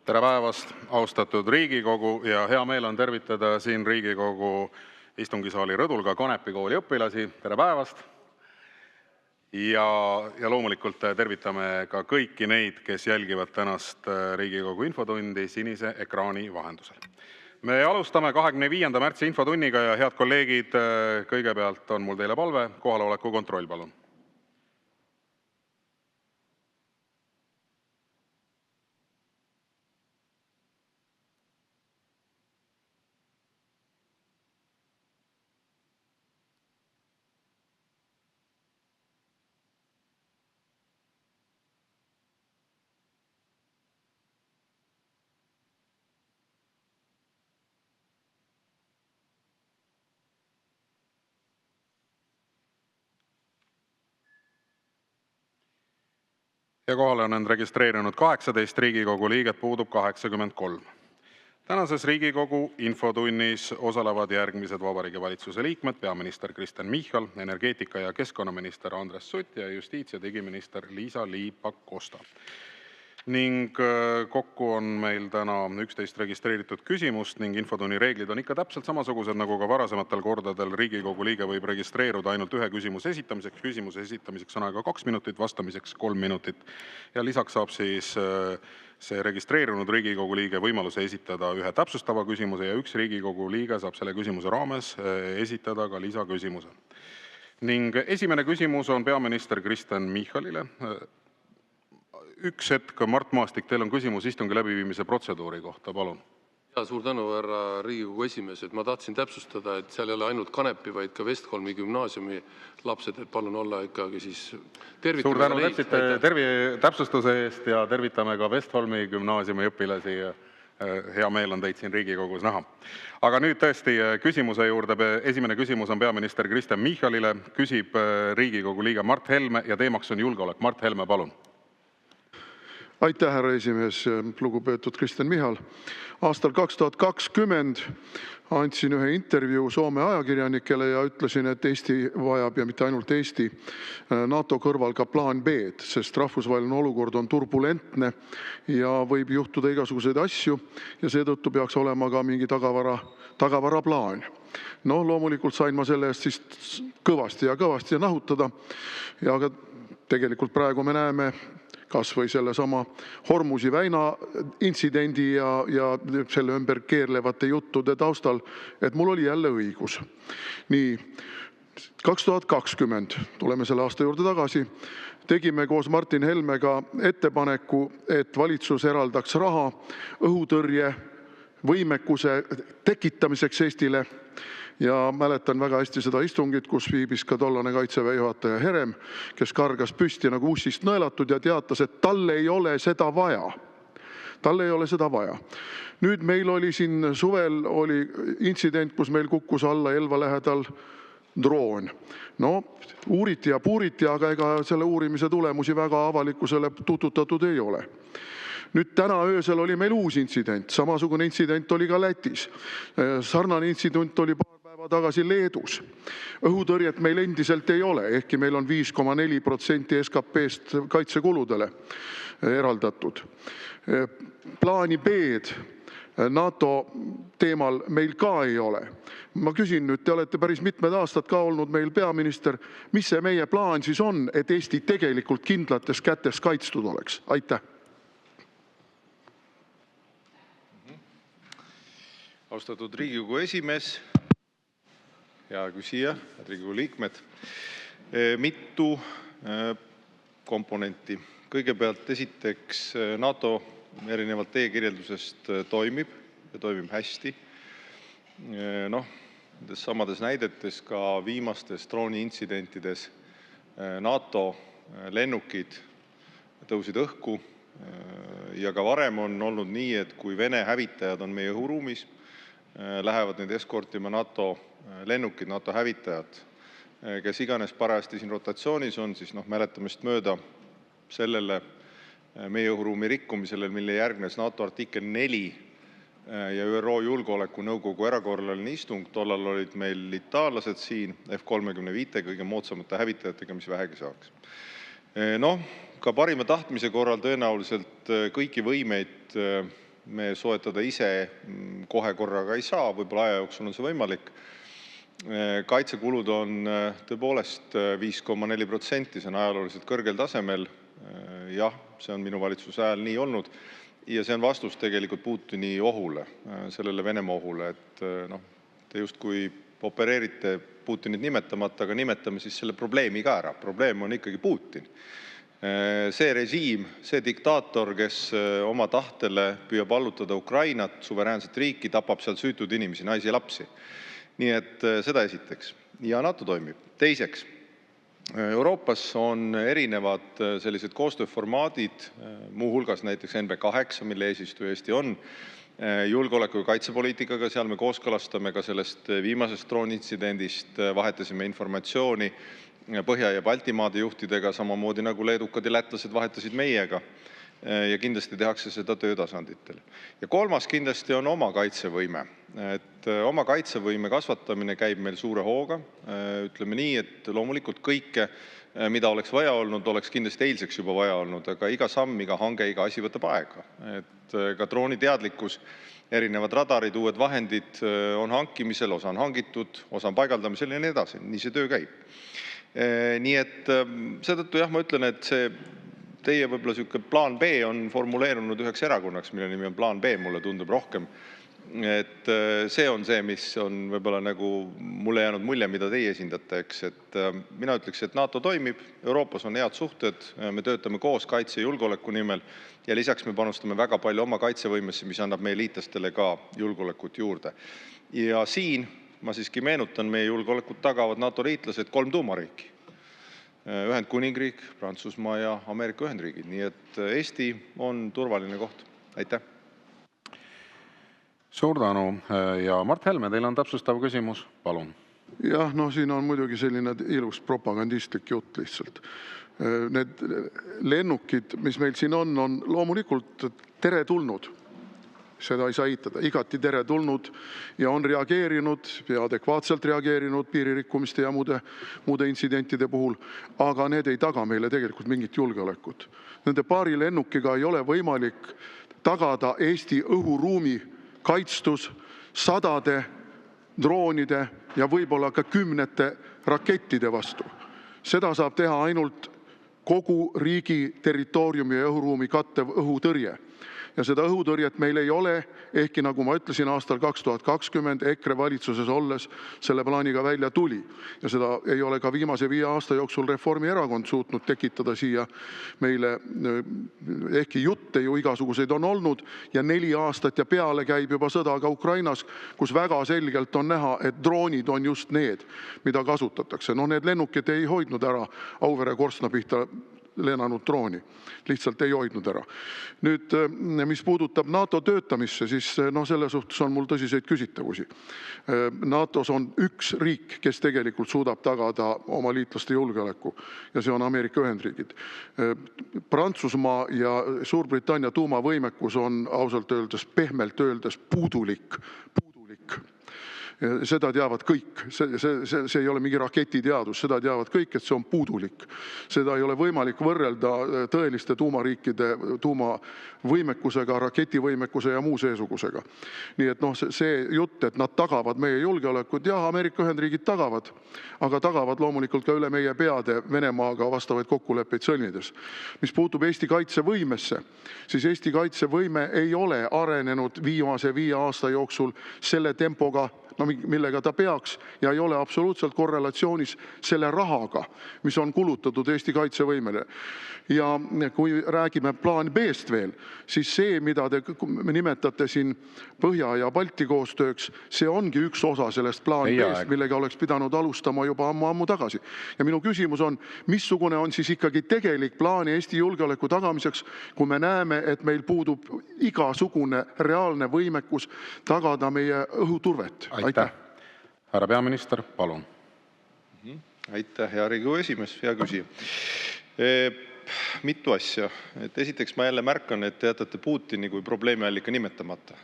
Tere päevast, austatud Riigikogu, ja hea meel on tervitada siin Riigikogu istungisaali rõdul ka Kanepi kooli õpilasi. Tere päevast! Ja loomulikult tervitame ka kõiki neid, kes jälgivad tänast Riigikogu infotundi sinise ekraani vahendusel. Me alustame 25. märtsi infotunniga ja head kolleegid, kõigepealt on mul teile palve, kohaloleku kontroll, palun. Ja kohale on end registreerinud 18 Riigikogu liiget, puudub 83. Tänases Riigikogu infotunnis osalevad järgmised Vabariigi Valitsuse liikmed: peaminister Kristen Michal, energeetika- ja keskkonnaminister Andres Sutt ja justiits- ja digiminister Liisa-Ly Pakosta. Ning kokku on meil täna 11 registreeritud küsimust ning infotunni reeglid on ikka täpselt samasugused nagu ka varasematel kordadel. Riigikogu liige võib registreeruda ainult ühe küsimuse esitamiseks. Küsimuse esitamiseks on aega 2 minutit, vastamiseks 3 minutit. Ja lisaks saab siis see registreerunud Riigikogu liige võimaluse esitada ühe täpsustava küsimuse ja üks Riigikogu liige saab selle küsimuse raames esitada ka lisaküsimuse. Ning esimene küsimus on peaminister Kristen Michalile. Üks hetk, Mart Maastik, teil on küsimus istungi läbiviimise protseduuri kohta, palun. Ja, suur tänu, härra Riigikogu esimees. Ma tahtsin täpsustada, et seal ei ole ainult Kanepi, vaid ka Vestholmi gümnaasiumi lapsed, et palun olla ikkagi siis tervitame. Suur tänu täpsustuse eest ja tervitame ka Vestholmi gümnaasiumi õpilasi. Hea meel on teid siin Riigikogus näha. Aga nüüd tõesti küsimuse juurde. Esimene küsimus on peaminister Kristen Michalile. Küsib Riigikogu liige Mart Helme ja teemaks on julgeolek. Mart Helme, palun. Aitäh, härra esimees, lugupeetud Kristen Michal. Aastal 2020 andsin ühe intervjuu Soome ajakirjanikele ja ütlesin, et Eesti vajab, ja mitte ainult Eesti, NATO kõrval ka plaan B-d, sest rahvusvaheline olukord on turbulentne ja võib juhtuda igasuguseid asju ja seetõttu peaks olema ka mingi tagavaraplaan. No loomulikult sain ma selle eest siis kõvasti nahutada. Ja aga tegelikult praegu me näeme kas või sellesama Hormuzi väina intsidendi ja selle ümber keerlevate juttude taustal, et mul oli jälle õigus. Nii, 2020, tuleme selle aasta juurde tagasi, tegime koos Martin Helmega ettepaneku, et valitsus eraldaks raha õhutõrje võimekuse tekitamiseks Eestile. Ja mäletan väga hästi seda istungit, kus viibis ka tollane Kaitseväe juhataja Herem, kes kargas püsti nagu ussist nõelatud ja teatas, et tal ei ole seda vaja. Tal ei ole seda vaja. Nüüd meil oli siin suvel oli intsident, kus meil kukkus alla Elva lähedal droon. No, uuriti ja puuriti, aga ega selle uurimise tulemusi väga avalikkusele tututatud ei ole. Nüüd täna öösel oli meil uus intsident. Samasugune intsident oli ka Lätis. Sarnane intsident oli paar päeva tagasi Leedus. Õhutõrjet meil endiselt ei ole, ehkki meil on 5,4% SKP-st kaitsekuludele eraldatud. Plaani B-d NATO teemal meil ka ei ole. Ma küsin nüüd, te olete päris mitmed aastad ka olnud meil peaminister, mis see meie plaan siis on, et Eesti tegelikult kindlates kätes kaitstud oleks? Aitäh! Austatud Riigikogu esimees, hea küsija, Riigikogu liikmed, mitu komponenti. Kõigepealt esiteks NATO erinevalt teie kirjeldusest toimib ja toimib hästi. Nendes samades näidetes ka viimastes drooni intsidentides NATO lennukid tõusid õhku ja ka varem on olnud nii, et kui Vene hävitajad on meie õhuruumis, lähevad neid eskortima NATO lennukid, NATO hävitajad, kes iganes parajasti siin rotatsioonis on, siis mäletamist mööda sellele meie õhuruumi rikkumisele, mille järgnes NATO artikkel 4 ja ÜRO Julgeolekunõukogu erakorraline istung. Tollal olid meil itaallased siin F-35 kõige moodsamate hävitajatega, mis vähegi saaks. Ka parima tahtmise korral tõenäoliselt kõiki võimeid me soetada ise kohe korraga ei saa, võib-olla aja jooksul on see võimalik. Kaitsekulud on tõepoolest 5,4%, see on ajalooliselt kõrgel tasemel. Jah, see on minu valitsuse ajal nii olnud. Ja see on vastus tegelikult Putini ohule, sellele Venemaa ohule, et te justkui opereerite Putinit nimetamata, aga nimetame siis selle probleemi ka ära. Probleem on ikkagi Putin. See režiim, see diktaator, kes oma tahtele püüab allutada Ukrainat, suveräänset riiki, tapab seal süütud inimesi, naisi ja lapsi. Nii et seda esiteks. Ja NATO toimib. Teiseks, Euroopas on erinevad sellised koostööformaadid, muuhulgas näiteks NB8, mille eesistuja Eesti on, julgeoleku- ja kaitsepoliitikaga, seal me kooskõlastame ka sellest viimasest drooniintsidendist, vahetasime informatsiooni Põhja- ja Baltimaade juhtidega, samamoodi nagu leedukad ja lätlased vahetasid meiega. Ja kindlasti tehakse seda töötasanditel. Ja kolmas kindlasti on oma kaitsevõime. Et oma kaitsevõime kasvatamine käib meil suure hooga. Ütleme nii, et loomulikult kõike, mida oleks vaja olnud, oleks kindlasti eilseks juba vaja olnud, aga iga samm, iga hange, iga asi võtab aega. Et ka drooniteadlikkus, erinevad radarid, uued vahendid on hankimisel, osa on hangitud, osa on paigaldamisel ja nii edasi. Nii see töö käib. Nii et seetõttu jah, ma ütlen, et see teie võib-olla selline plaan B on formuleerunud üheks erakonnaks, mille nimi on plaan B, mulle tundub rohkem. Et see on see, mis on võib-olla nagu mulle jäänud mulje, mida teie esindate, eks. Et mina ütleks, et NATO toimib, Euroopas on head suhted, me töötame koos kaitse- ja julgeoleku nimel ja lisaks me panustame väga palju oma kaitsevõimesse, mis annab meie liitlastele ka julgeolekut juurde. Ja siin ma siiski meenutan, meie julgeolekut tagavad NATO liitlased 3 tuumariiki. Ühendkuningriik, Prantsusmaa ja Ameerika Ühendriigid. Nii et Eesti on turvaline koht. Aitäh! Suur tänu. Ja Mart Helme, teil on täpsustav küsimus. Palun. Jah, siin on muidugi selline ilus propagandistlik jutt lihtsalt. Need lennukid, mis meil siin on loomulikult teretulnud. Seda ei saa eitada, igati teretulnud ja on reageerinud ja adekvaatselt reageerinud piiririkkumiste ja muude intsidentide puhul, aga need ei taga meile tegelikult mingit julgeolekut. Nende paari lennukiga ei ole võimalik tagada Eesti õhuruumi kaitstus sadade droonide ja võib-olla ka 10 rakettide vastu. Seda saab teha ainult kogu riigi territooriumi ja õhuruumi kattev õhutõrje. Ja seda õhutõrjet meil ei ole, ehkki nagu ma ütlesin, aastal 2020 EKRE valitsuses olles selle plaaniga välja tuli. Ja seda ei ole ka viimase 5 aasta jooksul Reformierakond suutnud tekitada siia meile, ehkki jutte ju igasuguseid on olnud ja 4 aastat ja peale käib juba sõda ka Ukrainas, kus väga selgelt on näha, et droonid on just need, mida kasutatakse. Need lennukid ei hoidnud ära Auvere Korstna pihta lennanud drooni. Lihtsalt ei hoidnud ära. Nüüd, mis puudutab NATO töötamisse, siis selle suhtes on mul tõsiseid küsitavusi. NATOs on üks riik, kes tegelikult suudab tagada oma liitlaste julgeoleku ja see on Ameerika Ühendriigid. Prantsusmaa ja Suurbritannia tuumavõimekus on ausalt öeldes, pehmelt öeldes puudulik. Seda teavad kõik. See ei ole mingi raketiteadus, seda teavad kõik, et see on puudulik. Seda ei ole võimalik võrrelda tõeliste tuumariikide tuumavõimekusega, raketivõimekuse ja muu seesugusega. Nii et see jutt, et nad tagavad meie julgeolekut, jah, Ameerika Ühendriigid tagavad, aga tagavad loomulikult ka üle meie peade Venemaaga vastavaid kokkuleppeid sõlmides. Mis puutub Eesti kaitsevõimesse, siis Eesti kaitsevõime ei ole arenenud viimase 5 aasta jooksul selle tempoga, millega ta peaks ja ei ole absoluutselt korrelatsioonis selle rahaga, mis on kulutatud Eesti kaitsevõimele. Ja kui räägime plaan B-st veel, siis see, mida te nimetate siin Põhja- ja Balti koostööks, see ongi üks osa sellest plaan B-st, millega oleks pidanud alustama juba ammu tagasi. Ja minu küsimus on, missugune on siis ikkagi tegelik plaan Eesti julgeoleku tagamiseks, kui me näeme, et meil puudub igasugune reaalne võimekus tagada meie õhuturvet? Aitäh. Härra peaminister, palun. Aitäh, hea Riigikogu esimees, hea küsija. Mitu asja. Esiteks ma jälle märkan, et te jätate Putini kui probleemiallika nimetamata.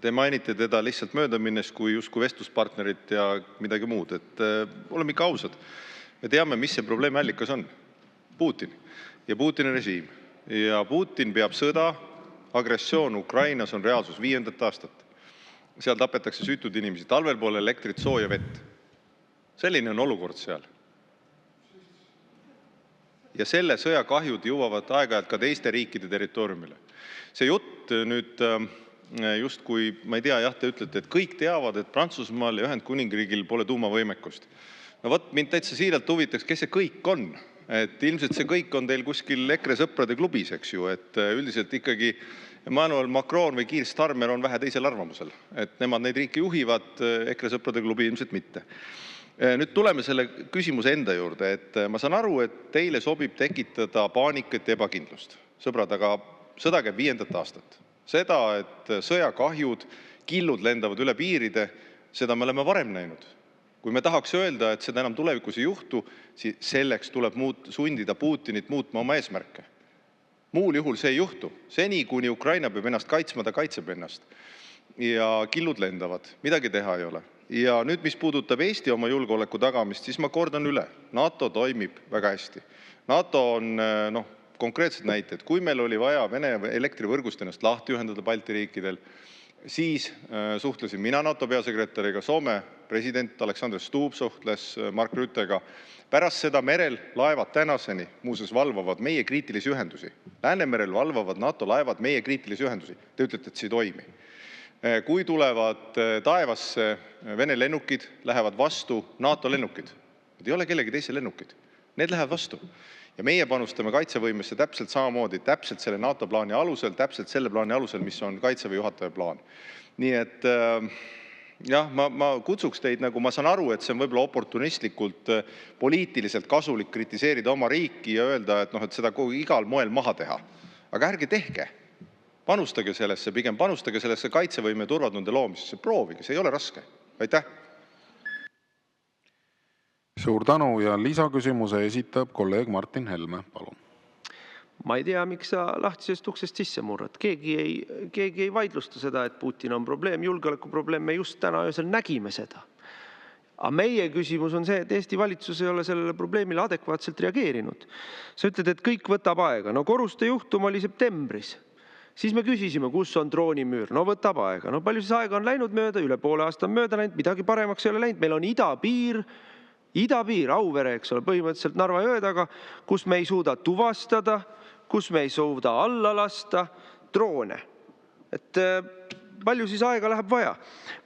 Te mainite teda lihtsalt möödaminnes kui justkui vestluspartnerit ja midagi muud. Oleme ikka ausad. Me teame, mis see probleemiallikas on. Putin ja Putini režiim. Ja Putin peab sõda agressioon Ukrainas on reaalsus 5. aastat. Seal tapetakse süütud inimesi, talvel pole elektrit, sooja vett. Selline on olukord seal. Ja selle sõja kahjud jõuavad aeg-ajalt ka teiste riikide territooriumile. See jutt nüüd justkui, ma ei tea, jah, te ütlete, et kõik teavad, et Prantsusmaal ja Ühendkuningriigil pole tuumavõimekust. No vot, mind täitsa siiralt huvitaks, kes see kõik on. Et ilmselt see kõik on teil kuskil EKRE sõprade klubis, eks ju, et üldiselt ikkagi Emmanuel Macron või Keir Starmer on vähe teisel arvamusel, et nemad neid riike juhivad, EKRE sõprade klubi ilmselt mitte. Nüüd tuleme selle küsimuse enda juurde, et ma saan aru, et teile sobib tekitada paanikat ja ebakindlust. Sõbrad, aga sõda käib 5. aastat. Seda, et sõjakahjud, killud lendavad üle piiride, seda me oleme varem näinud. Kui me tahaks öelda, et seda enam tulevikus ei juhtu, siis selleks tuleb sundida Putinit muutma oma eesmärke. Muul juhul see ei juhtu. Seni, kuni Ukraina peab ennast kaitsma, ta kaitseb ennast. Ja killud lendavad. Midagi teha ei ole. Ja nüüd, mis puudutab Eesti oma julgeoleku tagamist, siis ma kordan üle. NATO toimib väga hästi. NATO on konkreetsed näited. Kui meil oli vaja Vene elektrivõrgust ennast lahti ühendada Balti riikidel, siis suhtlesin mina NATO peasekretäriga, Soome president Alexander Stubb suhtles Mark Rüttega. Pärast seda merel laevad tänaseni muuseas valvavad meie kriitilisi ühendusi. Läänemerel valvavad NATO laevad meie kriitilisi ühendusi. Te ütlete, et see ei toimi. Kui tulevad taevasse Vene lennukid, lähevad vastu NATO lennukid. Need ei ole kellegi teise lennukid. Need lähevad vastu. Ja meie panustame kaitsevõimesse täpselt samamoodi, täpselt selle NATO plaani alusel, täpselt selle plaani alusel, mis on Kaitseväe juhataja plaan. Nii et jah, ma kutsuks teid, nagu ma saan aru, et see on võib-olla oportunistlikult poliitiliselt kasulik kritiseerida oma riiki ja öelda, et seda igal moel maha teha. Aga ärge tehke. Panustage sellesse, pigem panustage sellesse kaitsevõime ja turvatunde loomisesse. Proovige, see ei ole raske. Aitäh! Suur tänu ja lisaküsimuse esitab kolleeg Martin Helme. Palun. Ma ei tea, miks sa lahtisest uksest sisse murrad. Keegi ei vaidlusta seda, et Putin on probleem, julgeolekuprobleem. Me just täna öösel nägime seda. Aga meie küsimus on see, et Eesti valitsus ei ole sellele probleemile adekvaatselt reageerinud. Sa ütled, et kõik võtab aega. No Koruste juhtum oli septembris. Siis me küsisime, kus on droonimüür. No võtab aega. No palju siis aega on läinud mööda? Üle poole aasta on mööda läinud. Midagi paremaks ei ole läinud. Meil on idapiir, Auvere, eks ole, põhimõtteliselt Narva jõe taga, kus me ei suuda tuvastada, kus me ei suuda alla lasta droone. Et palju siis aega läheb vaja?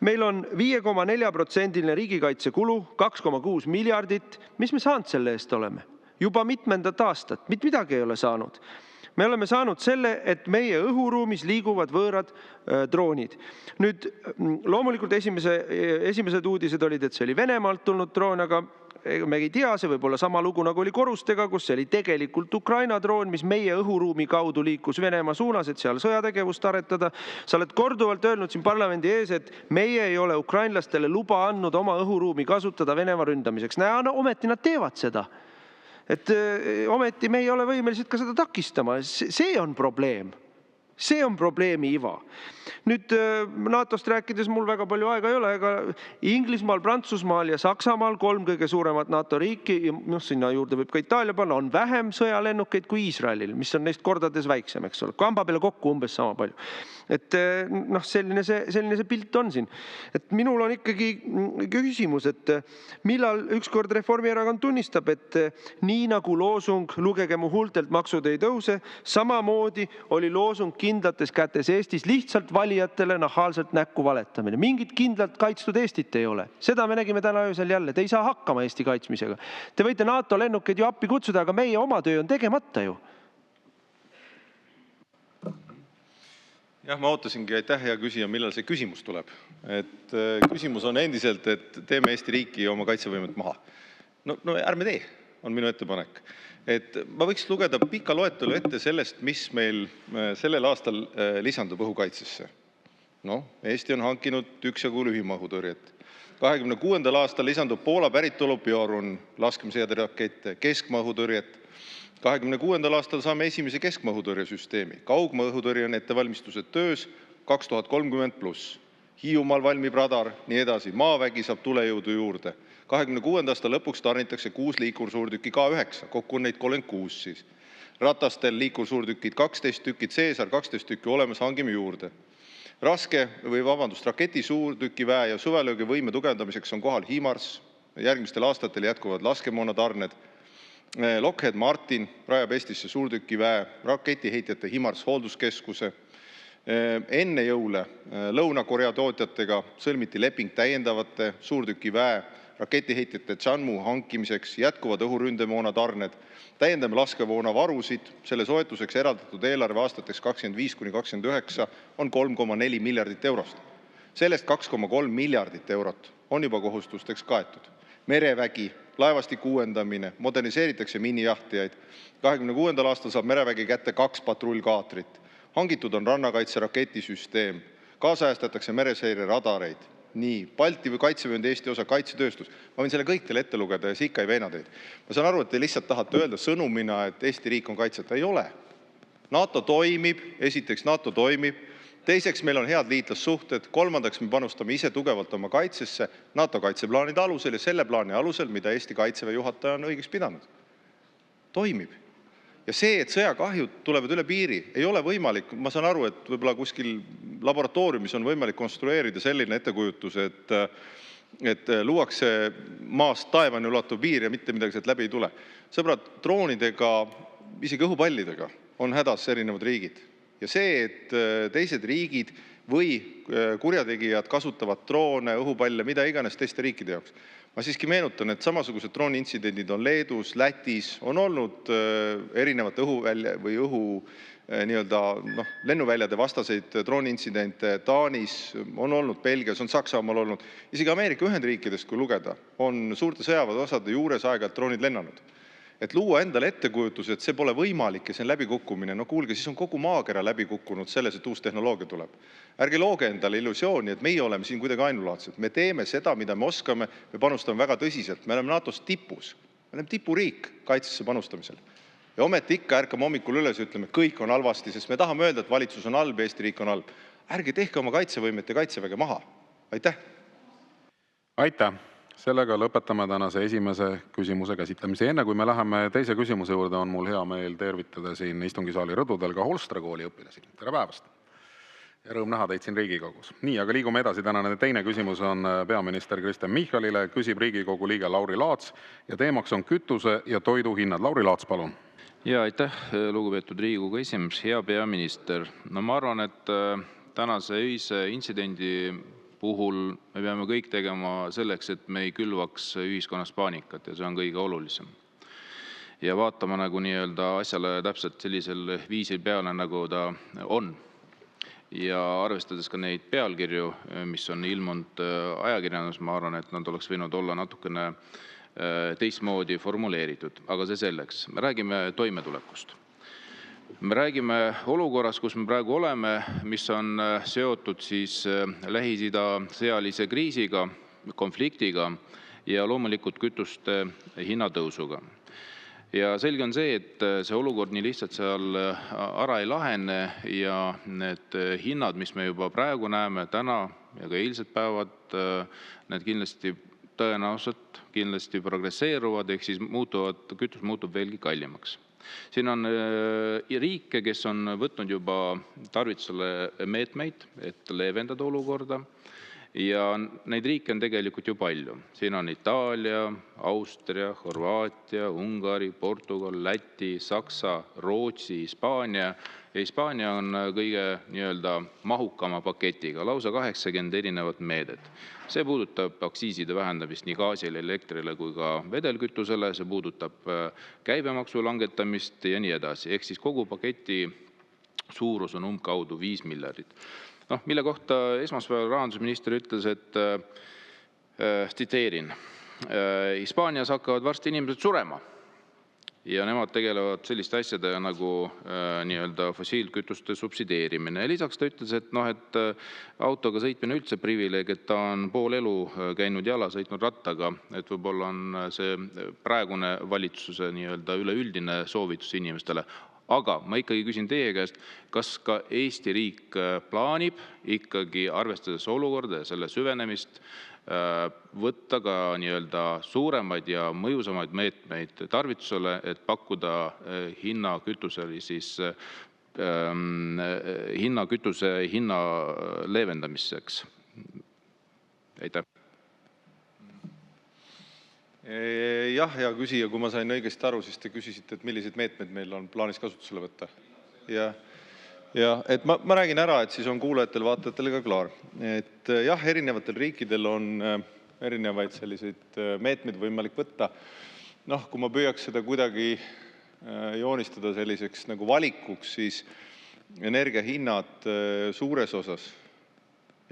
Meil on 5,4% riigikaitsekulu, 2,6 miljardit. Mis me saanud selle eest oleme? Juba mitmendat aastat. Midagi ei ole saanud. Me oleme saanud selle, et meie õhuruumis liiguvad võõrad droonid. Nüüd loomulikult esimesed uudised olid, et see oli Venemaalt tulnud droon, aga me ei tea, see võib olla sama lugu nagu oli Korustega, kus see oli tegelikult Ukraina droon, mis meie õhuruumi kaudu liikus Venemaa suunas, et seal sõjategevust aretada. Sa oled korduvalt öelnud siin parlamendi ees, et meie ei ole ukrainlastele luba andnud oma õhuruumi kasutada Venemaa ründamiseks. No ometi nad teevad seda. Et ometi me ei ole võimelised ka seda takistama. See on probleem. See on probleemi iva. Nüüd NATO-st rääkides mul väga palju aega ei ole, aga Inglismaal, Prantsusmaal ja Saksamaal, 3 kõige suuremat NATO riiki, sinna juurde võib ka Itaalia panna, on vähem sõjalennukeid kui Iisraelil, mis on neist kordades väiksem, eks ole. Kamba peale kokku umbes sama palju. Et selline see pilt on siin. Et minul on ikkagi küsimus, et millal ükskord Reformierakond tunnistab, et nii nagu loosung lugege mu huultelt maksud ei tõuse, samamoodi oli loosung kindlates kätes Eestis lihtsalt valijatele nahaalselt näkku valetamine. Mingit kindlalt kaitstud Eestit ei ole. Seda me nägime täna öösel jälle. Te ei saa hakkama Eesti kaitsmisega. Te võite NATO lennukeid ju appi kutsuda, aga meie oma töö on tegemata ju. Jah, ma ootasingi, aitäh hea küsija, millal see küsimus tuleb. Et küsimus on endiselt, et teeme Eesti riiki oma kaitsevõimet maha. No ärme tee, on minu ettepanek. Et ma võiks lugeda pika loetelu ette sellest, mis meil sellel aastal lisandub õhukaitsesse. Eesti on hankinud üksjagu lühimaahutõrjet. 26. aastal lisandub Poola päritolu Piorun laskmisjääderakette, keskmaahutõrjet. 26. aastal saame esimese keskmaahutõrjesüsteemi. Kaugmaahutõrje on ettevalmistused töös 2030+. Hiiumaal valmib radar, nii edasi. Maavägi saab tulejõudu juurde. 26. aasta lõpuks tarnitakse 6 liikursuurtükki K9, kokku on neid 36 siis. ratastel liikursuurtükid 12 tükki, Caesar 12 tükki olemas, hangime juurde. Raketisuurtükiväe ja suvelöögivõime tugevdamiseks on kohal HIMARS, järgmistel aastatel jätkuvad laskemoonatarned. Lockheed Martin rajab Eestisse suurtükiväe, raketiheitjate HIMARS hoolduskeskuse. Enne jõule Lõuna-Korea tootjatega sõlmiti leping täiendavate suurtükiväe raketiheitjate Chanmu hankimiseks, jätkuvad õhuründemoona tarned, täiendame laskemoona varusid, selle soetuseks eraldatud eelarve aastateks 2025–2029 on 3,4 miljardit eurost. Sellest 2,3 miljardit eurot on juba kohustusteks kaetud. Merevägi, laevastiku uuendamine, moderniseeritakse minijahtijaid. 2026. aastal saab merevägi kätte 2 patrullkaatrit. Hangitud on rannakaitse raketisüsteem, kaasajastatakse mereseire radareid. Nii, Balti või Kaitsevööndi Eesti osa kaitsetööstus. Ma võin selle kõik teile ette lugeda ja see ikka ei veena teid. Ma saan aru, et te lihtsalt tahate öelda sõnumina, et Eesti riik on kaitseta. Ei ole. NATO toimib, esiteks NATO toimib, teiseks meil on head liitlassuhted, kolmandaks me panustame ise tugevalt oma kaitsesse NATO kaitseplaanide alusel ja selle plaani alusel, mida Eesti Kaitseväe juhataja on õigeks pidanud. Toimib. Ja see, et sõjakahjud tulevad üle piiri, ei ole võimalik. Ma saan aru, et võib-olla kuskil laboratooriumis on võimalik konstrueerida selline ettekujutus, et luuakse maast taevani ulatuv piir ja mitte midagi sealt läbi ei tule. Sõbrad, droonidega, isegi õhupallidega on hädas erinevad riigid. Ja see, et teised riigid või kurjategijad kasutavad droone, õhupalle, mida iganes teiste riikide jaoks. Ma siiski meenutan, et samasugused drooniintsidendid on Leedus, Lätis, on olnud erinevate lennuväljade vastaseid drooniintsidente, Taanis on olnud, Belgias on, Saksamaal olnud, isegi Ameerika Ühendriikides, kui lugeda, on suurte sõjaväeosade juures aeg-ajalt droonid lennanud. Et luua endale ettekujutus, et see pole võimalik ja see on läbikukkumine, no kuulge, siis on kogu maakera läbikukkunud selles, et uus tehnoloogia tuleb. Ärge looge endale illusiooni, et meie oleme siin kuidagi ainulaadsed. Me teeme seda, mida me oskame, me panustame väga tõsiselt. Me oleme NATOs tipus. Me oleme tipuriik kaitsesse panustamisel. Ja ometi ikka ärkame hommikul üles ja ütleme, kõik on halvasti, sest me tahame öelda, et valitsus on halb ja Eesti riik on halb. Ärge tehke oma kaitsevõimet ja kaitseväge maha. Aitäh! Aitäh! Sellega lõpetame tänase esimese küsimuse käsitlemise. Enne kui me läheme teise küsimuse juurde, on mul hea meel tervitada siin istungisaali rõdudel ka Holstra kooli õpilasi. Tere päevast! Ja rõõm näha teid siin Riigikogus. Nii, aga liigume edasi. Tänane teine küsimus on peaminister Kristen Michalile. Küsib Riigikogu liige Lauri Laats ja teemaks on kütuse ja toidu hinnad. Lauri Laats, palun! Ja aitäh, lugupeetud Riigikogu esimees, hea peaminister. No ma arvan, et tänase öise intsidendi puhul me peame kõik tegema selleks, et me ei külvaks ühiskonnas paanikat ja see on kõige olulisem. Ja vaatama nagu nii-öelda asjale täpselt sellisel viisil peale, nagu ta on. Ja arvestades ka neid pealkirju, mis on ilmunud ajakirjandus, ma arvan, et nad oleks võinud olla natukene teistmoodi formuleeritud, aga see selleks. Me räägime toimetulekust. Me räägime olukorras, kus me praegu oleme, mis on seotud siis Lähis-Ida sõjalise kriisiga, konfliktiga ja loomulikult kütuste hinnatõusuga. Ja selge on see, et see olukord nii lihtsalt seal ära ei lahene ja need hinnad, mis me juba praegu näeme täna ja ka eilsed päevad, need kindlasti tõenäoliselt kindlasti progresseeruvad, ehk siis kütus muutub veelgi kallimaks. Siin on riike, kes on võtnud juba tarvitusele meetmeid, et leevendada olukorda. Ja neid riike on tegelikult ju palju. Siin on Itaalia, Austria, Horvaatia, Ungari, Portugal, Läti, Saksa, Rootsi, Hispaania. Ja Hispaania on kõige nii-öelda mahukama paketiga, lausa 80 erinevat meedet. See puudutab aktsiiside vähendamist nii gaasile, elektrile kui ka vedelkütusele, see puudutab käibemaksu langetamist ja nii edasi. Ehk siis kogu paketi suurus on umbkaudu 5 miljardit. Mille kohta esmaspäeval rahandusminister ütles, et tsiteerin, Hispaanias hakkavad varsti inimesed surema ja nemad tegelevad selliste asjadega nagu nii-öelda fossiilkütuste subsideerimine. Ja lisaks ta ütles, et autoga sõitmine üldse privileeg, et ta on pool elu käinud jala, sõitnud rattaga, et võib-olla on see praegune valitsuse nii-öelda üleüldine soovitus inimestele. Aga ma ikkagi küsin teie käest, kas ka Eesti riik plaanib ikkagi arvestades olukorda ja selle süvenemist võtta ka nii-öelda suuremaid ja mõjusamaid meetmeid tarvitusele, et pakkuda kütuse hinna leevendamiseks? Aitäh. Jah, hea küsija, kui ma sain õigesti aru, siis te küsisite, et millised meetmed meil on plaanis kasutusele võtta. Et ma räägin ära, et siis on kuulajatel, vaatajatel ka klaar. Et jah, erinevatel riikidel on erinevaid selliseid meetmeid võimalik võtta. Kui ma püüaks seda kuidagi joonistada selliseks nagu valikuks, siis energiahinnad suures osas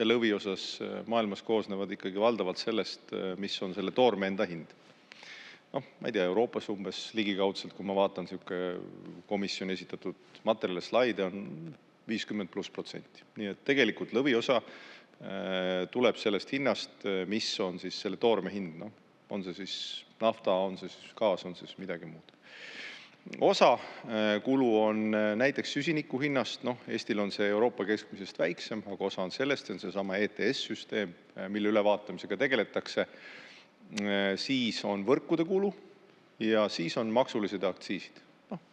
ja lõviosas maailmas koosnevad ikkagi valdavalt sellest, mis on selle toorme enda hind. Ma ei tea, Euroopas umbes ligikaudselt, kui ma vaatan komisjoni esitatud materjale, slaide, on 50+%. Nii et tegelikult lõviosa tuleb sellest hinnast, mis on siis selle toorme hind. On see siis nafta, on see siis gaas, on see siis midagi muud. Osa kulu on näiteks süsiniku hinnast. Eestil on see Euroopa keskmisest väiksem, aga osa on sellest, see on seesama ETS-süsteem, mille ülevaatamisega tegeletakse. Siis on võrkude kulu ja siis on maksulised aktsiisid.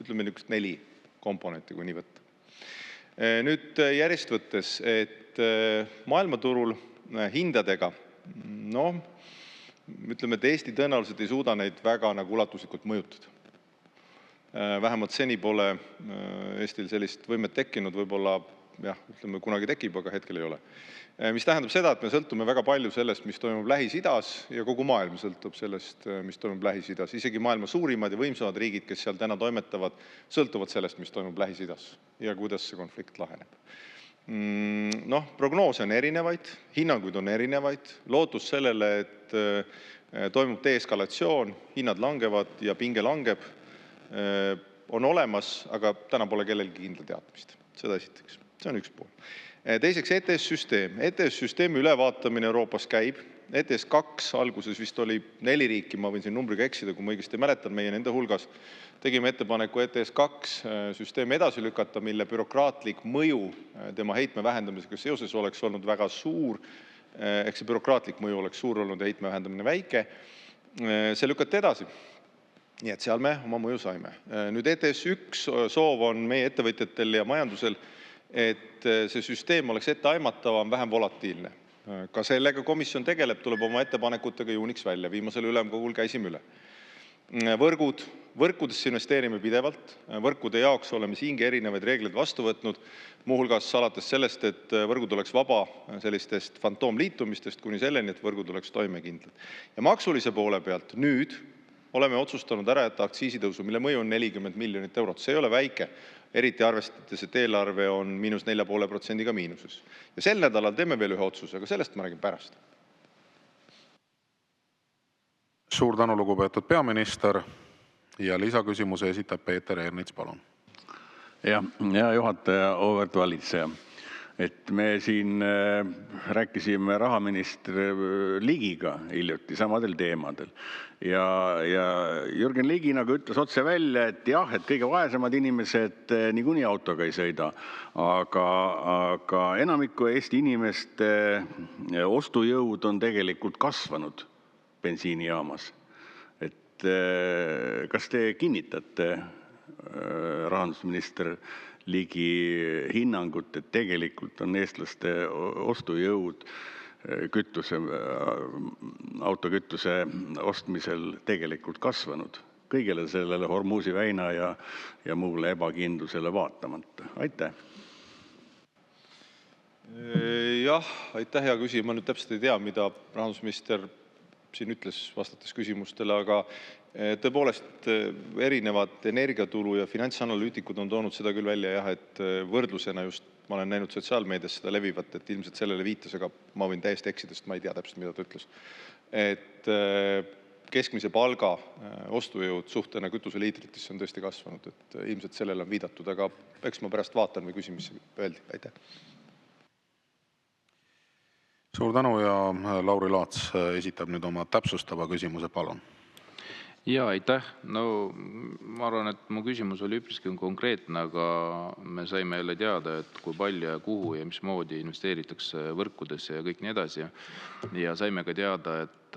Ütleme niisugust 4 komponenti, kui nii võtta. Nüüd järjest võttes, et maailmaturul hindadega, ütleme, et Eesti tõenäoliselt ei suuda neid väga nagu ulatuslikult mõjutada. Vähemalt seni pole Eestil sellist võimet tekkinud, võib-olla ütleme, kunagi tekib, aga hetkel ei ole. Mis tähendab seda, et me sõltume väga palju sellest, mis toimub Lähis-Idas ja kogu maailm sõltub sellest, mis toimub Lähis-Idas. Isegi maailma suurimad ja võimsamad riigid, kes seal täna toimetavad, sõltuvad sellest, mis toimub Lähis-Idas ja kuidas see konflikt laheneb. Prognoose on erinevaid, hinnanguid on erinevaid, lootus sellele, et toimub deeskalatsioon, hinnad langevad ja pinge langeb, on olemas, aga täna pole kellelgi kindla teadmist. Seda esiteks. See on üks pool. Teiseks ETS-süsteem. ETS-süsteemi ülevaatamine Euroopas käib. ETS2 alguses vist oli 4 riiki, ma võin siin numbriga eksida, kui ma õigesti mäletan, meie nende hulgas. Tegime ettepaneku ETS2 süsteemi edasi lükata, mille bürokraatlik mõju tema heitme vähendamisega seoses oleks olnud väga suur. Ehk see bürokraatlik mõju oleks suur olnud ja heitme vähendamine väike. See lükati edasi. Nii et seal me oma mõju saime. Nüüd ETS1 soov on meie ettevõtjatel ja majandusel, et see süsteem oleks etteaimatavam, vähem volatiilne. Ka sellega komisjon tegeleb, tuleb oma ettepanekutega juuniks välja. Viimasel ülemkogul käisime üle. Võrkudesse investeerime pidevalt. Võrkude jaoks oleme siingi erinevaid reegleid vastu võtnud, muuhulgas alates sellest, et võrgud oleks vaba sellistest fantoomliitumistest kuni selleni, et võrgud oleks toimekindlad. Ja maksulise poole pealt nüüd oleme otsustanud ära jätta aktsiisitõusu, mille mõju on 40 miljonit eurot. See ei ole väike, eriti arvestades, et eelarve on -4,5% miinuses. Ja sel nädalal teeme veel ühe otsuse, aga sellest ma räägin pärast. Suur tänu, lugupeetud peaminister. Ja lisaküsimuse esitab Peeter Ernits, palun. Hea juhataja, auväärt valitseja. Et me siin rääkisime rahaminister Ligiga hiljuti samadel teemadel. Ja Jürgen Ligi nagu ütles otse välja, et jah, et kõige vaesemad inimesed niikuinii autoga ei sõida, aga enamiku Eesti inimeste ostujõud on tegelikult kasvanud bensiinijaamas. Et kas te kinnitate rahandusminister Ligi hinnangut, et tegelikult on eestlaste ostujõud autokütuse ostmisel tegelikult kasvanud kõigele sellele Hormuzi väina ja muule ebakindlusele vaatamata? Aitäh! Jah, aitäh, hea küsija. Ma nüüd täpselt ei tea, mida rahandusminister siin ütles vastates küsimustele, aga tõepoolest erinevad energiatulu ja finantsanalüütikud on toonud seda küll välja, jah, et võrdlusena just ma olen näinud sotsiaalmeedias seda levivat, et ilmselt sellele viitas, aga ma võin täiesti eksida, sest ma ei tea täpselt, mida ta ütles. Et keskmise palga ostujõud suhtena kütuseliitritesse on tõesti kasvanud, et ilmselt sellele on viidatud, aga eks ma pärast vaatan või küsin, mis öeldi. Aitäh! Suur tänu ja Lauri Laats esitab nüüd oma täpsustava küsimuse, palun. Jaa, aitäh. No ma arvan, et mu küsimus oli üpriski konkreetne, aga me saime jälle teada, et kui palju ja kuhu ja mismoodi investeeritakse võrkudesse ja kõik nii edasi. Ja saime ka teada, et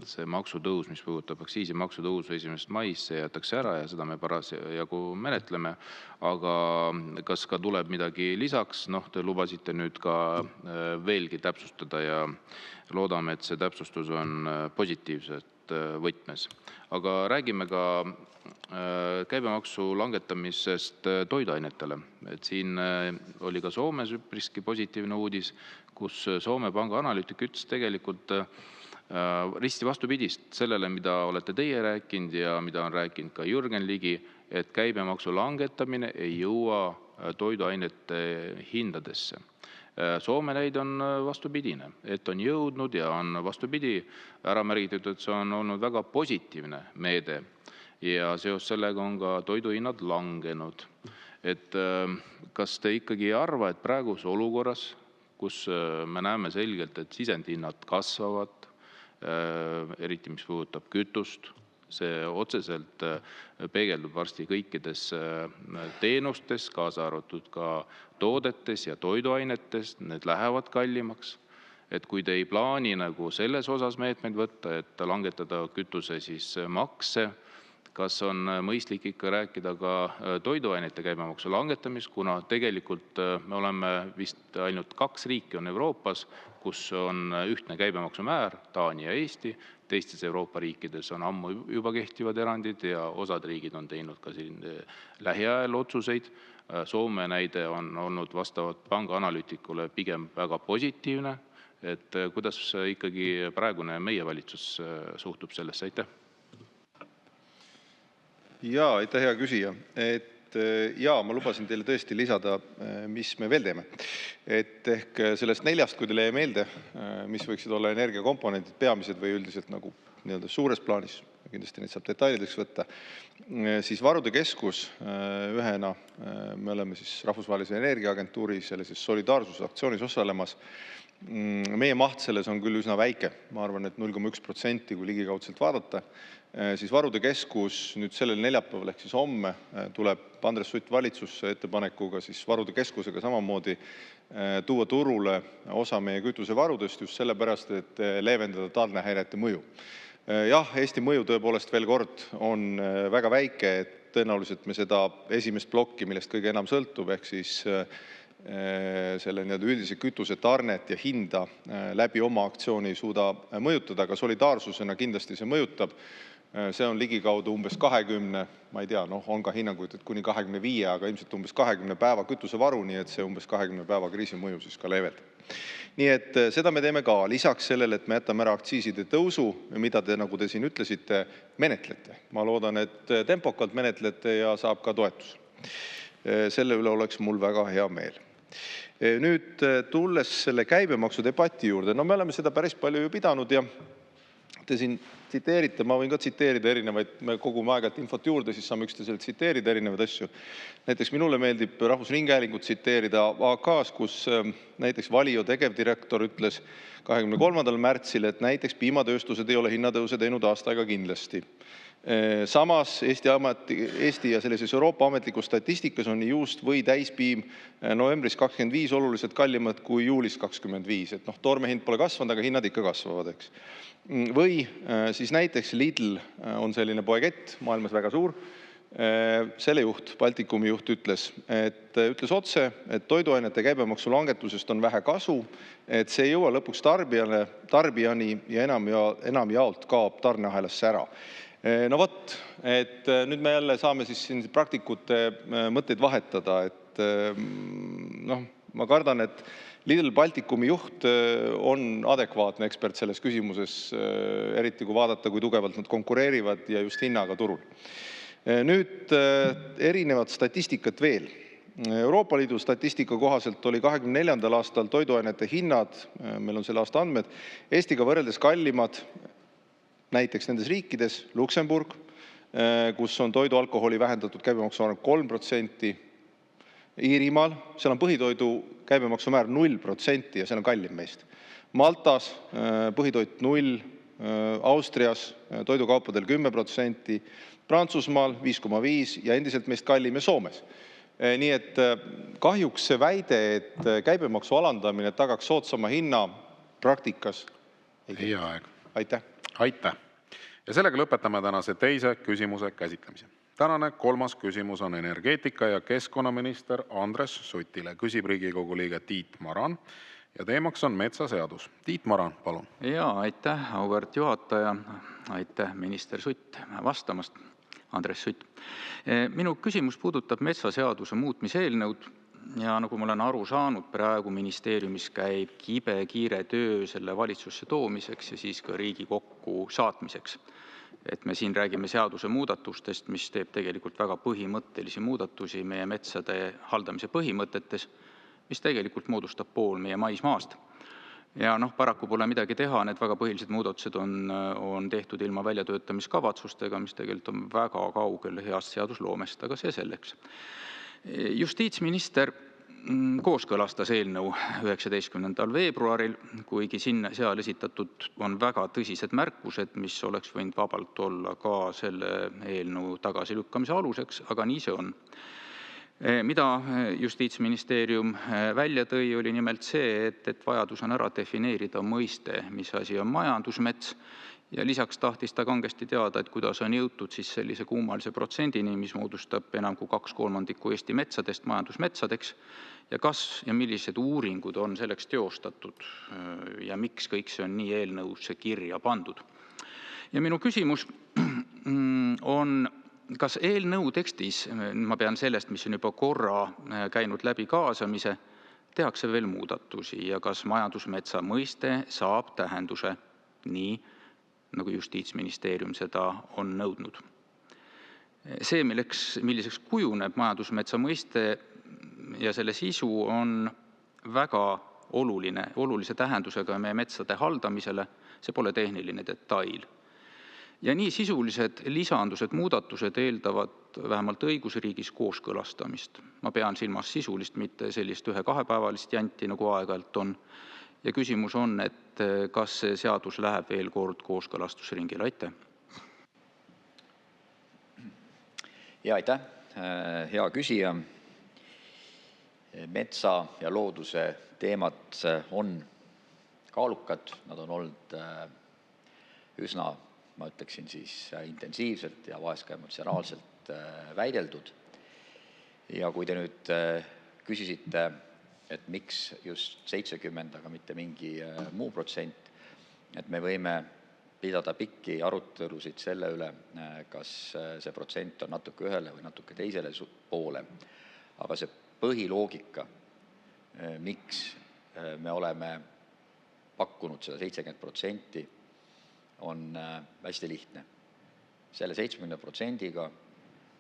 see maksutõus, mis puudutab aktsiisimaksu tõusu 1. maist, see jätakse ära ja seda me parasjagu menetleme. Aga kas ka tuleb midagi lisaks? Noh, te lubasite nüüd ka veelgi täpsustada ja loodame, et see täpsustus on positiivselt võtmes. Aga räägime ka käibemaksu langetamisest toiduainetele. Et siin oli ka Soomes üpriski positiivne uudis, kus Soome panga analüütik ütles tegelikult risti vastupidist sellele, mida olete teie rääkinud ja mida on rääkinud ka Jürgen Ligi, et käibemaksu langetamine ei jõua toiduainete hindadesse. Soome näide on vastupidine, et on jõudnud ja on vastupidi ära märgitud, et see on olnud väga positiivne meede ja seos sellega on ka toiduhinnad langenud. Et kas te ikkagi ei arva, et praeguse olukorras, kus me näeme selgelt, et sisendhinnad kasvavad, eriti mis puudutab kütust, see otseselt peegeldub varsti kõikides teenustes, kaasa arvatud ka toodetes ja toiduainetes, need lähevad kallimaks. Et kui te ei plaani nagu selles osas meetmeid võtta, et langetada kütuse siis makse, kas on mõistlik ikka rääkida ka toiduainete käibemaksu langetamist, kuna tegelikult me oleme vist ainult 2 riiki on Euroopas, kus on ühtne käibemaksumäär, Taani ja Eesti. Teistes Euroopa riikides on ammu juba kehtivad erandid ja osad riigid on teinud ka lähiajal otsuseid. Soome näide on olnud vastavalt panga analüütikule pigem väga positiivne. Et kuidas ikkagi praegune meie valitsus suhtub sellesse? Aitäh! Jaa, aitäh, hea küsija. Jaa, ma lubasin teile tõesti lisada, mis me veel teeme. Et ehk sellest 4, kui teile jäi meelde, mis võiksid olla energiakomponendid peamised või üldiselt nagu suures plaanis, kindlasti neid saab detailideks võtta, siis Varude Keskus ühena, me oleme siis Rahvusvahelise Energiaagentuuri sellises solidaarsusaktsioonis osalemas. Meie maht selles on küll üsna väike, ma arvan, et 0,1%, kui ligikaudselt vaadata, siis Varude Keskus nüüd sellel neljapäeval ehk siis homme tuleb Andres Sutt valitsusse ettepanekuga siis Varude Keskusega samamoodi tuua turule osa meie kütusevarudest just sellepärast, et leevendada tarnehäirete mõju. Jah, Eesti mõju tõepoolest veel kord on väga väike, et tõenäoliselt me seda esimest plokki, millest kõige enam sõltub, ehk siis selle üldise kütuse tarnet ja hinda läbi oma aktsiooni ei suuda mõjutada, aga solidaarsusena kindlasti see mõjutab. See on ligikaudu umbes 20, ma ei tea, on ka hinnanguid, et kuni 25, aga ilmselt umbes 20 päeva kütusevaru, nii et see umbes 20 päeva kriisi mõju siis ka leevendab. Nii et seda me teeme ka lisaks sellele, et me jätame ära aktsiiside tõusu, mida te, nagu te siin ütlesite, menetlete. Ma loodan, et tempokalt menetlete ja saab ka toetus. Selle üle oleks mul väga hea meel. Nüüd tulles selle käibemaksu debati juurde, me oleme seda päris palju ju pidanud ja te siin tsiteerite, ma võin ka tsiteerida erinevaid, me kogume aeg-ajalt infot juurde, siis saame üksteisele tsiteerida erinevaid asju. Näiteks minule meeldib Rahvusringhäälingut tsiteerida AK-s, kus näiteks Valio tegevdirektor ütles 23. märtsil, et näiteks piimatööstused ei ole hinnatõuse teinud aasta aega kindlasti. Samas Eesti ja sellises Euroopa ametlikus statistikas on nii juust või täispiim novembris 25 oluliselt kallimad kui juulis 25. Et toormehind pole kasvanud, aga hinnad ikka kasvavad, eks. Või siis näiteks Lidl on selline poekett, maailmas väga suur. Selle juht, Baltikumi juht ütles otse, et toiduainete käibemaksu langetusest on vähe kasu, et see ei jõua lõpuks tarbijani ja enam jaolt kaob tarneahelasse ära. No vot, et nüüd me jälle saame siis siin praktikute mõtteid vahetada, et ma kardan, et Lidl Baltikumi juht on adekvaatne ekspert selles küsimuses, eriti kui vaadata, kui tugevalt nad konkureerivad ja just hinnaga turul. Nüüd erinevad statistikat veel. Euroopa Liidu statistika kohaselt oli 24. aastal toiduainete hinnad, meil on selle aasta andmed, Eestiga võrreldes kallimad näiteks nendes riikides, Luksemburg, kus on toidualkoholi vähendatud käibemaksumäär 3%, Iirimaal, seal on põhitoidu käibemaksumäär 0% ja seal on kallim meist. Maltas põhitoit 0, Austrias toidukaupadel 10%, Prantsusmaal 5,5% ja endiselt meist kallim ja Soomes. Nii et kahjuks see väide, et käibemaksu alandamine tagaks soodsama hinna, praktikas ei käi. Teie aeg. Aitäh! Aitäh! Ja sellega lõpetame tänase teise küsimuse käsitlemise. Tänane kolmas küsimus on energeetika- ja keskkonnaminister Andres Sutile. Küsib Riigikogu liige Tiit Maran ja teemaks on metsaseadus. Tiit Maran, palun. Jaa, aitäh, auväärt juhataja. Aitäh, minister Sutt, vastamast. Andres Sutt. Minu küsimus puudutab metsaseaduse muutmise eelnõud ja nagu ma olen aru saanud, praegu ministeeriumis käib kiire töö selle valitsusse toomiseks ja siis ka Riigikokku saatmiseks. Et me siin räägime seaduse muudatustest, mis teeb tegelikult väga põhimõttelisi muudatusi meie metsade haldamise põhimõtetes, mis tegelikult moodustab pool meie maismaast. Ja paraku pole midagi teha, need väga põhilised muudatused on tehtud ilma väljatöötamiskavatsustega, mis tegelikult on väga kaugel heast seadusloomest, aga see selleks. Justiitsminister kooskõlastas eelnõu 19. veebruaril, kuigi seal esitatud on väga tõsised märkused, mis oleks võinud vabalt olla ka selle eelnõu tagasilükkamise aluseks, aga nii see on. Mida Justiitsministeerium välja tõi, oli nimelt see, et vajadus on ära defineerida mõiste, mis asi on majandusmets, ja lisaks tahtis ta kangesti teada, et kuidas on jõutud siis sellise kuumalise protsendini, mis moodustab enam kui 2/3 Eesti metsadest majandusmetsadeks, ja kas ja millised uuringud on selleks teostatud ja miks kõik see on nii eelnõusse kirja pandud. Ja minu küsimus on, kas eelnõu tekstis, ma pean sellest, mis on juba korra käinud läbi kaasamise, tehakse veel muudatusi ja kas majandusmetsa mõiste saab tähenduse nii, nagu Justiitsministeerium seda on nõudnud. See, milliseks kujuneb majandusmetsa mõiste ja selle sisu, on väga olulise tähendusega meie metsade haldamisele, see pole tehniline detail. Ja nii sisulised lisandused, muudatused eeldavad vähemalt õigusriigis kooskõlastamist. Ma pean silmas sisulist, mitte sellist 1-2-päevalist janti, nagu aeg-ajalt on. Ja küsimus on, et kas see seadus läheb veel kord kooskõlastusringile. Aitäh! Ja aitäh, hea küsija. Metsa ja looduse teemad on kaalukad, nad on olnud üsna, ma ütleksin siis, intensiivselt ja vahest ka emotsionaalselt väideldud. Ja kui te nüüd küsisite, et miks just 70, aga mitte mingi muu protsent, et me võime pidada pikki arutelusid selle üle, kas see protsent on natuke ühele või natuke teisele poole. Aga see põhiloogika, miks me oleme pakkunud seda 70%, on hästi lihtne. Selle 70%-ga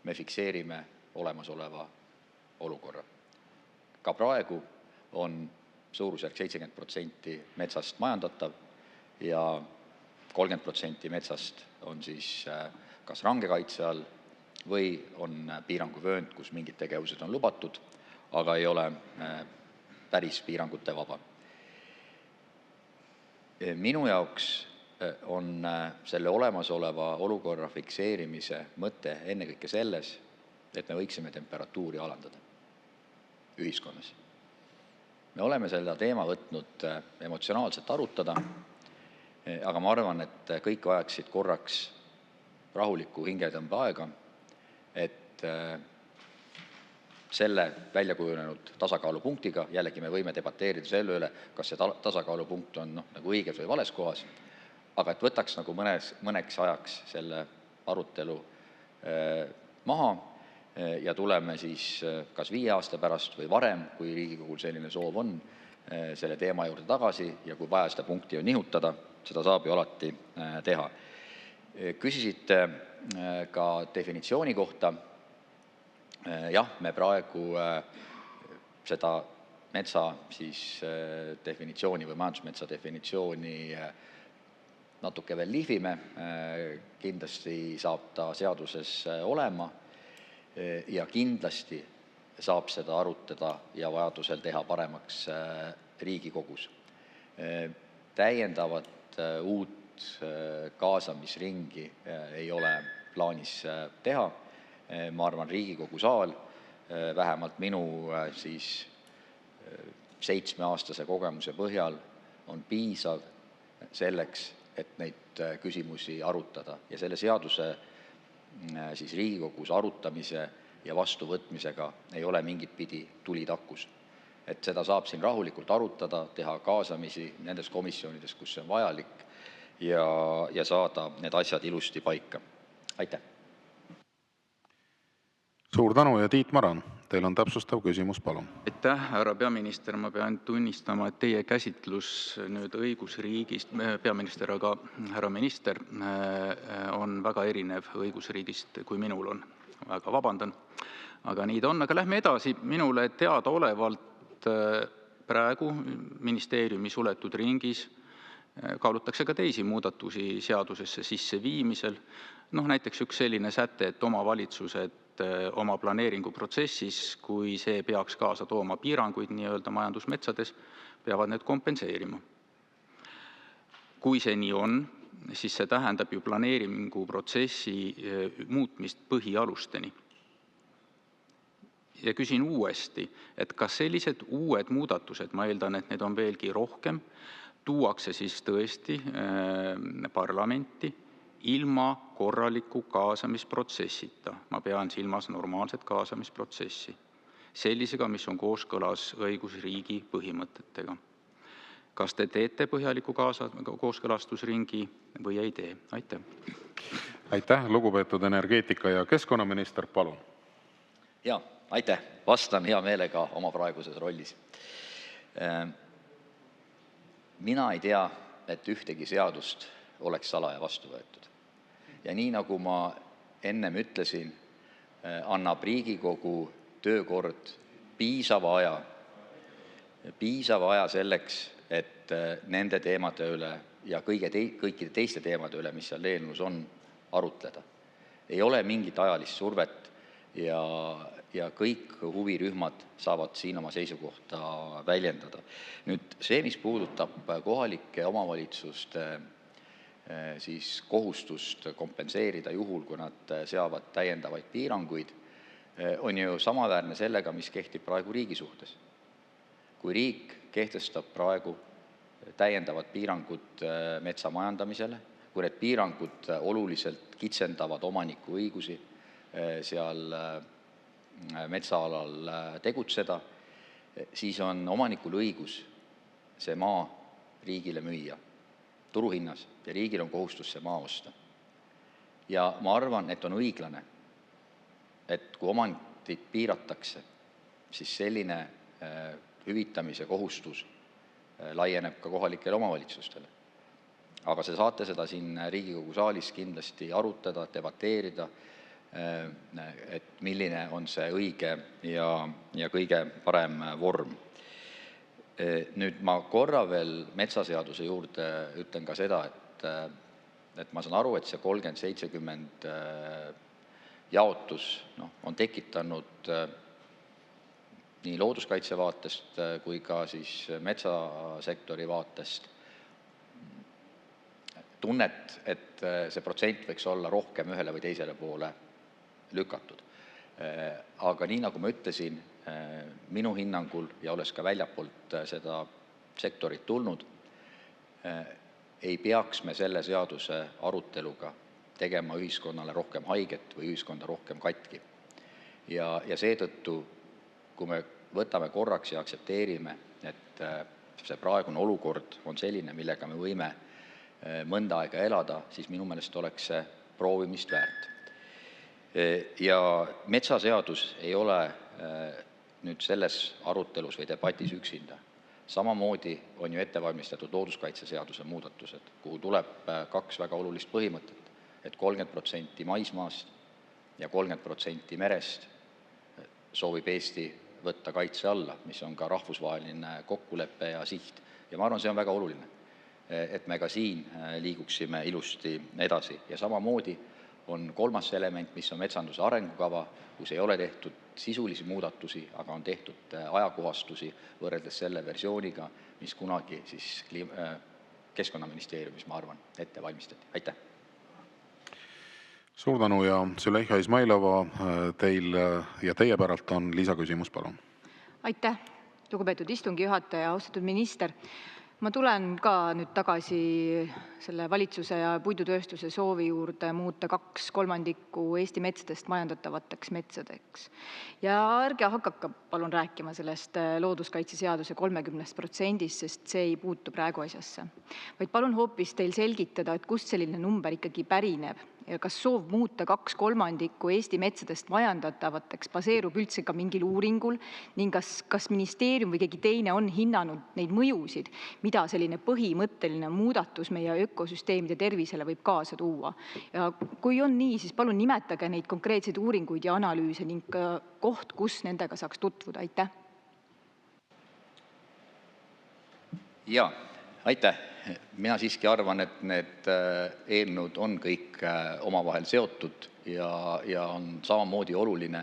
me fikseerime olemasoleva olukorra. Ka praegu on suurusjärk 70% metsast majandatav ja 30% metsast on siis kas range kaitse all või on piiranguvöönd, kus mingid tegevused on lubatud, aga ei ole päris piirangute vaba. Minu jaoks on selle olemasoleva olukorra fikseerimise mõte ennekõike selles, et me võiksime temperatuuri alandada ühiskonnas. Me oleme selle teema võtnud emotsionaalselt arutada, aga ma arvan, et kõik vajaksid korraks rahulikku hingetõmbe aega, et selle väljakujunenud tasakaalupunktiga, jällegi me võime debateerida selle üle, kas see tasakaalupunkt on nagu õiges või vales kohas, aga et võtaks nagu mõneks ajaks selle arutelu maha ja tuleme siis kas 5 aasta pärast või varem, kui Riigikogul selline soov on, selle teema juurde tagasi ja kui vaja seda punkti on nihutada, seda saab ju alati teha. Küsisite ka definitsiooni kohta. Jah, me praegu seda metsa siis definitsiooni või majandusmetsa definitsiooni natuke veel lihvime. Kindlasti saab ta seaduses olema ja kindlasti saab seda arutada ja vajadusel teha paremaks Riigikogus. Täiendavat uut kaasamisringi ei ole plaanis teha. Ma arvan, Riigikogu saal, vähemalt minu siis 7-aastase kogemuse põhjal, on piisav selleks, et neid küsimusi arutada. Ja selle seaduse siis Riigikogus arutamise ja vastuvõtmisega ei ole mingit pidi tulitakus. Et seda saab siin rahulikult arutada, teha kaasamisi nendes komisjonides, kus see on vajalik ja saada need asjad ilusti paika. Aitäh! Suur tänu ja Tiit Maran, teil on täpsustav küsimus, palun. Aitäh, härra peaminister, ma pean tunnistama, et teie käsitlus nüüd õigusriigist, peaminister, aga härra minister, on väga erinev õigusriigist, kui minul on. Väga vabandan, aga nii ta on. Aga lähme edasi. Minule teadaolevalt praegu ministeeriumi suletud ringis kaalutakse ka teisi muudatusi seadusesse sisseviimisel. Näiteks üks selline säte, et omavalitsused oma planeeringuprotsessis, kui see peaks kaasa tooma piiranguid nii-öelda majandusmetsades, peavad need kompenseerima. Kui see nii on, siis see tähendab ju planeeringuprotsessi muutmist põhialusteni. Ja küsin uuesti, et kas sellised uued muudatused, ma eeldan, et need on veelgi rohkem, tuuakse siis tõesti parlamenti ilma korraliku kaasamisprotsessita. Ma pean silmas normaalset kaasamisprotsessi. Sellisega, mis on kooskõlas õigusriigi põhimõtetega. Kas te teete põhjaliku kooskõlastusringi või ei tee? Aitäh! Aitäh, lugupeetud energeetika- ja keskkonnaminister, palun! Jaa, aitäh! Vastan hea meelega oma praeguses rollis. Mina ei tea, et ühtegi seadust oleks salaja vastu võetud. Ja nii nagu ma ennem ütlesin, annab Riigikogu töökord piisava aja selleks, et nende teemade üle ja kõikide teiste teemade üle, mis seal eelnõus on, arutleda. Ei ole mingit ajalist survet ja kõik huvirühmad saavad siin oma seisukohta väljendada. Nüüd see, mis puudutab kohalike omavalitsuste siis kohustust kompenseerida juhul, kui nad seavad täiendavaid piiranguid, on ju samaväärne sellega, mis kehtib praegu riigi suhtes. Kui riik kehtestab praegu täiendavad piirangud metsamajandamisele, kui need piirangud oluliselt kitsendavad omaniku õigusi seal metsaalal tegutseda, siis on omanikul õigus see maa riigile müüa turuhinnas ja riigil on kohustus see maa osta. Ja ma arvan, et on õiglane, et kui omantit piiratakse, siis selline hüvitamise kohustus laieneb ka kohalikele omavalitsustele. Aga te saate seda siin Riigikogu saalis kindlasti arutada, debateerida, et milline on see õige ja kõige parem vorm. Nüüd ma korra veel metsaseaduse juurde ütlen ka seda, et ma saan aru, et see 30-70 jaotus on tekitanud nii looduskaitse vaatest kui ka siis metsasektori vaatest tunnet, et see protsent võiks olla rohkem ühele või teisele poole lükatud. Aga nii nagu ma ütlesin, minu hinnangul ja olles ka väljapoolt seda sektorit tulnud, ei peaks me selle seaduse aruteluga tegema ühiskonnale rohkem haiget või ühiskonda rohkem katki. Ja seetõttu, kui me võtame korraks ja aktsepteerime, et see praegune olukord on selline, millega me võime mõnda aega elada, siis minu meelest oleks see proovimist väärt. Ja metsaseadus ei ole nüüd selles arutelus või debatis üksinda. Samamoodi on ju ettevalmistatud looduskaitseseaduse muudatused, kuhu tuleb 2 väga olulist põhimõtet, et 30% maismaast ja 30% merest soovib Eesti võtta kaitse alla, mis on ka rahvusvaheline kokkulepe ja siht. Ja ma arvan, see on väga oluline, et me ka siin liiguksime ilusti edasi. Ja samamoodi on 3. element, mis on metsanduse arengukava, kus ei ole tehtud sisulisi muudatusi, aga on tehtud ajakohastusi võrreldes selle versiooniga, mis kunagi siis Keskkonnaministeeriumis, ma arvan, ette valmistati. Aitäh! Suur tänu ja Züleyxa Izmailova, teil ja teie päralt on lisaküsimus, palun. Aitäh, lugupeetud istungi juhataja, austatud minister. Ma tulen ka nüüd tagasi selle valitsuse ja puidutööstuse soovi juurde muuta 2/3 Eesti metsadest majandatavateks metsadeks. Ja ärge hakake palun rääkima sellest looduskaitseseaduse 30%, sest see ei puutu praegu asjasse. Vaid palun hoopis teil selgitada, et kust selline number ikkagi pärineb ja kas soov muuta 2/3 Eesti metsadest majandatavatakse baseerub üldse ka mingil uuringul ning kas ministeerium või keegi teine on hinnanud neid mõjusid, mida selline põhimõtteline muudatus meie ökosüsteemide tervisele võib kaasa tuua. Ja kui on nii, siis palun nimetage neid konkreetseid uuringuid ja analüüse ning koht, kus nendega saaks tutvuda. Aitäh! Jaa, aitäh! Mina siiski arvan, et need eelnõud on kõik omavahel seotud ja on samamoodi oluline,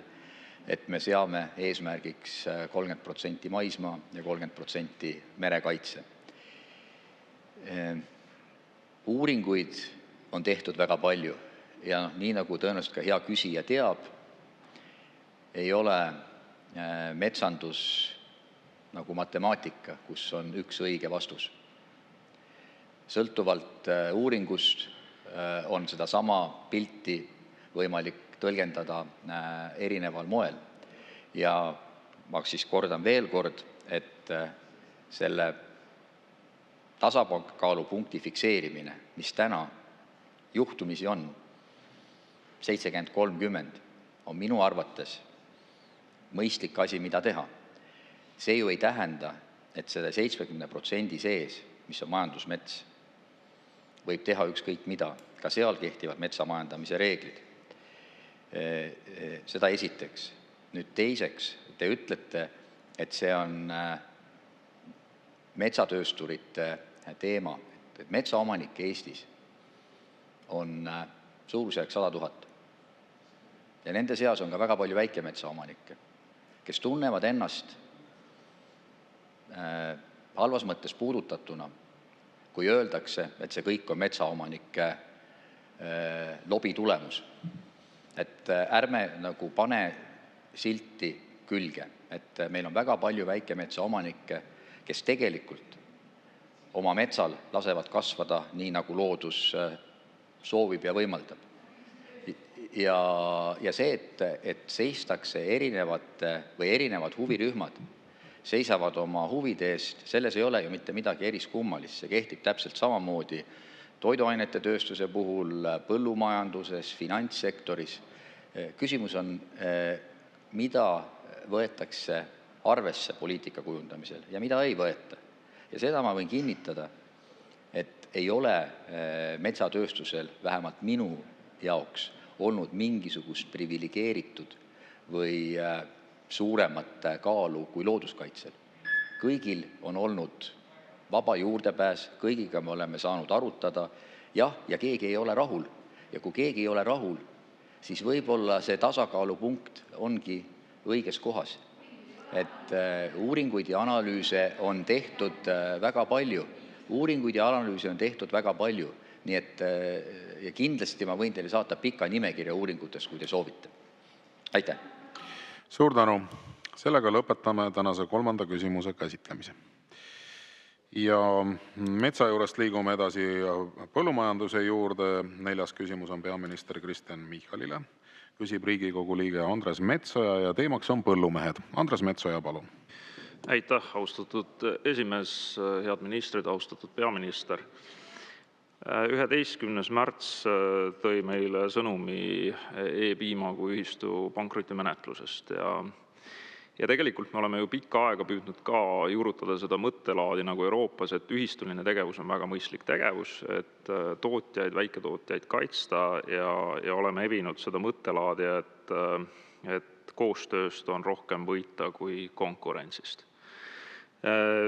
et me seame eesmärgiks 30% maismaa ja 30% merekaitse. Uuringuid on tehtud väga palju ja nii nagu tõenäoliselt ka hea küsija teab, ei ole metsandus nagu matemaatika, kus on üks õige vastus. Sõltuvalt uuringust on seda sama pilti võimalik tõlgendada erineval moel. Ja ma siis kordan veel kord, et selle tasakaalupunkti fikseerimine, mis täna juhtumisi on 70-30, on minu arvates mõistlik asi, mida teha. See ju ei tähenda, et selle 70% sees, mis on majandusmets, võib teha ükskõik mida, ka seal kehtivad metsamajandamise reeglid. Seda esiteks. Nüüd teiseks, te ütlete, et see on metsatöösturite teema, et metsaomanik Eestis on suurusjärk 100 000. Ja nende seas on ka väga palju väikemetsaomanikke, kes tunnevad ennast halvas mõttes puudutatuna, kui öeldakse, et see kõik on metsaomanike lobi tulemus. Et ärme nagu pane silti külge, et meil on väga palju väikemetsaomanikke, kes tegelikult oma metsal lasevad kasvada nii, nagu loodus soovib ja võimaldab. Ja see, et seistakse erinevad huvirühmad, seisavad oma huvide eest, selles ei ole ju mitte midagi eriskummalist. See kehtib täpselt samamoodi toiduainete tööstuse puhul, põllumajanduses, finantssektoris. Küsimus on, mida võetakse arvesse poliitika kujundamisel ja mida ei võeta. Ja seda ma võin kinnitada, et ei ole metsatööstusel vähemalt minu jaoks olnud mingisugust privilegeeritud või suuremat kaalu kui looduskaitsel. Kõigil on olnud vaba juurdepääs, kõigiga me oleme saanud arutada, ja keegi ei ole rahul. Ja kui keegi ei ole rahul, siis võib-olla see tasakaalupunkt ongi õiges kohas. Et uuringuid ja analüüse on tehtud väga palju. Nii et ja kindlasti ma võin teile saata pika nimekirja uuringutest, kui te soovite. Aitäh! Suur tänu! Sellega lõpetame tänase 3. küsimuse käsitlemise. Ja metsa juurest liigume edasi põllumajanduse juurde. 4. küsimus on peaminister Kristen Michalile. Küsib Riigikogu liige Andres Metsoja ja teemaks on põllumehed. Andres Metsoja, palun. Aitäh, austatud esimees, head ministrid, austatud peaminister. 11. märts tõi meile sõnumi E-piima kui ühistu pankrotimenetlusest ja tegelikult me oleme ju pikka aega püüdnud ka juurutada seda mõttelaadi nagu Euroopas, et ühistuline tegevus on väga mõistlik tegevus, et tootjaid, väiketootjaid kaitsta ja oleme evinud seda mõttelaadi, et koostööst on rohkem võita kui konkurentsist.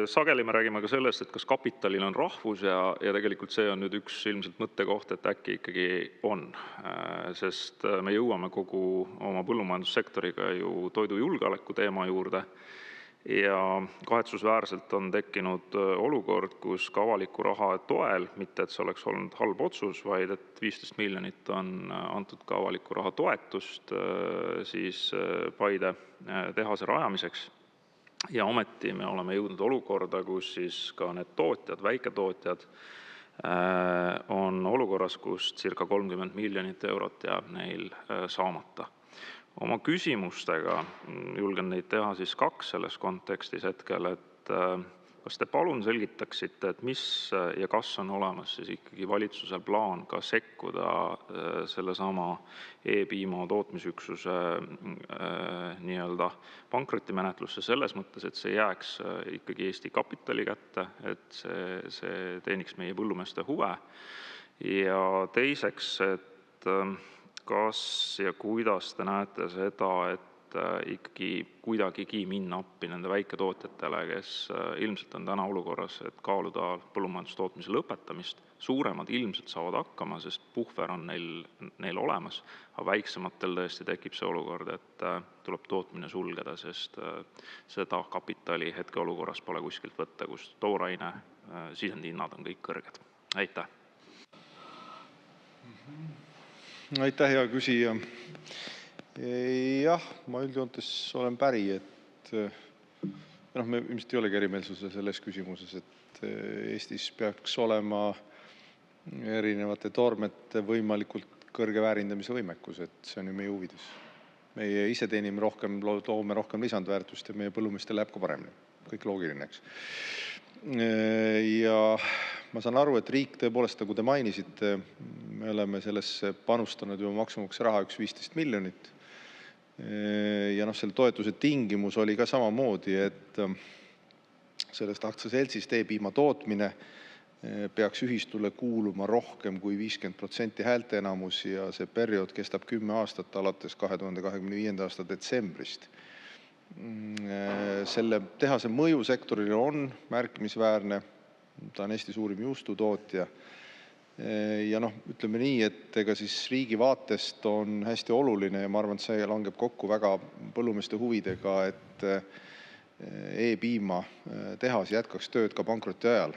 Sageli me räägime ka sellest, et kas kapitalil on rahvus ja tegelikult see on nüüd üks ilmselt mõttekoht, et äkki ikkagi on, sest me jõuame kogu oma põllumajandussektoriga ju toidujulgeoleku teema juurde Ja kahetsusväärselt on tekkinud olukord, kus ka avaliku raha toel, mitte et see oleks olnud halb otsus, vaid et 15 miljonit on antud ka avaliku raha toetust siis Paide tehase rajamiseks. Ja ometi me oleme jõudnud olukorda, kus siis ka need tootjad, väiketootjad on olukorras, kus circa 30 miljonit eurot jääb neil saamata. Oma küsimustega julgen neid teha siis 2 selles kontekstis hetkel, et kas te palun selgitaksite, et mis ja kas on olemas siis ikkagi valitsusel plaan ka sekkuda sellesama E-piima tootmisüksuse nii-öelda pankrotimenetlusse selles mõttes, et see jääks ikkagi Eesti kapitali kätte, et see teeniks meie põllumeeste huve. Ja teiseks, et kas ja kuidas te näete seda, et ikkagi kuidagigi minna appi nende väiketootjatele, kes ilmselt on täna olukorras, et kaaluda põllumajandustootmise lõpetamist. Suuremad ilmselt saavad hakkama, sest puhver on neil olemas, aga väiksematel tõesti tekib see olukord, et tuleb tootmine sulgeda, sest seda kapitali hetke olukorras pole kuskilt võtta, kus tooraine, sisendhinnad on kõik kõrged. Aitäh! Aitäh, hea küsija. Jah, ma üldjoontes olen päri, et me ilmselt ei olegi erimeelsuse selles küsimuses, et Eestis peaks olema erinevate toormete võimalikult kõrge väärindamise võimekus, et see on ju meie huvides. Meie ise teenime rohkem, toome rohkem lisandväärtust ja meie põllumeestel läheb ka paremini. Kõik loogiline, eks. Ja ma saan aru, et riik tõepoolest, nagu te mainisite, me oleme sellesse panustanud juba maksumaksja raha 15 miljonit. Ja selle toetuse tingimus oli ka samamoodi, et sellest aktsiaseltsist E-piima tootmine peaks ühistule kuuluma rohkem kui 50% häälteenamus ja see periood kestab 10 aastat alates 2025. aasta detsembrist. Selle tehase mõju sektorile on märkimisväärne, ta on Eesti suurim juustutootja. Ja ütleme nii, et ega siis riigi vaatest on hästi oluline ja ma arvan, et see langeb kokku väga põllumeeste huvidega, et E-piima tehas jätkaks tööd ka pankroti ajal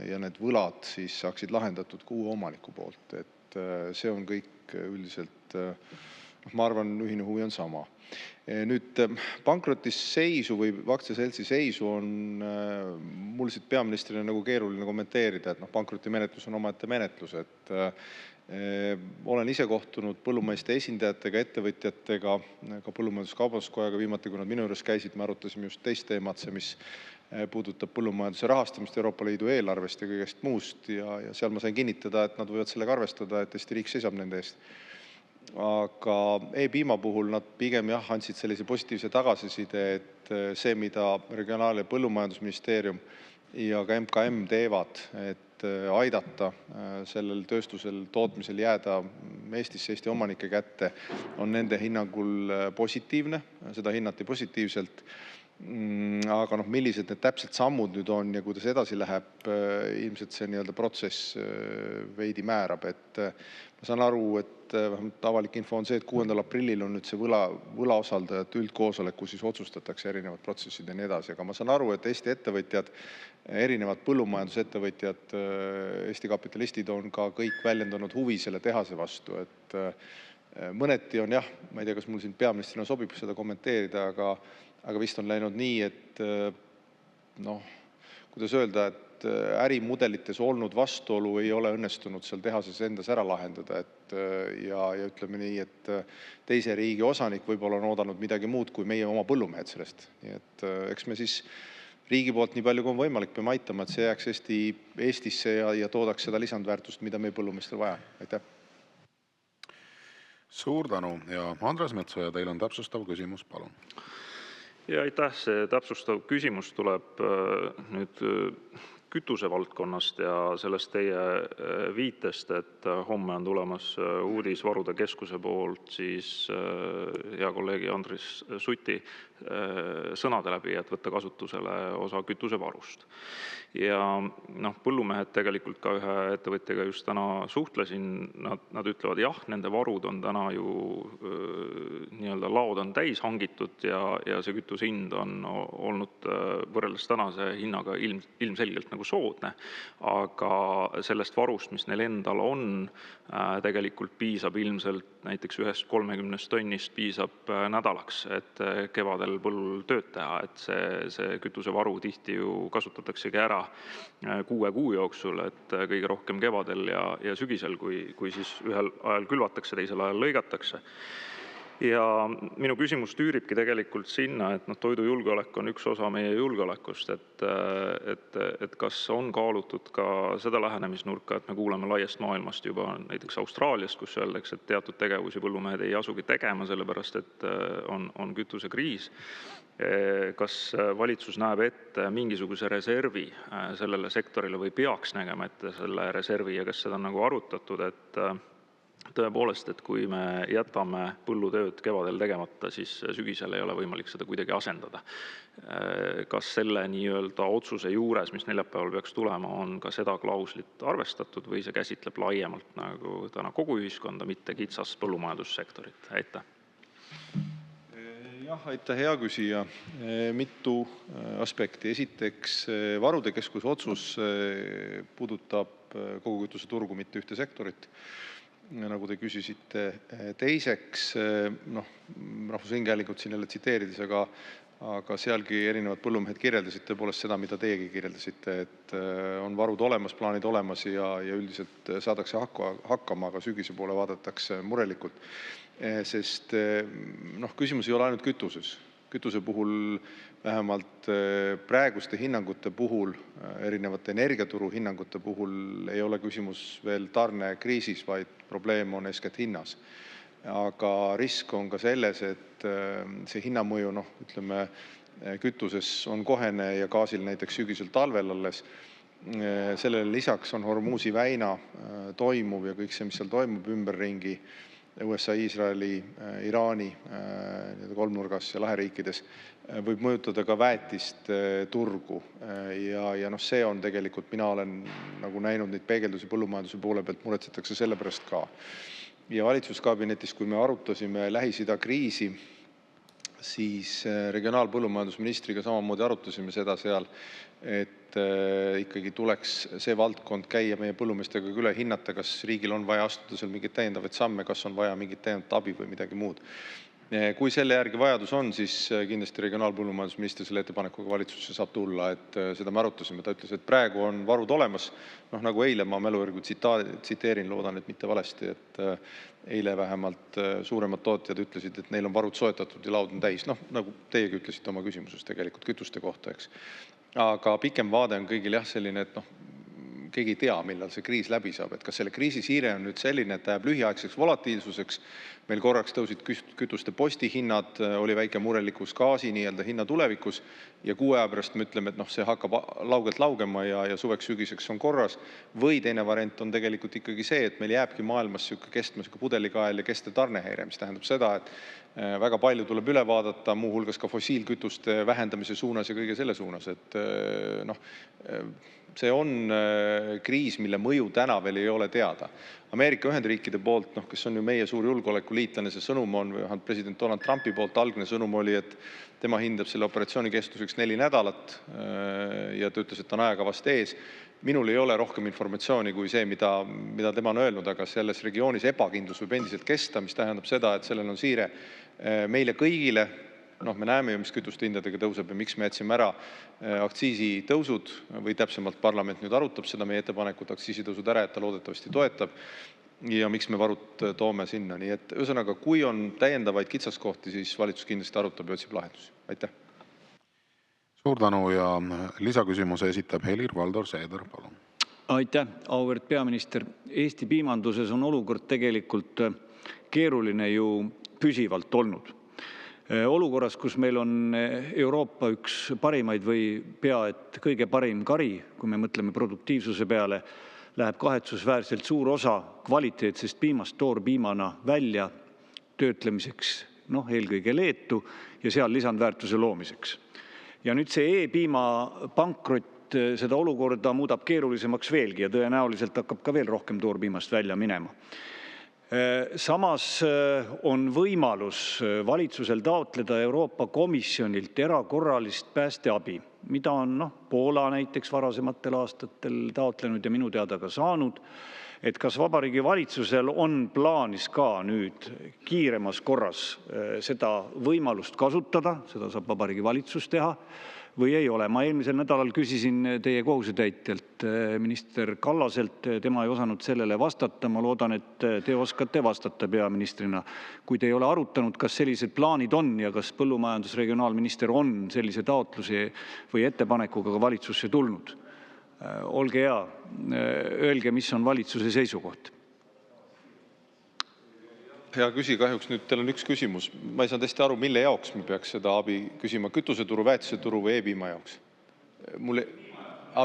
ja need võlad siis saaksid lahendatud ka uue omaniku poolt. Et see on kõik üldiselt, ma arvan, ühine huvi on sama. Nüüd pankrotis seisu või aktsiaseltsi seisu on mul siit peaministrina nagu keeruline kommenteerida, et pankrotimenetlus on omaette menetlus, et olen ise kohtunud põllumeeste esindajatega, ettevõtjatega, ka Põllumajandus-Kaubanduskojaga viimati, kui nad minu juures käisid, me arutasime just teist teemat, see, mis puudutab põllumajanduse rahastamist Euroopa Liidu eelarvest ja kõigest muust ja seal ma sain kinnitada, et nad võivad sellega arvestada, et Eesti riik seisab nende eest. Aga E-piima puhul nad pigem andsid sellise positiivse tagasiside, et see, mida Regionaal- ja Põllumajandusministeerium ja ka MKM teevad, et aidata sellel tööstusel tootmisel jääda Eestisse, Eesti omanike kätte, on nende hinnangul positiivne, seda hinnati positiivselt. Aga millised need täpsed sammud nüüd on ja kuidas edasi läheb, ilmselt see nii-öelda protsess veidi määrab, et ma saan aru, et vähemalt avalik info on see, et 6. aprillil on nüüd see võlaosaldajate üldkoosolek, kus siis otsustatakse erinevad protsessid ja nii edasi, aga ma saan aru, et Eesti ettevõtjad, erinevad põllumajandusettevõtjad, Eesti kapitalistid on ka kõik väljendanud huvi selle tehase vastu, et mõneti on ma ei tea, kas mul siin peaministrina sobib seda kommenteerida, aga vist on läinud nii, et kuidas öelda, et ärimudelites olnud vastuolu ei ole õnnestunud seal tehases endas ära lahendada, ja ütleme nii, et teise riigi osanik võib-olla on oodanud midagi muud kui meie oma põllumehed sellest. Nii et eks me siis riigi poolt nii palju kui on võimalik peame aitama, et see jääks Eestisse ja toodaks seda lisandväärtust, mida meie põllumeestel vaja. Aitäh! Suur tänu ja Andres Metsoja, teil on täpsustav küsimus, palun. Ja aitäh, see täpsustav küsimus tuleb nüüd kütuse valdkonnast ja sellest teie viitest, et homme on tulemas uudis Varude Keskuse poolt siis hea kolleegi Andres Suti sõnade läbi, et võtta kasutusele osa kütusevarust. Ja põllumehed tegelikult ka ühe ettevõtjaga just täna suhtlesin, nad ütlevad jah, nende varud on täna ju nii-öelda laod on täis hangitud ja see kütuse hind on olnud võrreldes tänase hinnaga ilmselgelt nagu soodne, aga sellest varust, mis neil endal on, tegelikult piisab ilmselt näiteks 1-30 tonnist piisab nädalaks, et kevadel põllul tööd teha, et see kütusevaru tihti ju kasutataksegi ära 6 kuu jooksul, et kõige rohkem kevadel ja sügisel, kui siis ühel ajal külvatakse, teisel ajal lõigatakse. Ja minu küsimus tüüribki tegelikult sinna, et toidujulgeolek on üks osa meie julgeolekust, et kas on kaalutud ka seda lähenemisnurka, et me kuuleme laiast maailmast juba näiteks Austraaliast, kus öeldakse, et teatud tegevusi põllumehed ei asugi tegema, sellepärast et on kütusekriis. Kas valitsus näeb ette mingisuguse reservi sellele sektorile või peaks nägema ette selle reservi ja kas seda on nagu arutatud, et tõepoolest, et kui me jätame põllutööd kevadel tegemata, siis sügisel ei ole võimalik seda kuidagi asendada. Kas selle nii-öelda otsuse juures, mis neljapäeval peaks tulema, on ka seda klauslit arvestatud või see käsitleb laiemalt nagu täna kogu ühiskonda, mitte kitsas põllumajandussektorit? Aitäh! Jah, aitäh, hea küsija. Mitu aspekti. Esiteks, Varude Keskuse otsus puudutab kogu kütuse turgu, mitte ühte sektorit, nagu te küsisite. Teiseks, Rahvusringhäälingut siin jälle tsiteerides, aga sealgi erinevad põllumehed kirjeldasid tõepoolest seda, mida teiegi kirjeldasite, et on varud olemas, plaanid olemas ja üldiselt saadakse hakkama, aga sügise poole vaadatakse murelikult. Sest küsimus ei ole ainult kütuses. Kütuse puhul, vähemalt praeguste hinnangute puhul, erinevate energiaturu hinnangute puhul ei ole küsimus veel tarnekriisis, vaid probleem on eeskätt hinnas. Aga risk on ka selles, et see hinnamõju, ütleme, kütuses on kohene ja gaasil näiteks sügisel talvel alles. Sellele lisaks on Hormuzi väina toimuv ja kõik see, mis seal toimub ümberringi, USA, Iisraeli, Iraani kolmnurgas ja laheriikides, võib mõjutada ka väetist turgu. Ja see on tegelikult, mina olen nagu näinud neid peegeldusi põllumajanduse poole pealt, muretsetakse selle pärast ka. Ja valitsuskabinetis, kui me arutasime Lähis-Ida kriisi, siis regionaalpõllumajandusministriga samamoodi arutasime seda seal, et ikkagi tuleks see valdkond käia meie põllumeestega üle hinnata, kas riigil on vaja astuda seal mingeid täiendavaid samme, kas on vaja mingit täiendavat abi või midagi muud. Kui selle järgi vajadus on, siis kindlasti regionaalpõllumajandusminister selle ettepanekuga valitsusse saab tulla, et seda me arutasime. Ta ütles, et praegu on varud olemas, nagu eile, ma mälu järgi tsiteerin, loodan, et mitte valesti, et eile vähemalt suuremad tootjad ütlesid, et neil on varud soetatud ja laud on täis, nagu teiegi ütlesite oma küsimuses tegelikult kütuste kohta, eks. Aga pikem vaade on kõigil selline, et keegi ei tea, millal see kriis läbi saab, et kas selle kriisi siire on nüüd selline, et ta jääb lühiaegseks volatiilsuseks, meil korraks tõusid kütuste postihinnad, oli väike murelikkus gaasi nii-öelda hinna tulevikus ja 6 aja pärast me ütleme, et see hakkab laugelt laugema ja suveks sügiseks on korras, või teine variant on tegelikult ikkagi see, et meil jääbki maailmas kestma pudelikael ja kestev tarnehäire, mis tähendab seda, et väga palju tuleb üle vaadata, muuhulgas ka fossiilkütuste vähendamise suunas ja kõige selle suunas, et see on kriis, mille mõju täna veel ei ole teada. Ameerika Ühendriikide poolt, kes on ju meie suur julgeolekuliitlane, see sõnum on, või president Donald Trumpi poolt algne sõnum oli, et tema hindab selle operatsiooni kestuseks 4 nädalat ja ta ütles, et ta on ajakavast ees. Minul ei ole rohkem informatsiooni kui see, mida tema on öelnud, aga selles regioonis ebakindlus võib endiselt kesta, mis tähendab seda, et sellel on siire meile kõigile. Me näeme ju, mis kütuste hindadega tõuseb ja miks me jätsime ära aktsiisitõusud või täpsemalt parlament nüüd arutab seda meie ettepanekut aktsiisitõusud ära, et ta loodetavasti toetab ja miks me varud toome sinna. Nii et ühesõnaga, kui on täiendavaid kitsaskohti, siis valitsus kindlasti arutab ja otsib lahendusi. Aitäh! Suur tänu ja lisaküsimuse esitab Helir-Valdor Seeder, palun. Aitäh, auväärt peaminister. Eesti piimanduses on olukord tegelikult keeruline ju püsivalt olnud. Olukorras, kus meil on Euroopa üks parimaid või pea et kõige parim kari, kui me mõtleme produktiivsuse peale, läheb kahetsusväärselt suur osa kvaliteetsest piimast toorpiimana välja töötlemiseks, eelkõige Leetu ja seal lisandväärtuse loomiseks. Ja nüüd see e-piima pankrot seda olukorda muudab keerulisemaks veelgi ja tõenäoliselt hakkab ka veel rohkem toorpiimast välja minema. Samas on võimalus valitsusel taotleda Euroopa Komisjonilt erakorralist päästeabi, mida on Poola näiteks varasematel aastatel taotlenud ja minu teada ka saanud. Et kas Vabariigi Valitsusel on plaanis ka nüüd kiiremas korras seda võimalust kasutada, seda saab Vabariigi Valitsus teha, või ei ole? Ma eelmisel nädalal küsisin teie kohusetäitjalt minister Kallaselt, tema ei osanud sellele vastata. Ma loodan, et te oskate vastata peaministrina. Kui te ei ole arutanud, kas sellised plaanid on ja kas põllumajandus- regionaalminister on sellise taotluse või ettepanekuga ka valitsusse tulnud? Olge hea, öelge, mis on valitsuse seisukoht. Hea küsi, kahjuks nüüd teil on üks küsimus. Ma ei saa tõesti aru, mille jaoks me peaks seda abi küsima, kütuseturu, väetiseturu või e-piima jaoks?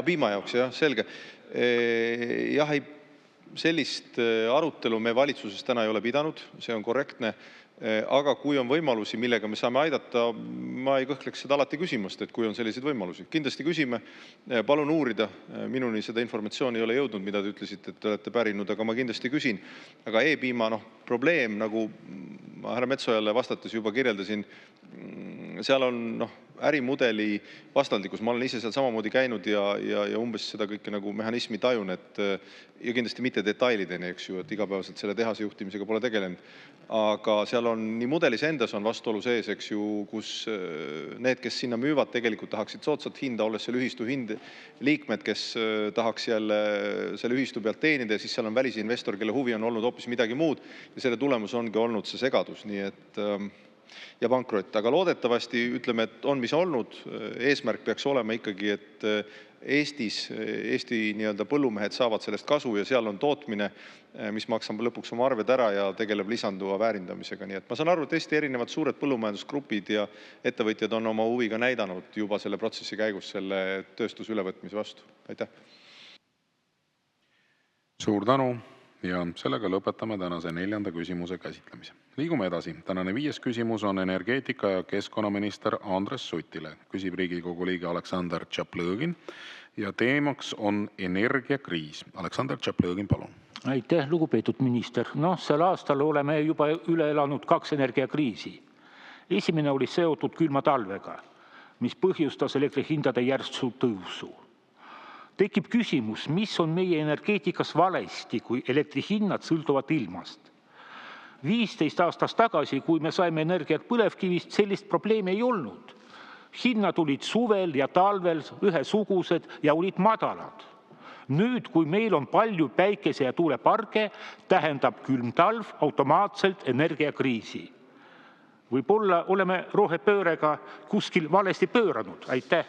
Piima jaoks, jah, selge. Jah, sellist arutelu me valitsuses täna ei ole pidanud, see on korrektne. Aga kui on võimalusi, millega me saame aidata, ma ei kõhkleks seda alati küsimast, et kui on selliseid võimalusi. Kindlasti küsime, palun uurida. Minuni seda informatsiooni ei ole jõudnud, mida te ütlesite, et te olete pärinud, aga ma kindlasti küsin. Aga e-piima probleem, nagu ma härra Metsojale vastates juba kirjeldasin, seal on ärimudeli vastandlikkus. Ma olen ise seal samamoodi käinud ja umbes seda kõike nagu mehhanismi tajun, ja kindlasti mitte detailideni, eks ju, et igapäevaselt selle tehase juhtimisega pole tegelenud. Aga seal on nii mudelis endas on vastuolu sees, eks ju, kus need, kes sinna müüvad, tegelikult tahaksid soodsat hinda, olles selle ühistu liikmed, kes tahaks jälle selle ühistu pealt teenida, ja siis seal on välisinvestor, kelle huvi on olnud hoopis midagi muud, ja selle tulemus ongi olnud see segadus, nii et ja pankrot. Aga loodetavasti, ütleme, et on mis olnud, eesmärk peaks olema ikkagi, et Eesti nii-öelda põllumehed saavad sellest kasu ja seal on tootmine, mis maksab lõpuks oma arved ära ja tegeleb lisanduva väärindamisega. Nii et ma saan aru, et Eesti erinevad suured põllumajandusgrupid ja ettevõtjad on oma huviga näidanud juba selle protsessi käigus selle tööstuse ülevõtmise vastu. Aitäh! Suur tänu ja sellega lõpetame tänase 4. küsimuse käsitlemise. Liigume edasi. Tänane 5. küsimus on energeetika- ja keskkonnaminister Andres Sutile. Küsib Riigikogu liige Aleksandr Tšaplõgin ja teemaks on energiakriis. Aleksandr Tšaplõgin, palun. Aitäh, lugupeetud minister. Sel aastal oleme juba üle elanud 2 energiakriisi. Esimene oli seotud külma talvega, mis põhjustas elektrihindade järsu tõusu. Tekib küsimus, mis on meie energeetikas valesti, kui elektrihinnad sõltuvad ilmast. 15 aastat tagasi, kui me saime energiat põlevkivist, sellist probleemi ei olnud. Hinnad olid suvel ja talvel ühesugused ja olid madalad. Nüüd, kui meil on palju päikese- ja tuuleparke, tähendab külm talv automaatselt energiakriisi. Võib-olla oleme rohepöörega kuskil valesti pööranud. Aitäh!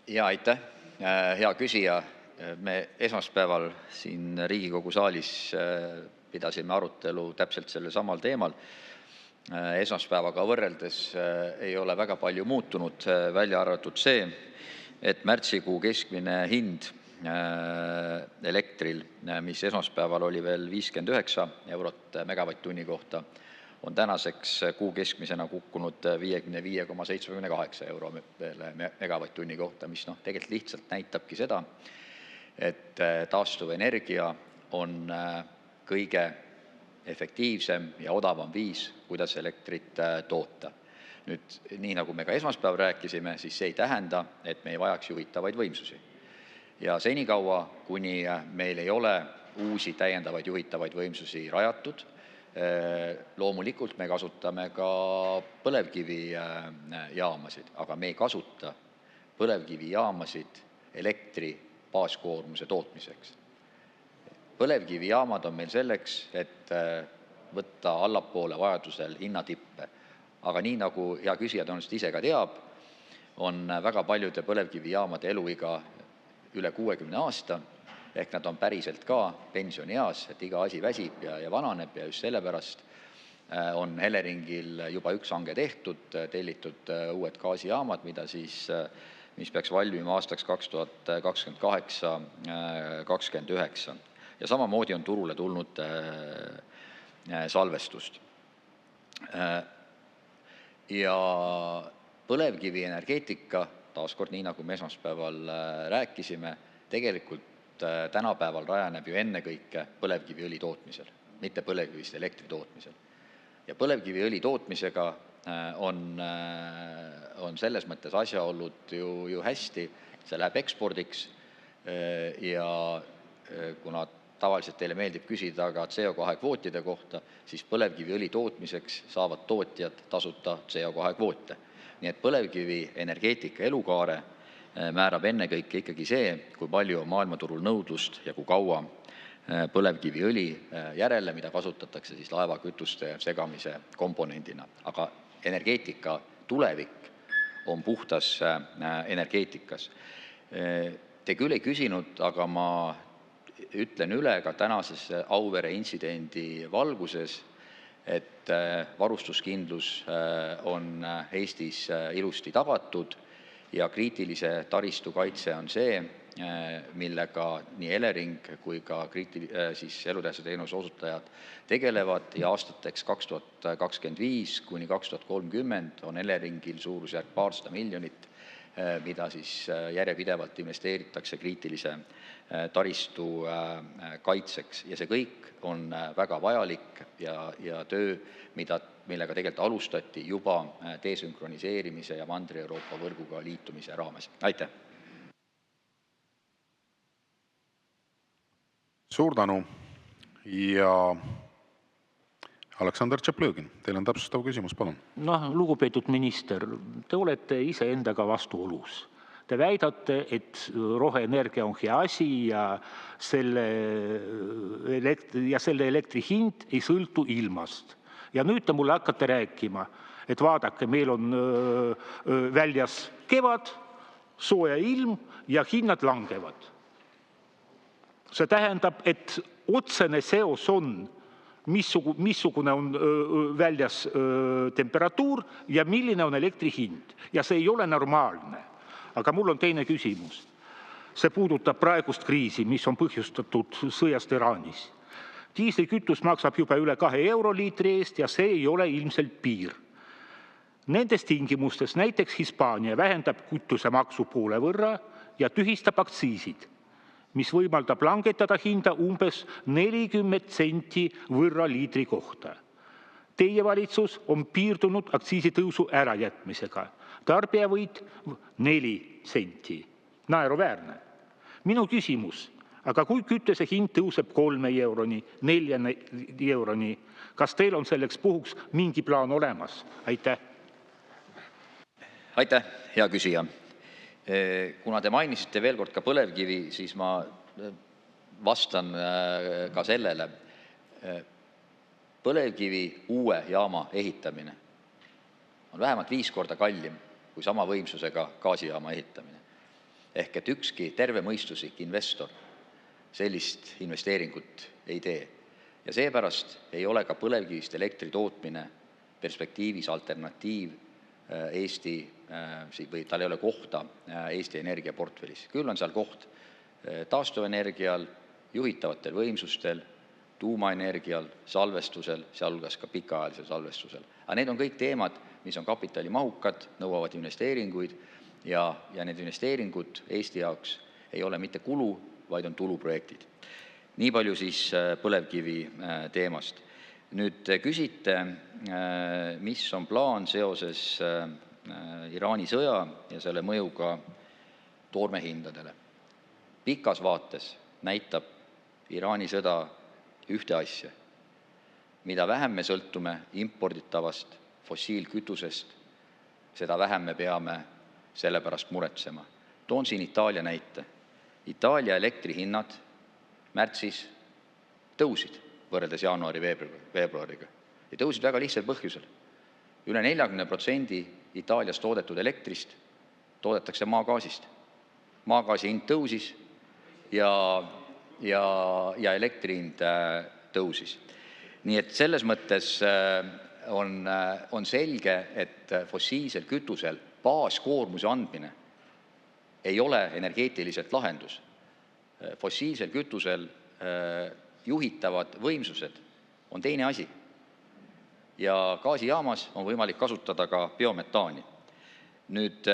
Ja aitäh, hea küsija. Me esmaspäeval siin Riigikogu saalis pidasime arutelu täpselt selle samal teemal. Esmaspäevaga võrreldes ei ole väga palju muutunud, välja arvatud see, et märtsikuu keskmine hind elektril, mis esmaspäeval oli veel 59 eurot megavatt-tunni kohta, on tänaseks kuu keskmisena kukkunud 55,78 euro megavatt-tunni kohta, mis tegelikult lihtsalt näitabki seda, et taastuvenergia on kõige efektiivsem ja odavam viis, kuidas elektrit toota. Nüüd, nii nagu me ka esmaspäev rääkisime, siis see ei tähenda, et me ei vajaks juhitavaid võimsusi. Ja senikaua, kuni meil ei ole uusi täiendavaid juhitavaid võimsusi rajatud, loomulikult me kasutame ka põlevkivijaamasid, aga me ei kasuta põlevkivijaamasid elektri baaskoormuse tootmiseks. Põlevkivijaamad on meil selleks, et võtta allapoole vajadusel hinnatippe. Aga nii nagu hea küsija tõenäoliselt ise ka teab, on väga paljude põlevkivijaamade eluiga üle 60 aasta, ehk nad on päriselt ka pensionieas, et iga asi väsib ja vananeb ja just sellepärast on Eleringil juba üks hange tehtud, tellitud uued gaasijaamad, mis peaks valmima aastaks 2028-2029. Ja samamoodi on turule tulnud salvestust. Ja põlevkivienergeetika, taaskord nii nagu me esmaspäeval rääkisime, tegelikult tänapäeval rajaneb ju ennekõike põlevkiviõli tootmisel, mitte põlevkivist elektri tootmisel. Ja põlevkiviõli tootmisega on selles mõttes asjaolud ju hästi, see läheb ekspordiks ja kuna tavaliselt teile meeldib küsida ka CO2 kvootide kohta, siis põlevkiviõli tootmiseks saavad tootjad tasuta CO2 kvoote. Nii et põlevkivi energeetika elukaare määrab ennekõike ikkagi see, kui palju on maailmaturul nõudlust ja kui kaua põlevkiviõli järele, mida kasutatakse siis laevakütuste segamise komponendina. Aga energeetika tulevik on puhtas energeetikas. Te küll ei küsinud, aga ma ütlen üle ka tänases Auvere intsidendi valguses, et varustuskindlus on Eestis ilusti tagatud ja kriitilise taristu kaitse on see, millega nii Elering kui ka elutähtsa teenuse osutajad tegelevad ja aastateks 2025 kuni 2030 on Eleringil suurusjärk $200 miljonit, mida siis järjepidevalt investeeritakse kriitilise taristu kaitseks. Ja see kõik on väga vajalik ja töö, millega tegelikult alustati juba desünkroniseerimise ja Mandri-Euroopa võrguga liitumise raames. Aitäh! Suur tänu. Ja Aleksandr Tšaplõgin, teil on täpsustav küsimus, palun. Lugupeetud minister, te olete ise endaga vastuolus. Te väidate, et roheenergia on hea asi ja selle elektri hind ei sõltu ilmast. Ja nüüd te mulle hakkate rääkima, et vaadake, meil on väljas kevad, sooja ilm ja hinnad langevad. See tähendab, et otsene seos on, missugune on väljas temperatuur ja milline on elektri hind. Ja see ei ole normaalne. Aga mul on teine küsimus. See puudutab praegust kriisi, mis on põhjustatud sõjast Iraanis. Diislikütus maksab juba üle 2 euro liitri eest ja see ei ole ilmselt piir. Nendes tingimustes näiteks Hispaania vähendab kütusemaksu poole võrra ja tühistab aktsiisid, mis võimaldab langetada hinda umbes 40 senti võrra liitri kohta. Teie valitsus on piirdunud aktsiisitõusu ärajätmisega. Tarbijavõit 4 senti. Naeruväärne. Minu küsimus, aga kui kütuse hind tõuseb 3 euroni, 4 euroni, kas teil on selleks puhuks mingi plaan olemas? Aitäh! Aitäh, hea küsija! Kuna te mainisite veel kord ka põlevkivi, siis ma vastan ka sellele. Põlevkivi uue jaama ehitamine on vähemalt 5 korda kallim kui sama võimsusega gaasijaama ehitamine. Ehk et ükski terve mõistuslik investor sellist investeeringut ei tee. Ja seepärast ei ole ka põlevkivist elektri tootmine perspektiivis alternatiiv Eesti või tal ei ole kohta Eesti energiaportfellis. Küll on seal koht taastuvenergial, juhitavatel võimsustel, tuumaenergial, salvestusel, sealhulgas ka pikaajalisel salvestusel. Aga need on kõik teemad, mis on kapitalimahukad, nõuavad investeeringuid ja need investeeringud Eesti jaoks ei ole mitte kulu, vaid on tuluprojektid. Nii palju siis põlevkivi teemast. Nüüd küsite, mis on plaan seoses Iraani sõja ja selle mõjuga toormehindadele. Pikas vaates näitab Iraani sõda ühte asja. Mida vähem me sõltume imporditavast fossiilkütusest, seda vähem me peame selle pärast muretsema. Toon siin Itaalia näite. Itaalia elektrihinnad märtsis tõusid võrreldes jaanuari-veebruariga. Ja tõusid väga lihtsal põhjusel. Üle 40% Itaalias toodetud elektrist toodetakse maagaasist. Maagaasi hind tõusis ja elektri hind tõusis. Nii et selles mõttes on selge, et fossiilsel kütusel baaskoormuse andmine ei ole energeetiliselt lahendus. Fossiilsel kütusel juhitavad võimsused on teine asi. Ja gaasijaamas on võimalik kasutada ka biometaani. Nüüd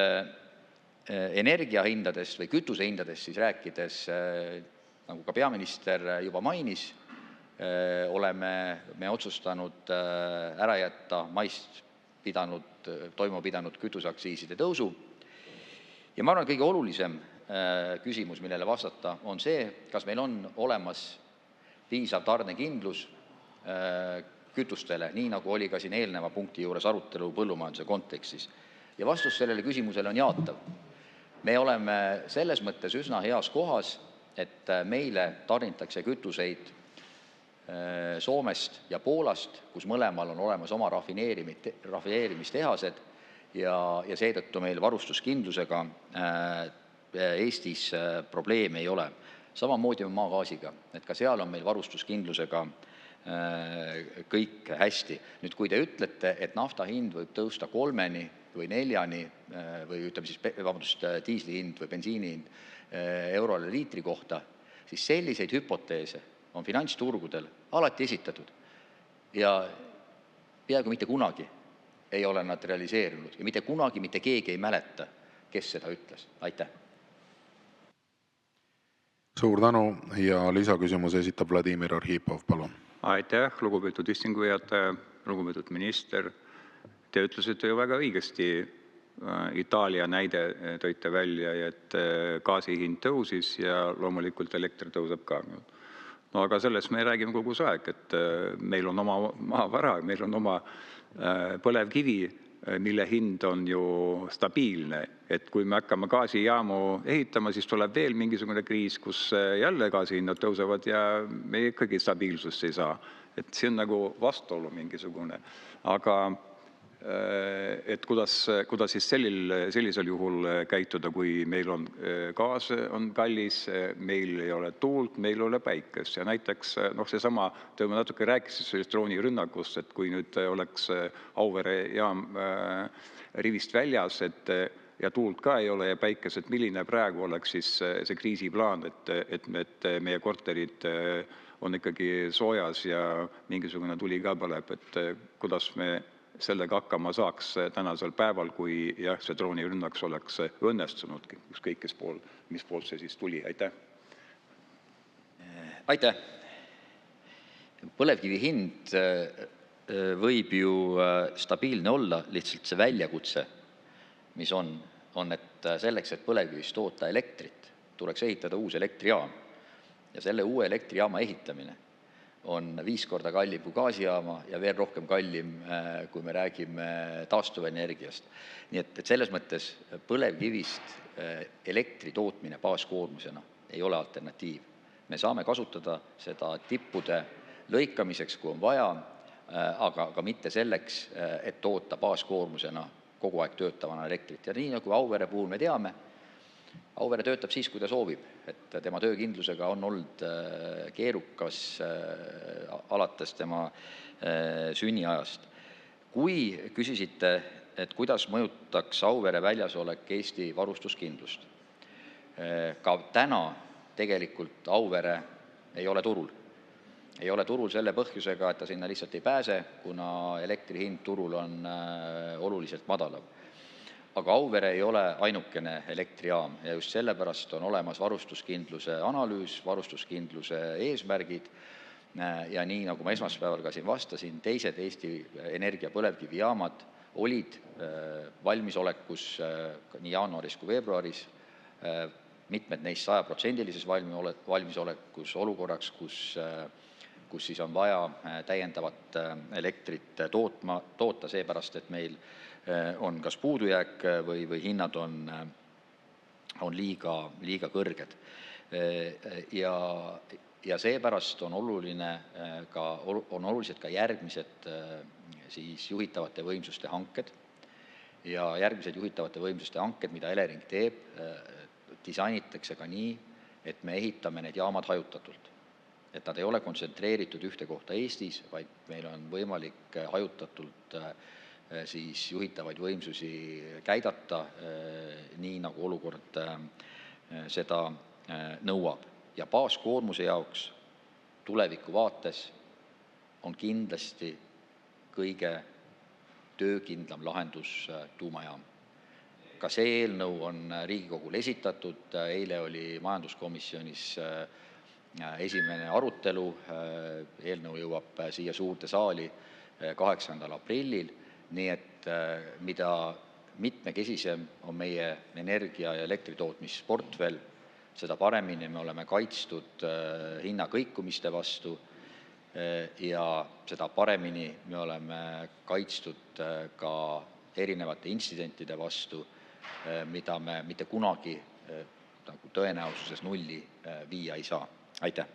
energiahindadest või kütusehindadest siis rääkides, nagu ka peaminister juba mainis, oleme me otsustanud ära jätta maist toimuma pidanud kütuseaktsiiside tõusu. Ja ma arvan, kõige olulisem küsimus, millele vastata, on see, kas meil on olemas piisav tarnekindlus kütustele, nii nagu oli ka siin eelneva punkti juures arutelu põllumajanduse kontekstis. Ja vastus sellele küsimusele on jaatav. Me oleme selles mõttes üsna heas kohas, et meile tarnitakse kütuseid Soomest ja Poolast, kus mõlemal on olemas oma rafineerimistehased ja seetõttu meil varustuskindlusega Eestis probleeme ei ole. Samamoodi on maagaasiga, et ka seal on meil varustuskindlusega kõik hästi. Nüüd, kui te ütlete, et nafta hind võib tõusta 3 või 4 või ütleme siis, diisli hind või bensiini hind eurole liitri kohta, siis selliseid hüpoteese on finantsturgudel alati esitatud. Ja peaaegu mitte kunagi ei ole nad realiseerunud ja mitte kunagi mitte keegi ei mäleta, kes seda ütles. Aitäh! Suur tänu ja lisaküsimuse esitab Vladimir Arhipov, palun. Aitäh, lugupeetud istungi juhataja, lugupeetud minister. Te ütlesite ju väga õigesti, Itaalia näide tõite välja, et gaasi hind tõusis ja loomulikult elekter tõuseb ka. No aga sellest me räägime kogu see aeg, et meil on oma maavara, meil on oma põlevkivi, mille hind on ju stabiilne. Et kui me hakkame gaasijaamu ehitama, siis tuleb veel mingisugune kriis, kus jälle gaasihinnad tõusevad ja me ikkagi stabiilsust ei saa. Et see on nagu vastuolu mingisugune. Aga et kuidas siis sellisel juhul käituda, kui meil on gaas on kallis, meil ei ole tuult, meil ei ole päikest. Ja näiteks seesama, te natuke rääkisite sellest droonirünnakust, et kui nüüd oleks Auvere jaam rivist väljas, ja tuult ka ei ole ja päikest, milline praegu oleks siis see kriisiplaan, et meie korterid on ikkagi soojas ja mingisugune tuli ka põleb, et kuidas me sellega hakkama saaks tänasel päeval, kui see droonirünnaks oleks õnnestunudki, ükskõik mis poolt see siis tuli. Aitäh! Aitäh! Põlevkivi hind võib ju stabiilne olla, lihtsalt see väljakutse, mis on, et selleks, et põlevkivist toota elektrit, tuleks ehitada uus elektrijaam. Ja selle uue elektrijaama ehitamine on 5 korda kallim kui gaasijaama ja veel rohkem kallim, kui me räägime taastuvenergiast. Nii et selles mõttes põlevkivist elektri tootmine baaskoormusena ei ole alternatiiv. Me saame kasutada seda tippude lõikamiseks, kui on vaja, aga mitte selleks, et toota baaskoormusena kogu aeg töötavana elektrit. Ja nii nagu Auvere puhul me teame, Auvere töötab siis, kui ta soovib, et tema töökindlusega on olnud keerukas alates tema sünniajast. Kui küsisite, et kuidas mõjutaks Auvere väljasolek Eesti varustuskindlust, ka täna tegelikult Auvere ei ole turul. Ei ole turul selle põhjusega, et ta sinna lihtsalt ei pääse, kuna elektri hind turul on oluliselt madalav. Aga Auvere ei ole ainukene elektrijaam ja just sellepärast on olemas varustuskindluse analüüs, varustuskindluse eesmärgid ja nii, nagu ma esmaspäeval ka siin vastasin, teised Eesti Energia põlevkivijaamad olid valmisolekus nii jaanuaris kui veebruaris, mitmed neist 100%-lises valmisolekus olukorraks, kus siis on vaja täiendavat elektrit toota seepärast, et meil on kas puudujääk või hinnad on liiga kõrged. Ja seepärast on olulised ka järgmised siis juhitavate võimsuste hanked. Ja järgmised juhitavate võimsuste hanked, mida Elering teeb, disainitakse ka nii, et me ehitame need jaamad hajutatult. et nad ei ole kontsentreeritud ühte kohta Eestis, vaid meil on võimalik hajutatult siis juhitavaid võimsusi käidata, nii nagu olukord seda nõuab. Ja baaskoormuse jaoks tuleviku vaates on kindlasti kõige töökindlam lahendus tuumajaam. Ka see eelnõu on Riigikogule esitatud, eile oli majanduskomisjonis esimene arutelu, eelnõu jõuab siia suurde saali 8. aprillil, nii et mida mitmekesisem on meie energia- ja elektritootmisportfell, seda paremini me oleme kaitstud hinnakõikumiste vastu ja seda paremini me oleme kaitstud ka erinevate intsidentide vastu, mida me mitte kunagi tõenäosuses nulli viia ei saa. Aitäh!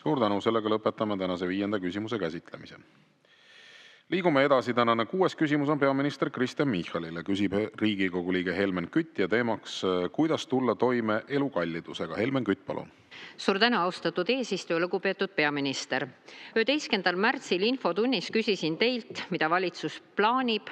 Suur tänu, sellega lõpetame tänase 5. küsimuse käsitlemise. Liigume edasi, tänane 6. küsimus on peaminister Kristen Michalile. Küsib Riigikogu liige Helmen Kütt ja teemaks, kuidas tulla toime elukallidusega. Helmen Kütt, palun. Suur tänu, austatud eesistuja, lugupeetud peaminister. 11. märtsil infotunnis küsisin teilt, mida valitsus plaanib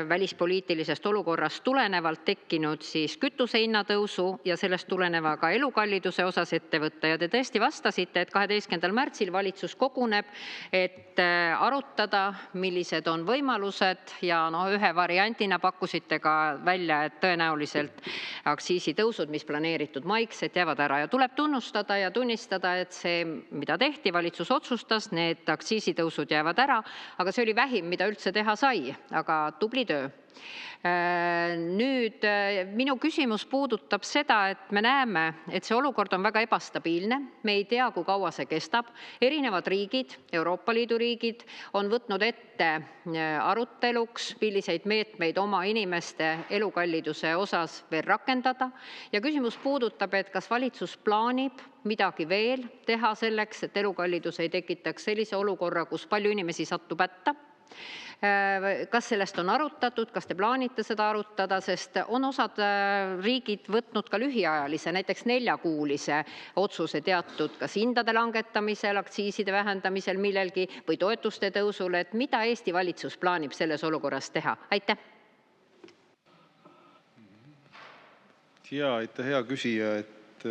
välispoliitilisest olukorrast tulenevalt tekkinud siis kütusehinna tõusu ja sellest tuleneva ka elukalliduse osas ette võtta. Ja te tõesti vastasite, et 12. märtsil valitsus koguneb, et arutada, millised on võimalused ja ühe variantina pakkusite ka välja, et tõenäoliselt aktsiisitõusud, mis planeeritud maiks, et jäävad ära ja tuleb tunnustada ja tunnistada, et see, mida tehti, valitsus otsustas, need aktsiisitõusud jäävad ära, aga see oli vähim, mida üldse teha sai, aga tubli töö. Nüüd minu küsimus puudutab seda, et me näeme, et see olukord on väga ebastabiilne, me ei tea, kui kaua see kestab. Erinevad riigid, Euroopa Liidu riigid on võtnud ette aruteluks, milliseid meetmeid oma inimeste elukalliduse osas veel rakendada. Ja küsimus puudutab, et kas valitsus plaanib midagi veel teha selleks, et elukallidus ei tekitaks sellise olukorra, kus palju inimesi satub hätta. Kas sellest on arutatud, kas te plaanite seda arutada, sest on osad riigid võtnud ka lühiajalise, näiteks 4-kuulise otsuse teatud kas hindade langetamisel, aktsiiside vähendamisel millelgi või toetuste tõusul, et mida Eesti valitsus plaanib selles olukorras teha? Aitäh! Aitäh, hea küsija, et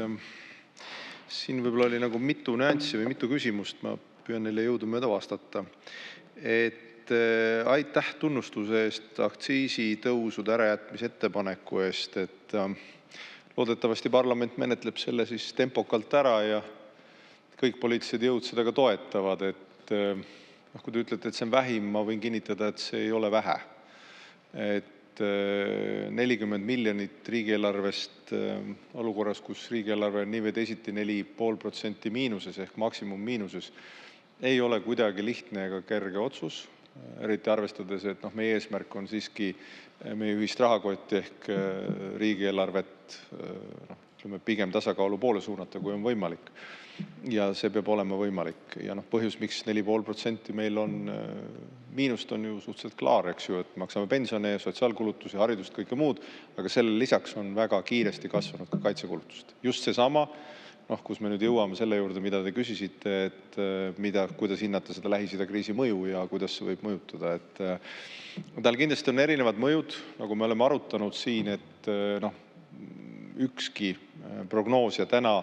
siin võib-olla oli nagu mitu nüanssi või mitu küsimust, ma püüan neile jõudumööda vastata. Aitäh tunnustuse eest aktsiisitõusude ärajätmise ettepaneku eest, et loodetavasti parlament menetleb selle siis tempokalt ära ja kõik poliitilised jõud seda ka toetavad. Et kui te ütlete, et see on vähim, ma võin kinnitada, et see ei ole vähe. Et 40 miljonit riigieelarvest olukorras, kus riigieelarve on nii või teisiti 4,5% miinuses ehk maksimum miinuses, ei ole kuidagi lihtne ega kerge otsus. Eriti arvestades, et meie eesmärk on siiski meie ühist rahakotti ehk riigieelarvet pigem tasakaalu poole suunata, kui on võimalik. Ja see peab olema võimalik. Ja põhjus, miks 4,5% meil on miinust, on ju suhteliselt klaar, eks ju, et maksame pensione, sotsiaalkulutusi, haridust, kõike muud, aga selle lisaks on väga kiiresti kasvanud ka kaitsekulutust. Just seesama, kus me nüüd jõuame selle juurde, mida te küsisite, et kuidas hinnata seda Lähis-Ida kriisi mõju ja kuidas see võib mõjutada. Tal kindlasti on erinevad mõjud, nagu me oleme arutanud siin, et ükski prognoosija täna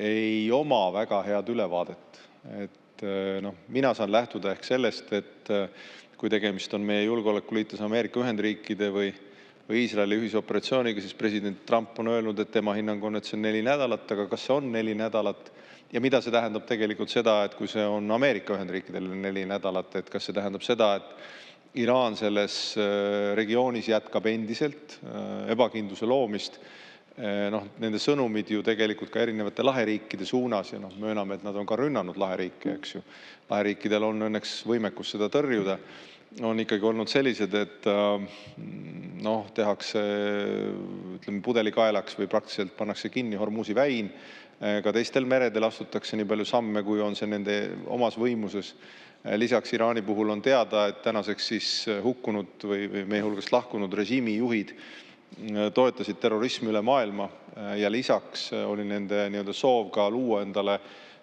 ei oma väga head ülevaadet. Et mina saan lähtuda ehk sellest, et kui tegemist on meie julgeolekuliitlase Ameerika Ühendriikide või Iisraeli ühisoperatsiooniga, siis president Trump on öelnud, et tema hinnang on, et see on 4 nädalat, aga kas see on 4 nädalat ja mida see tähendab tegelikult seda, et kui see on Ameerika Ühendriikidele 4 nädalat, et kas see tähendab seda, et Iraan selles regioonis jätkab endiselt ebakindluse loomist. Nende sõnumid ju tegelikult ka erinevate laheriikide suunas ja mööname, et nad on ka rünnanud laheriike, eks ju. Laheriikidel on õnneks võimekus seda tõrjuda. On ikkagi olnud sellised, et tehakse pudelikaelaks või praktiliselt pannakse kinni Hormuzi väin. Ka teistel meredel astutakse nii palju samme, kui on see nende omas võimuses. Lisaks Iraani puhul on teada, et tänaseks siis hukkunud või meie hulgast lahkunud režiimi juhid toetasid terrorismi üle maailma ja lisaks oli nende soov ka luua endale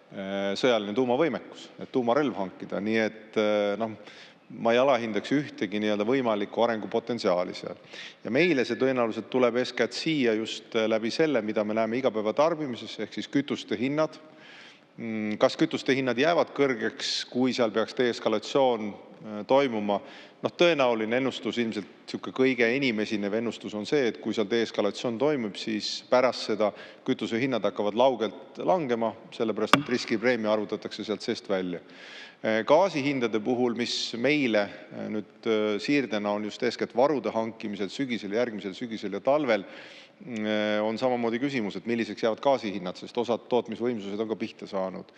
sõjaline tuumavõimekus, et tuumarelv hankida, nii et ma ei alahindaks ühtegi nii-öelda võimalikku arengupotentsiaali seal. Ja meile see tõenäoliselt tuleb eeskätt siia just läbi selle, mida me näeme igapäeva tarbimises, ehk siis kütuste hinnad. Kas kütuste hinnad jäävad kõrgeks, kui seal peaks deeskalatsioon toimuma? Tõenäoline ennustus, ilmselt kõige inimesinev ennustus on see, et kui seal deeskalatsioon toimub, siis pärast seda kütuse hinnad hakkavad laugelt langema, sellepärast et riskipreemia arvutatakse sealt seest välja. Gaasihindade puhul, mis meile nüüd siirdena on just eeskätt varude hankimisel sügisel, järgmisel sügisel ja talvel, on samamoodi küsimus, et milliseks jäävad gaasihinnad, sest osad tootmisvõimsused on ka pihta saanud.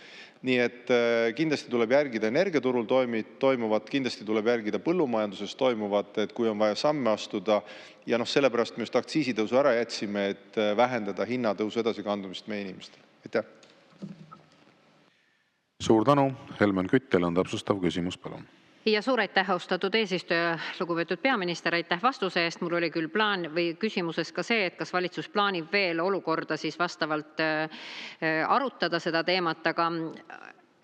Nii et kindlasti tuleb järgida energiaturul toimuvat, kindlasti tuleb järgida põllumajanduses toimuvat, et kui on vaja samme astuda ja sellepärast me just aktsiisitõusu ära jätsime, et vähendada hinnatõusu edasikandumist meie inimestele. Aitäh! Suur tänu! Helmen Kütt, teil on täpsustav küsimus, palun. Ja suur aitäh, austatud eesistuja, lugupeetud peaminister, aitäh vastuse eest. Mul oli küll plaan või küsimuses ka see, et kas valitsus plaanib veel olukorda siis vastavalt arutada seda teemat, aga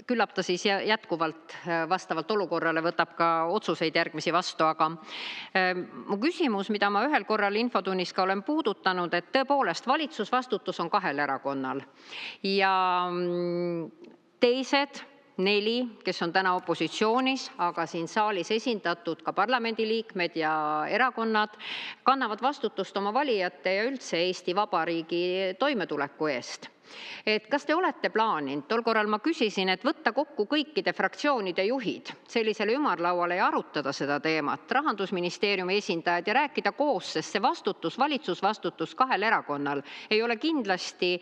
küllap ta siis jätkuvalt vastavalt olukorrale võtab ka otsuseid järgmisi vastu. Aga mu küsimus, mida ma ühel korral infotunnis ka olen puudutanud, et tõepoolest valitsusvastutus on kahel erakonnal ja teised 4, kes on täna opositsioonis, aga siin saalis esindatud ka parlamendiliikmed ja erakonnad, kannavad vastutust oma valijate ja üldse Eesti Vabariigi toimetuleku eest. Et kas te olete plaaninud, tol korral ma küsisin, et võtta kokku kõikide fraktsioonide juhid sellisele ümarlauale ja arutada seda teemat, Rahandusministeeriumi esindajad ja rääkida koos, sest see vastutus, valitsusvastutus kahel erakonnal ei ole kindlasti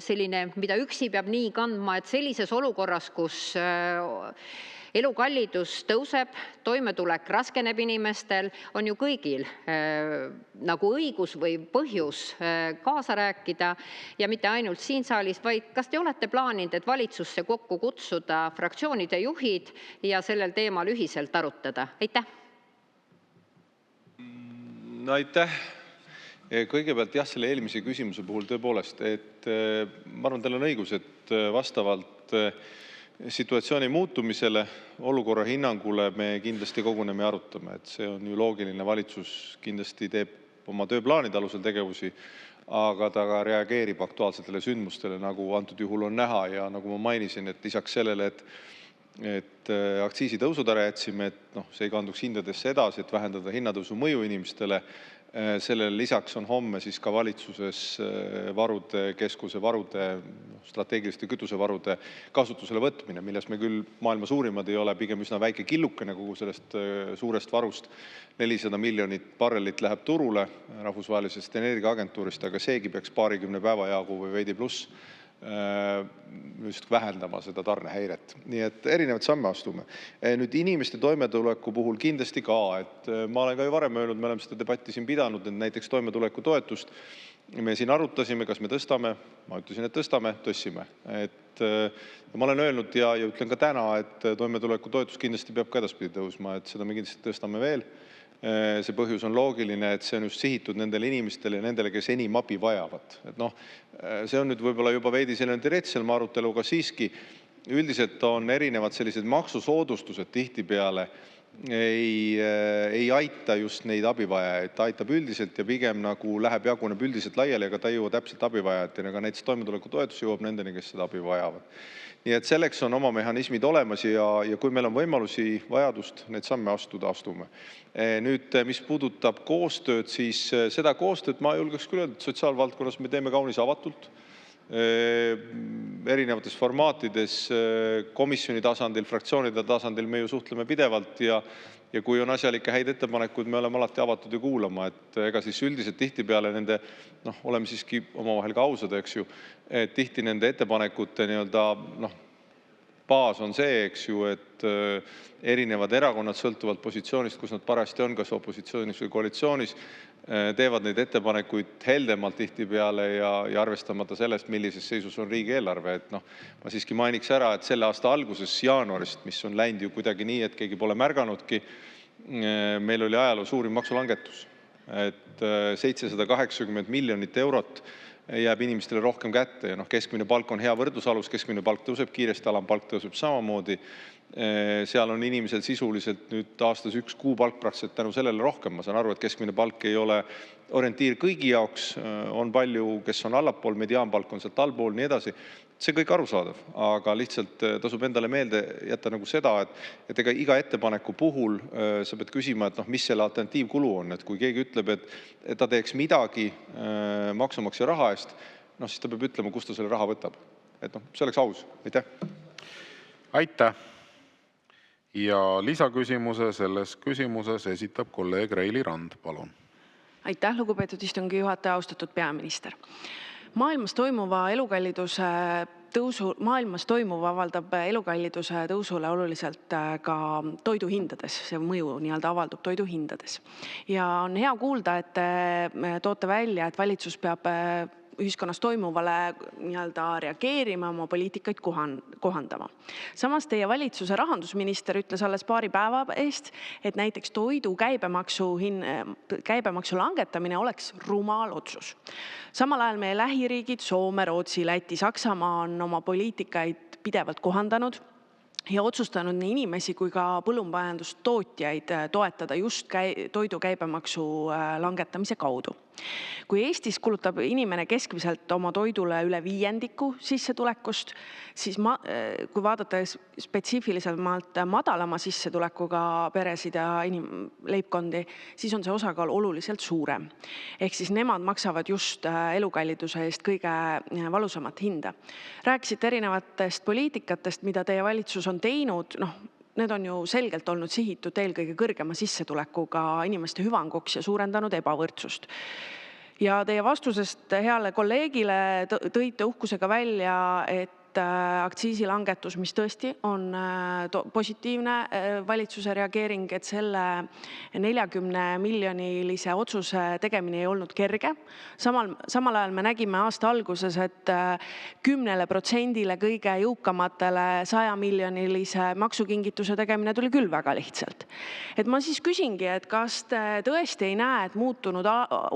selline, mida üksi peab nii kandma, et sellises olukorras, kus elukallidus tõuseb, toimetulek raskeneb inimestel, on ju kõigil nagu õigus või põhjus kaasa rääkida ja mitte ainult siin saalis, vaid kas te olete plaaninud, et valitsusse kokku kutsuda fraktsioonide juhid ja sellel teemal ühiselt arutada? Aitäh! Aitäh! Kõigepealt jah, selle eelmise küsimuse puhul tõepoolest, et ma arvan, teil on õigus, et vastavalt situatsiooni muutumisele, olukorra hinnangule me kindlasti koguneme ja arutame, et see on ju loogiline, valitsus kindlasti teeb oma tööplaanide alusel tegevusi, aga ta ka reageerib aktuaalsetele sündmustele, nagu antud juhul on näha ja nagu ma mainisin, et lisaks sellele, et aktsiisitõusud ära jätsime, et see ei kanduks hindadesse edasi, et vähendada hinnatõusu mõju inimestele, sellele lisaks on homme siis ka valitsuses varude keskuse varude, strateegiliste kütusevarude kasutusele võtmine, milles me küll maailma suurimad ei ole, pigem üsna väike killukene kogu sellest suurest varust. 400 miljonit barrelit läheb turule rahvusvahelisest energiaagentuurist, aga seegi peaks 20 päeva jagu või veidi pluss just vähendama seda tarnehäiret. Nii et erinevad samme astume. Nüüd inimeste toimetuleku puhul kindlasti ka, et ma olen ka ju varem öelnud, me oleme seda debatti siin pidanud, et näiteks toimetuleku toetust me siin arutasime, kas me tõstame, ma ütlesin, et tõstsime. Ma olen öelnud ja ütlen ka täna, et toimetuleku toetus kindlasti peab ka edaspidi tõusma, et seda me kindlasti tõstame veel. See põhjus on loogiline, et see on just sihitud nendele inimestele ja nendele, kes enim abi vajavad. See on nüüd võib-olla juba veidi selline teoreetilisem arutelu, aga siiski üldiselt on erinevad sellised maksusoodustused tihtipeale ei aita just neid abivajajaid, ta aitab üldiselt ja pigem nagu jaguneb üldiselt laiali, aga ta ei jõua täpselt abivajajateni, aga näiteks toimetuleku toetus jõuab nendeni, kes seda abi vajavad. Nii et selleks on oma mehhanismid olemas ja kui meil on võimalusi, vajadust neid samme astuda, astume. Nüüd, mis puudutab koostööd, siis seda koostööd ma julgeks küll öelda, et sotsiaalvaldkonnas me teeme kaunis avatult. Erinevates formaatides, komisjoni tasandil, fraktsioonide tasandil me ju suhtleme pidevalt ja kui on asjalikke häid ettepanekuid, me oleme alati avatud ja kuulama, et ega siis üldiselt tihtipeale nende, oleme siiski omavahel ka ausad, eks ju, et tihti nende ettepanekute baas on see, eks ju, et erinevad erakonnad sõltuvalt positsioonist, kus nad parajasti on, kas opositsioonis või koalitsioonis, teevad neid ettepanekuid heldemalt tihtipeale ja arvestamata sellest, millises seisus on riigieelarve. Ma siiski mainiks ära, et selle aasta alguses jaanuarist, mis on läinud ju kuidagi nii, et keegi pole märganudki, meil oli ajaloo suurim maksulangetus. Et 780 miljonit eurot jääb inimestele rohkem kätte ja keskmine palk on hea võrdlusalus, keskmine palk tõuseb kiiresti, alampalk tõuseb samamoodi. Seal on inimesel sisuliselt nüüd aastas üks kuupalk praktiliselt tänu sellele rohkem. Ma saan aru, et keskmine palk ei ole orientiir kõigi jaoks, on palju, kes on allapool, mediaanpalk on sealt allpool, nii edasi. See kõik arusaadav, aga lihtsalt tasub endale meelde jätta seda, et ega iga ettepaneku puhul sa pead küsima, et mis selle alternatiivkulu on, et kui keegi ütleb, et ta teeks midagi maksumaksja raha eest, siis ta peab ütlema, kust ta selle raha võtab. Et see oleks aus. Aitäh! Aitäh! Ja lisaküsimuse selles küsimuses esitab kolleeg Reili Rand. Palun. Aitäh, lugupeetud istungi juhataja, austatud peaminister. Maailmas toimuv avaldab elukalliduse tõusule oluliselt ka toiduhindades. See mõju avaldub toiduhindades. Ja on hea kuulda, et te toote välja, et valitsus peab ühiskonnas toimuvale reageerima, oma poliitikaid kohandama. Samas teie valitsuse rahandusminister ütles alles paari päeva eest, et näiteks toidu käibemaksu langetamine oleks rumal otsus. Samal ajal meie lähiriigid Soome, Rootsi, Läti, Saksamaa on oma poliitikaid pidevalt kohandanud ja otsustanud nii inimesi kui ka põllumajandustootjaid toetada just toidu käibemaksu langetamise kaudu. Kui Eestis kulutab inimene keskmiselt oma toidule üle 5% sissetulekust, siis kui vaadata spetsiifilisemalt madalama sissetulekuga peresid ja leibkondi, siis on see osakaal oluliselt suurem. Ehk siis nemad maksavad just elukalliduse eest kõige valusamat hinda. Rääkisite erinevatest poliitikatest, mida teie valitsus on teinud, need on ju selgelt olnud sihitud eelkõige kõrgema sissetulekuga inimeste hüvanguks ja suurendanud ebavõrdsust. Ja teie vastusest heale kolleegile tõite uhkusega välja, et aktsiisilangetus, mis tõesti on positiivne valitsuse reageering, et selle 40 miljonilise otsuse tegemine ei olnud kerge. Samal ajal me nägime aasta alguses, et 10% kõige jõukamatele 100 miljonilise maksukingituse tegemine tuli küll väga lihtsalt. Et ma siis küsingi, et kas te tõesti ei näe, et muutunud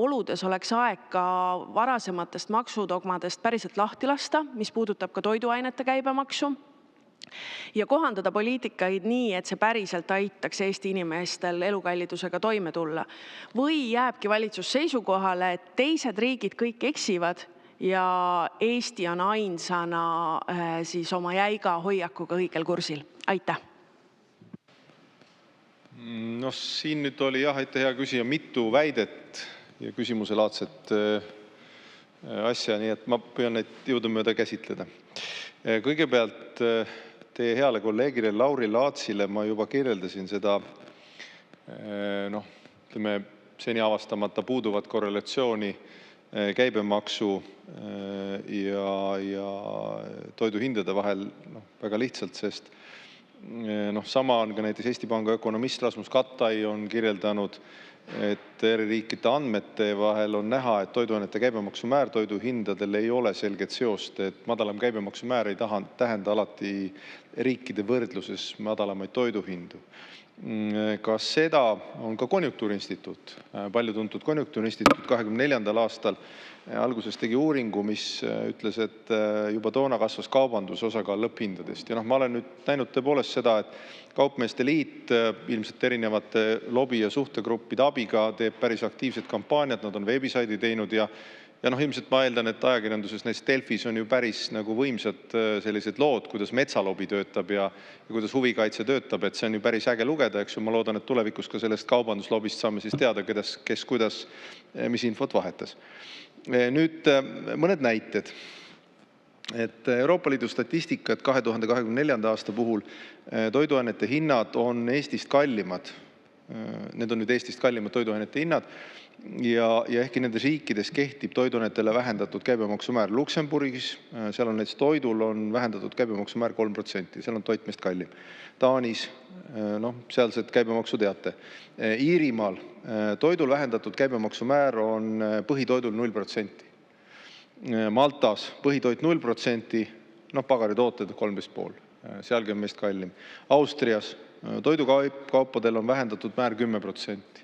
oludes oleks aeg ka varasematest maksudogmadest päriselt lahti lasta, mis puudutab ka toiduainete käibemaksu ja kohandada poliitikaid nii, et see päriselt aitaks Eesti inimestel elukallidusega toime tulla? Või jääbki valitsus seisukohale, et teised riigid kõik eksivad ja Eesti on ainsana siis oma jäiga hoiakuga õigel kursil? Aitäh! Siin nüüd oli aitäh hea küsija mitu väidet ja küsimuselaadset asja, nii et ma püüan neid jõudumööda käsitleda. Kõigepealt teie heale kolleegile Lauri Laatsile ma juba kirjeldasin seda seni avastamata puuduvat korrelatsiooni käibemaksu ja toiduhindade vahel väga lihtsalt, sest sama on ka näiteks Eesti Panga ökonomist Rasmus Kattai on kirjeldanud, et eri riikide andmete vahel on näha, et toiduainete käibemaksumäär toiduhindadel ei ole selget seost, et madalam käibemaksumäär ei tähenda alati riikide võrdluses madalamaid toiduhindu. Ka seda on ka Konjunktuuriinstituut, palju tuntud Konjunktuuriinstituut 2024. aastal alguses tegi uuringu, mis ütles, et juba toona kasvas kaubanduse osakaal lõpphindadest. Ja ma olen nüüd näinud tõepoolest seda, et Kaupmeeste Liit ilmselt erinevate lobi- ja suhtegruppide abiga teeb päris aktiivset kampaaniat, nad on veebisaidi teinud ja ilmselt ma eeldan, et ajakirjanduses näiteks Delfis on ju päris võimsad sellised lood, kuidas metsalobi töötab ja kuidas huvikaitse töötab, et see on ju päris äge lugeda, eks ju. Ma loodan, et tulevikus ka sellest kaubanduslobist saame siis teada, kes kuidas, mis infot vahetas. Nüüd mõned näited. Et Euroopa Liidu statistika, et 2024. aasta puhul toiduainete hinnad on Eestist kallimad. Need on nüüd Eestist kallimad toiduainete hinnad ja ehkki nendes riikides kehtib toiduainetele vähendatud käibemaksumäär. Luksemburgis, seal on näiteks toidul on vähendatud käibemaksumäär 3%, seal on toit meist kallim. Taanis, sealsed käibemaksu teate. Iirimaal toidul vähendatud käibemaksumäär on põhitoidul 0%. Maltas põhitoit 0%, pagaritooted 13,5%, sealgi on meist kallim. Austrias toidukaupadel on vähendatud määr 10%.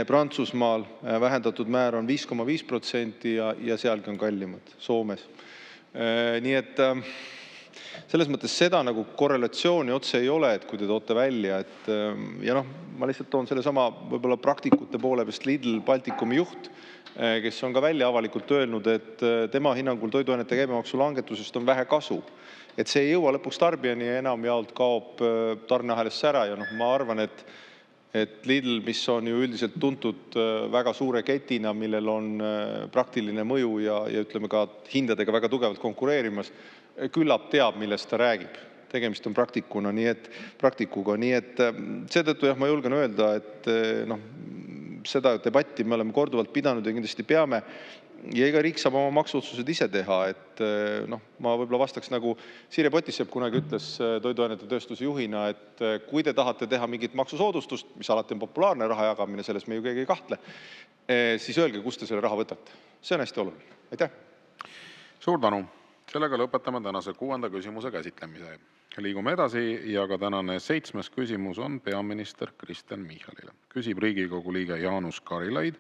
Prantsusmaal vähendatud määr on 5,5% ja sealgi on kallimad, Soomes. Nii et selles mõttes seda nagu korrelatsiooni otse ei ole, et kui te toote välja, et ja ma lihtsalt toon selle sama võib-olla praktikute poole peast Lidl Baltikumi juht, kes on ka välja avalikult öelnud, et tema hinnangul toiduainete käibemaksu langetusest on vähe kasu. Et see ei jõua lõpuks tarbijani ja enamjaolt kaob tarneahelast ära ja ma arvan, et Lidl, mis on ju üldiselt tuntud väga suure ketina, millel on praktiline mõju ja ütleme ka hindadega väga tugevalt konkureerimas, küllap teab, millest ta räägib. Tegemist on praktikuga, nii et seetõttu ma julgen öelda, et seda debatti me oleme korduvalt pidanud ja kindlasti peame. Ja iga riik saab oma maksuotsused ise teha, et ma võib-olla vastaks nagu Sirje Potisepp kunagi ütles toiduainete tööstuse juhina, et kui te tahate teha mingit maksusoodustust, mis alati on populaarne raha jagamine, selles me ju keegi ei kahtle, siis öelge, kust te selle raha võtate. See on hästi oluline. Aitäh! Suur tänu! Sellega lõpetame tänase 6. küsimuse käsitlemise. Liigume edasi ja ka tänane 7. küsimus on peaminister Kristen Michalile. Küsib Riigikogu liige Jaanus Karilaid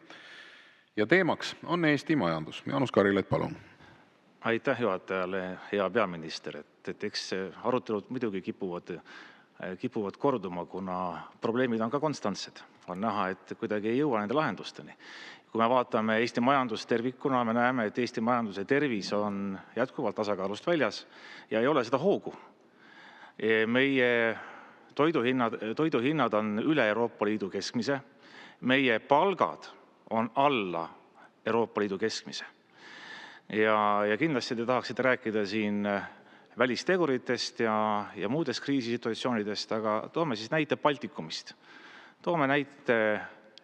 ja teemaks on Eesti majandus. Jaanus Karilaid, palun. Aitäh juhatajale, hea peaminister. Eks arutelud muidugi kipuvad korduma, kuna probleemid on ka konstantsed. On näha, et kuidagi ei jõua nende lahendusteni. Kui me vaatame Eesti majandust tervikuna, me näeme, et Eesti majanduse tervis on jätkuvalt tasakaalust väljas ja ei ole seda hoogu. Meie toiduhinnad on üle Euroopa Liidu keskmise, meie palgad on alla Euroopa Liidu keskmise. Ja kindlasti te tahaksite rääkida siin välisteguritest ja muudest kriisisituatsioonidest, aga toome siis näite Baltikumist. Toome näite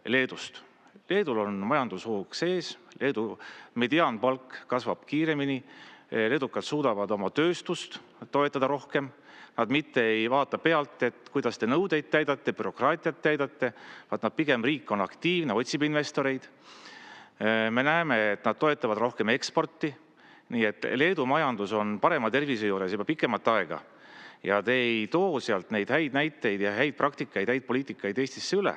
Leedust. Leedul on majandushoog sees, Leedu mediaanpalk kasvab kiiremini, leedukad suudavad oma tööstust toetada rohkem, nad mitte ei vaata pealt, et kuidas te nõudeid täidate, bürokraatiat täidate, vaid nad pigem riik on aktiivne, otsib investoreid. Me näeme, et nad toetavad rohkem eksporti, nii et Leedu majandus on parema tervise juures juba pikemat aega ja te ei too sealt neid häid näiteid ja häid praktikaid, häid poliitikaid Eestisse üle.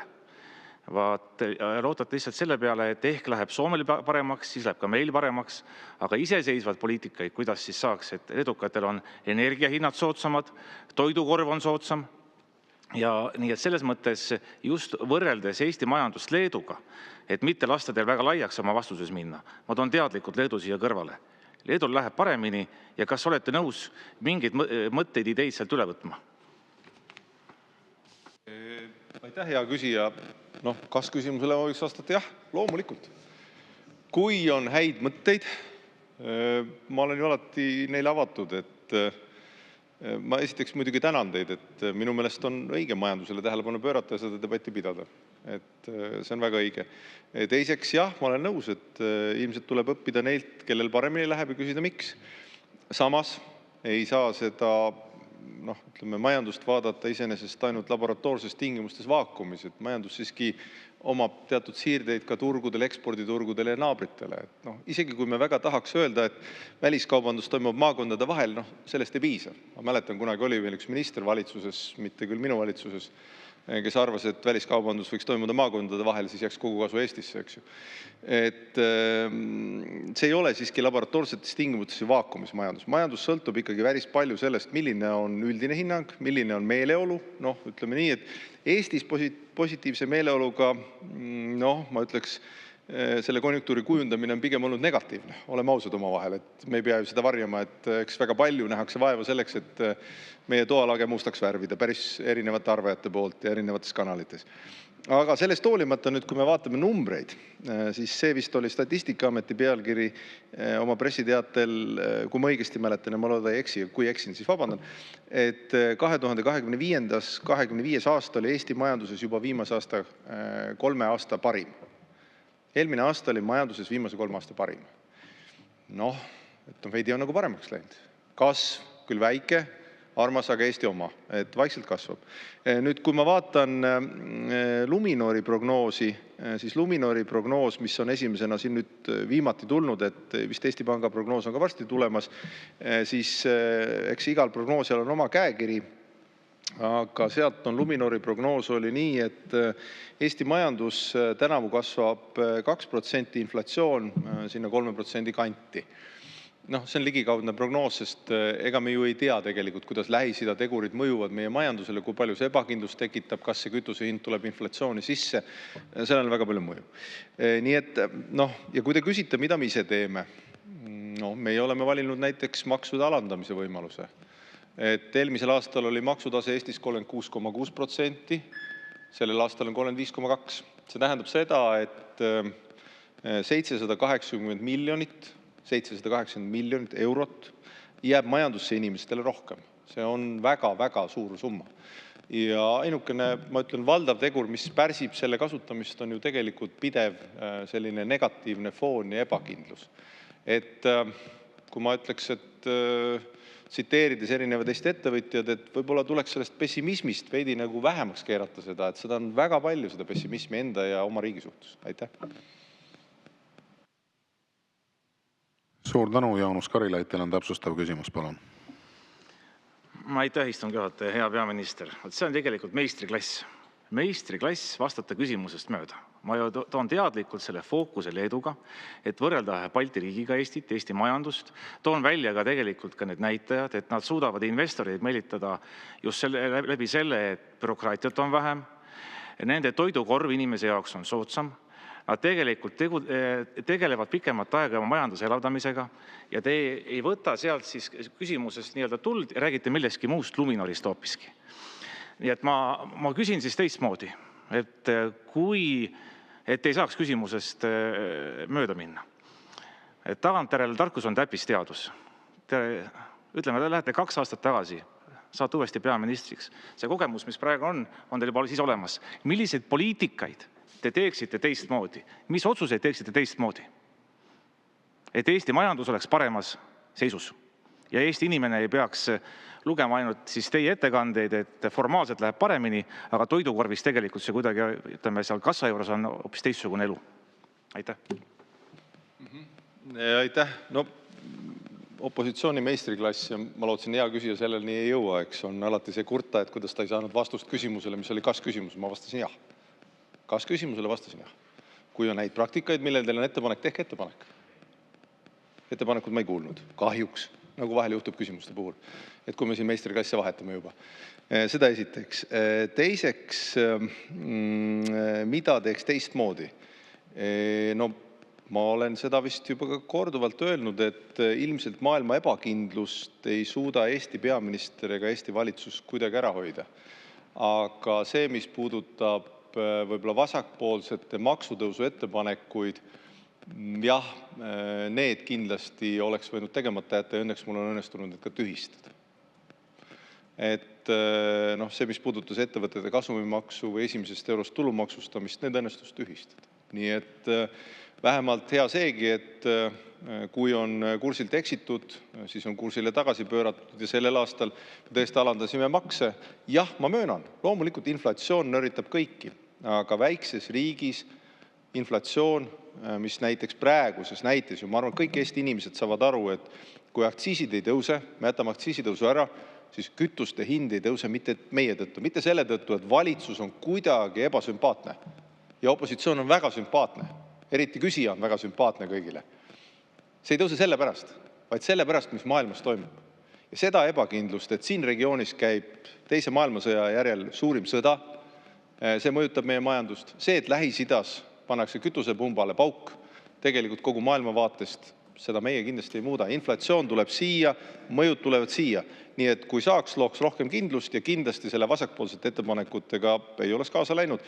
Lootate lihtsalt selle peale, et ehk läheb Soomel paremaks, siis läheb ka meil paremaks, aga iseseisvad poliitikaid, kuidas siis saaks, et edukatel on energiahinnad soodsamad, toidukorv on soodsam ja nii et selles mõttes just võrreldes Eesti majandust Leeduga, et mitte lasta teil väga laiaks oma vastuses minna, ma toon teadlikult Leedu siia kõrvale. Leedul läheb paremini ja kas olete nõus mingeid mõtteid, ideid sealt üle võtma? Aitäh, hea küsija. Kas küsimusele võiks vastata? Jah, loomulikult. Kui on häid mõtteid, ma olen ju alati neile avatud, et ma esiteks muidugi tänan teid, et minu meelest on õige majandusele tähelepanu pöörata ja seda debatti pidada. Et see on väga õige. Teiseks, jah, ma olen nõus, et ilmselt tuleb õppida neilt, kellel paremini läheb ja küsida miks. Samas ei saa seda majandust vaadata iseenesest ainult laboratoorses tingimustes vaakumis, et majandus siiski omab teatud siirdeid ka turgudel, eksporditurgudel ja naabritele. Isegi kui me väga tahaks öelda, et väliskaubandus toimub maakondade vahel, sellest ei piisa. Ma mäletan, kunagi oli veel üks minister valitsuses, mitte küll minu valitsuses, kes arvas, et väliskaubandus võiks toimuda maakondade vahel, siis jääks kogu kasu Eestisse, eks ju. Et see ei ole siiski laboratoorsetes tingimustes ja vaakumis majandus. Majandus sõltub ikkagi päris palju sellest, milline on üldine hinnang, milline on meeleolu. Ütleme nii, et Eestis positiivse meeleoluga, ma ütleks, selle konjunktuuri kujundamine on pigem olnud negatiivne. Oleme ausad oma vahel, et me ei pea ju seda varjama, et eks väga palju nähakse vaeva selleks, et meie toalage mustaks värvida päris erinevate arvajate poolt ja erinevates kanalites. Aga sellest hoolimata nüüd, kui me vaatame numbreid, siis see vist oli Statistikaameti pealkiri oma pressiteatel, kui ma õigesti mäletan ja ma loodan ei eksi, kui eksin, siis vabandan, et 2025. aasta oli Eesti majanduses juba viimase aasta 3 aasta parim. Eelmine aasta oli majanduses viimase 3 aasta parim. Veidi on nagu paremaks läinud. Kasv, küll väike, armas, aga Eesti oma, et vaikselt kasvab. Nüüd, kui ma vaatan Luminori prognoosi, siis Luminori prognoos, mis on esimesena siin nüüd viimati tulnud, et vist Eesti Panga prognoos on ka varsti tulemas, siis eks igal prognoosial on oma käekiri. aga sealt on Luminori prognoos oli nii, et Eesti majandus tänavu kasvab 2%, inflatsioon sinna 3% kanti. See on ligikaudne prognoos, sest ega me ju ei tea tegelikult, kuidas Lähis-Ida tegurid mõjuvad meie majandusele, kui palju see ebakindlus tekitab, kas see kütusehind tuleb inflatsiooni sisse. Sellel on väga palju mõju. Nii et ja kui te küsite, mida me ise teeme, meie oleme valinud näiteks maksude alandamise võimaluse. Et eelmisel aastal oli maksutase Eestis 36,6%, sellel aastal on 35,2%. See tähendab seda, et 780 miljonit eurot jääb majandusse inimestele rohkem. See on väga-väga suur summa. Ja ainukene, ma ütlen, valdav tegur, mis pärsib selle kasutamist, on ju tegelikult pidev selline negatiivne foon ja ebakindlus. Et kui ma ütleks, et tsiteerides erinevad Eesti ettevõtjad, et võib-olla tuleks sellest pessimismist veidi nagu vähemaks keerata seda, et seda on väga palju, seda pessimismi enda ja oma riigi suhtes. Aitäh! Suur tänu, Jaanus Karilaid, teil on täpsustav küsimus, palun. Aitäh, istungi juhataja, hea peaminister. See on tegelikult meistriklass. Meistriklass vastata küsimusest mööda. Ma toon teadlikult selle fookuse Leeduga, et võrrelda Balti riigiga Eestit, Eesti majandust. Toon välja ka tegelikult ka need näitajad, et nad suudavad investoreid meelitada just läbi selle, et bürokraatiat on vähem. Nende toidukorv inimese jaoks on soodsam. Nad tegelikult tegelevad pikemat aega oma majanduse elavdamisega ja te ei võta sealt siis küsimusest nii-öelda tuld ja räägite millestki muust Luminorist hoopiski. Nii et ma küsin siis teistmoodi, et ei saaks küsimusest mööda minna. Et tagantjärele tarkus on täppisteadus. Ütleme, te lähete 2 aastat tagasi, saate uuesti peaministriks. See kogemus, mis praegu on teil juba siis olemas. Milliseid poliitikaid te teeksite teistmoodi? Mis otsuseid teeksite teistmoodi? Et Eesti majandus oleks paremas seisus ja Eesti inimene ei peaks lugema ainult siis teie ettekandeid, et formaalselt läheb paremini, aga toidukorvis tegelikult see kuidagi, ütleme, seal kassa juures on hoopis teistsugune elu. Aitäh! Aitäh! Opositsiooni meistriklass ja ma lootsin hea küsija sellel nii ei jõua, eks on alati see kurta, et kuidas ta ei saanud vastust küsimusele, mis oli kas-küsimus. Ma vastasin jah. Kas-küsimusele vastasin jah. Kui on häid praktikaid, millel teil on ettepanek, tehke ettepanek. Ettepanekud ma ei kuulnud. Kahjuks, nagu vahel juhtub küsimuste puhul. Et kui me siin meistriklassi vahetame juba. Seda esiteks. Teiseks, mida teeks teistmoodi? Ma olen seda vist juba ka korduvalt öelnud, et ilmselt maailma ebakindlust ei suuda Eesti peaminister ega Eesti valitsus kuidagi ära hoida. Aga see, mis puudutab võib-olla vasakpoolsete maksutõusu ettepanekuid, jah, need kindlasti oleks võinud tegemata jätta ja õnneks mul on õnnestunud need ka tühistada. Et see, mis puudutas ettevõtete kasumimaksu või esimesest eurost tulumaksustamist, need õnnestus tühistada. Nii et vähemalt hea seegi, et kui on kursilt eksitud, siis on kursile tagasi pööratud ja sellel aastal tõesti alandasime makse. Jah, ma möönan, loomulikult inflatsioon nöritab kõiki, aga väikses riigis inflatsioon, mis näiteks praeguses näites ju, ma arvan, kõik Eesti inimesed saavad aru, et kui aktsiisid ei tõuse, me jätame aktsiisitõusu ära, siis kütuste hind ei tõuse mitte meie tõttu, mitte selle tõttu, et valitsus on kuidagi ebasümpaatne ja opositsioon on väga sümpaatne, eriti küsija on väga sümpaatne kõigile. See ei tõuse selle pärast, vaid selle pärast, mis maailmas toimub. Ja seda ebakindlust, et siin regioonis käib teise maailmasõja järel suurim sõda, see mõjutab meie majandust. See, et Lähis-Idas pannakse kütusepumbale pauk tegelikult kogu maailma vaatest, seda meie kindlasti ei muuda. Inflatsioon tuleb siia, mõjud tulevad siia. Nii et kui saaks, looks rohkem kindlust ja kindlasti selle vasakpoolsete ettepanekutega ei oleks kaasa läinud.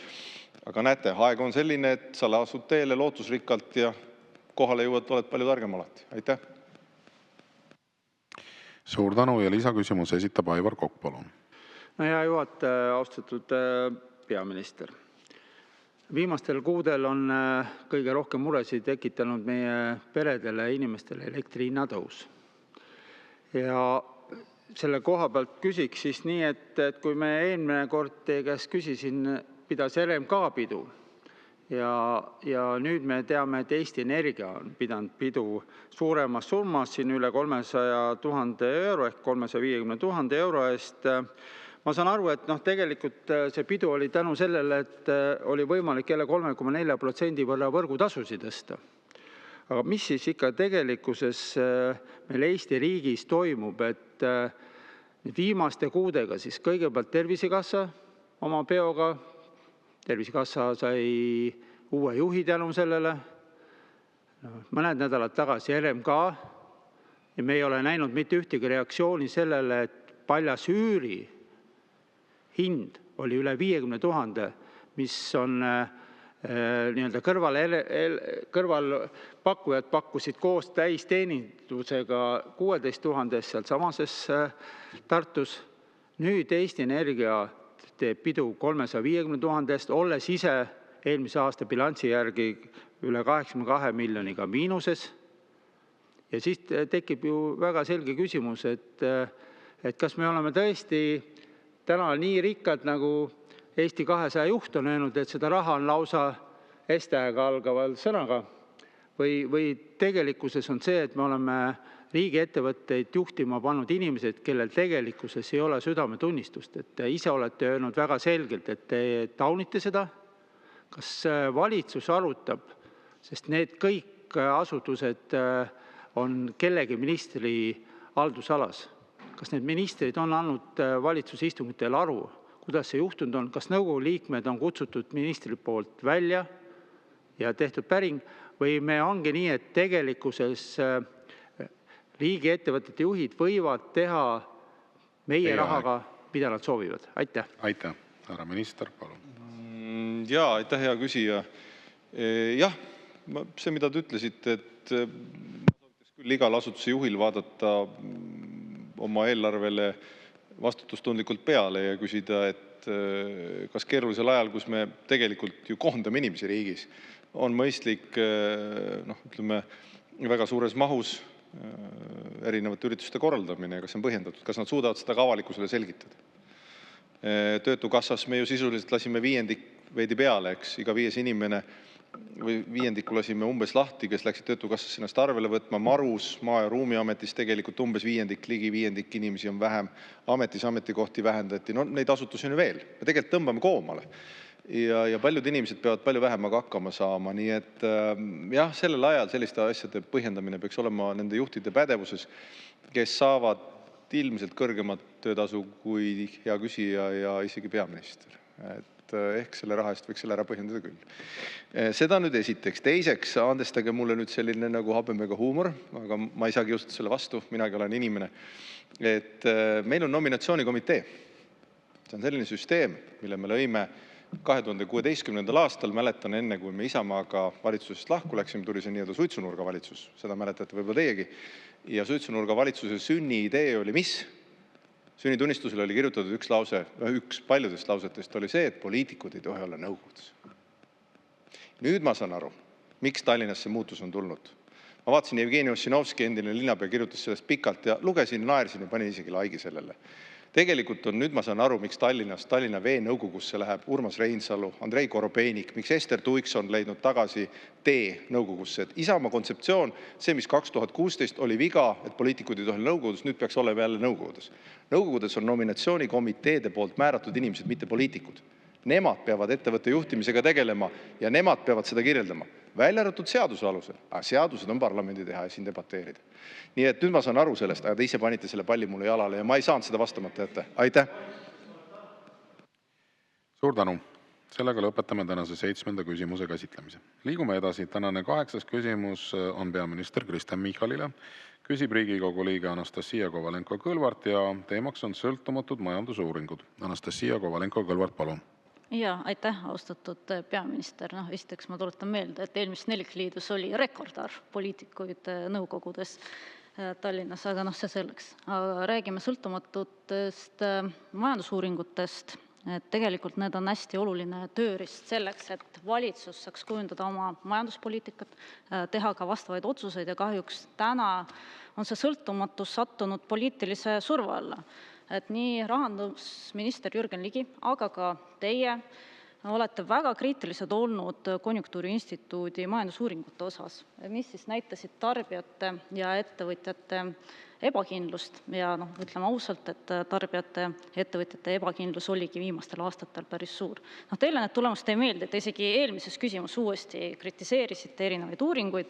Aga näete, aeg on selline, et sa asud teele lootusrikkalt ja kohale jõuad, oled palju targem alati. Aitäh! Suur tänu ja lisaküsimus esitab Aivar Kokk, palun. Hea juhataja, austatud peaminister. Viimastel kuudel on kõige rohkem muresid tekitanud meie peredele ja inimestele elektri hinna tõus. Ja selle koha pealt küsiks siis nii, et kui me eelmine kord teie käest küsisin, pidas RMK pidu ja nüüd me teame, et Eesti Energia on pidanud pidu suuremas summas siin üle 300 000 euro ehk 350 000 euro eest. Ma saan aru, et tegelikult see pidu oli tänu sellele, et oli võimalik jälle 3,4% võrra võrgutasusid tõsta. Aga mis siis ikka tegelikkuses meil Eesti riigis toimub, et viimaste kuudega siis kõigepealt Tervisekassa oma peoga, Tervisekassa sai uue juhi tänu sellele, mõned nädalad tagasi RMK ja me ei ole näinud mitte ühtegi reaktsiooni sellele, et paljas üüri hind oli üle 50 000, mis on nii-öelda kõrvalpakkujad pakkusid koos täisteenindusega 16 000 sealt samases Tartus. Nüüd Eesti Energia teeb pidu 350 000, olles ise eelmise aasta bilansi järgi üle 82 miljoniga miinuses. Ja siis tekib ju väga selge küsimus, et kas me oleme tõesti täna nii rikkad, nagu Eesti 200 juht on öelnud, et seda raha on lausa S-tähega algaval sõnaga, või tegelikkuses on see, et me oleme riigiettevõtteid juhtima pannud inimesed, kellel tegelikkuses ei ole südametunnistust. Et te ise olete öelnud väga selgelt, et te taunite seda. Kas valitsus arutab, sest need kõik asutused on kellegi ministri haldusalas. Kas need ministrid on andnud valitsuse istungitel aru, kuidas see juhtunud on, kas nõukogu liikmed on kutsutud ministri poolt välja ja tehtud päring, või me ongi nii, et tegelikkuses riigiettevõtete juhid võivad teha meie rahaga, mida nad soovivad. Aitäh. Aitäh. Härra minister, palun. Jaa, aitäh, hea küsija. Jah, see, mida te ütlesite, et küll igal asutuse juhil vaadata oma eelarvele vastutustundlikult peale ja küsida, et kas keerulisel ajal, kus me tegelikult ju koondame inimesi riigis, on mõistlik, ütleme, väga suures mahus erinevate ürituste korraldamine, kas on põhjendatud, kas nad suudavad seda ka avalikkusele selgitada. Töötukassas me ju sisuliselt lasime viiendik veidi peale, eks, iga 5 inimene või viiendiku lasime umbes lahti, kes läksid töötukassasse ennast arvele võtma. Marus, Maa- ja Ruumiametis tegelikult umbes ligi viiendik inimesi on vähem, ametis ametikohti vähendati. No neid asutusi on ju veel. Me tegelikult tõmbame koomale. Ja paljud inimesed peavad palju vähemaga hakkama saama. Nii et jah, sellel ajal selliste asjade põhjendamine peaks olema nende juhtide pädevuses, kes saavad ilmselt kõrgemat töötasu kui hea küsija ja isegi peaminister. Et ehk selle raha eest võiks selle ära põhjendada küll. Seda nüüd esiteks. Teiseks, andestage mulle nüüd selline nagu habemega huumor, aga ma ei saa kiusata selle vastu, minagi olen inimene. Et meil on nominatsioonikomitee. See on selline süsteem, mille me lõime 2016. aastal, mäletan enne, kui me Isamaaga valitsusest lahku läksime, tuli see nii-öelda suitsunurga valitsus. Seda mäletate võib-olla teiegi. Ja suitsunurga valitsuse sünni idee oli mis? Sünnitunnistusele oli kirjutatud üks lause, üks paljudest lausetest oli see, et poliitikud ei tohi olla nõukogudes. Nüüd ma saan aru, miks Tallinnas see muutus on tulnud. Ma vaatasin, Jevgeni Ossinovski, endine linnapea, kirjutas sellest pikalt ja lugesin, naersin ja panin isegi laigi sellele. Tegelikult on, nüüd ma saan aru, miks Tallinna Vee-nõukogusse läheb Urmas Reinsalu, Andrei Korobeinik, miks Ester Tuiks on leidnud tagasi tee nõukogusse. Et Isamaa kontseptsioon, see, mis 2016 oli viga, et poliitikud ei tohi nõukogudes, nüüd peaks olema jälle nõukogudes. Nõukogudes on nominatsioonikomiteede poolt määratud inimesed, mitte poliitikud. Nemad peavad ettevõtte juhtimisega tegelema ja nemad peavad seda kirjeldama. Välja arvatud seaduse alusel, aga seadused on parlamendi teha ja siin debateerida. Nii et nüüd ma saan aru sellest, aga te ise panite selle palli mulle jalale ja ma ei saanud seda vastamata jätta. Aitäh! Suur tänu! Sellega lõpetame tänase 7. küsimuse käsitlemise. Liigume edasi. Tänane 8. küsimus on peaminister Kristen Michalile. Küsib Riigikogu liige Anastassia Kovalenko-Kõlvart ja teemaks on sõltumatud majandusuuringud. Anastassia Kovalenko-Kõlvart, palun! Ja, aitäh, austatud peaminister. Esiteks ma tuletan meelde, et eelmises nelikliidus oli rekordarv poliitikuid nõukogudes Tallinnas, aga see selleks. Räägime sõltumatutest majandusuuringutest. Tegelikult need on hästi oluline tööriist selleks, et valitsus saaks kujundada oma majanduspoliitikat, teha ka vastavaid otsuseid ja kahjuks täna on see sõltumatus sattunud poliitilise surve alla. Et nii rahandusminister Jürgen Ligi, aga ka teie olete väga kriitilised olnud Konjunktuuriinstituudi majandusuuringute osas, mis siis näitasid tarbijate ja ettevõtjate ebakindlust ja ütleme ausalt, et tarbijate ja ettevõtjate ebakindlus oligi viimastel aastatel päris suur. Teile need tulemused ei meeldi, te isegi eelmises küsimus uuesti kritiseerisite erinevaid uuringuid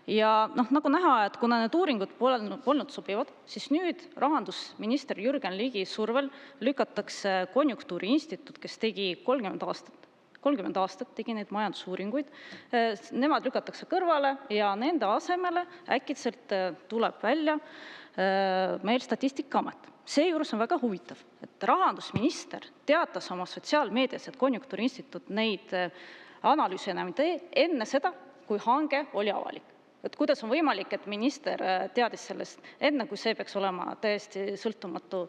ja nagu näha, et kuna need uuringud polnud sobivad, siis nüüd rahandusminister Jürgen Ligi survel lükatakse Konjunktuuriinstituut, kes tegi 30 aastat tegi neid majandusuuringuid, nemad lükatakse kõrvale ja nende asemele äkitselt tuleb välja meil Statistikaamet. Seejuures on väga huvitav, et rahandusminister teatas oma sotsiaalmeedias, et Konjunktuuriinstituut neid analüüse enam ei tee enne seda, kui hange oli avalik. Et kuidas on võimalik, et minister teadis sellest enne, kui see peaks olema täiesti sõltumatu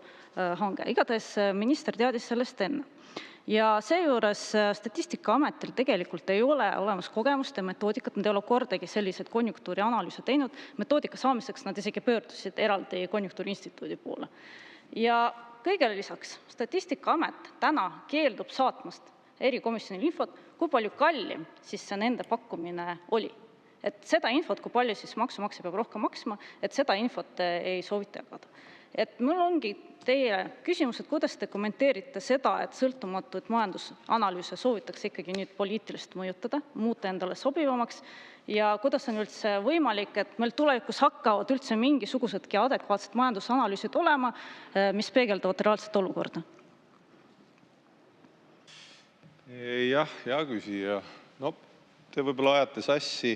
hange. Igatahes minister teadis sellest enne. Ja seejuures Statistikaametil tegelikult ei ole olemas kogemust ja metoodikat, nad ei ole kordagi sellised konjunktuuri analüüse teinud. Metoodika saamiseks nad isegi pöördusid eraldi Konjunktuuriinstituudi poole. Ja kõigele lisaks Statistikaamet täna keeldub saatmast erikomisjonil infot, kui palju kallim siis see nende pakkumine oli. Et seda infot, kui palju siis maksumaksja peab rohkem maksma, et seda infot ei soovita jagada. Et mul ongi teie küsimus, et kuidas te kommenteerite seda, et sõltumatuid majandusanalüüse soovitakse ikkagi nüüd poliitiliselt mõjutada, muuta endale sobivamaks ja kuidas on üldse võimalik, et meil tulevikus hakkavad üldse mingisugusedki adekvaatsed majandusanalüüsid olema, mis peegeldavad reaalset olukorda? Jah, hea küsija. Te võib-olla ajate sassi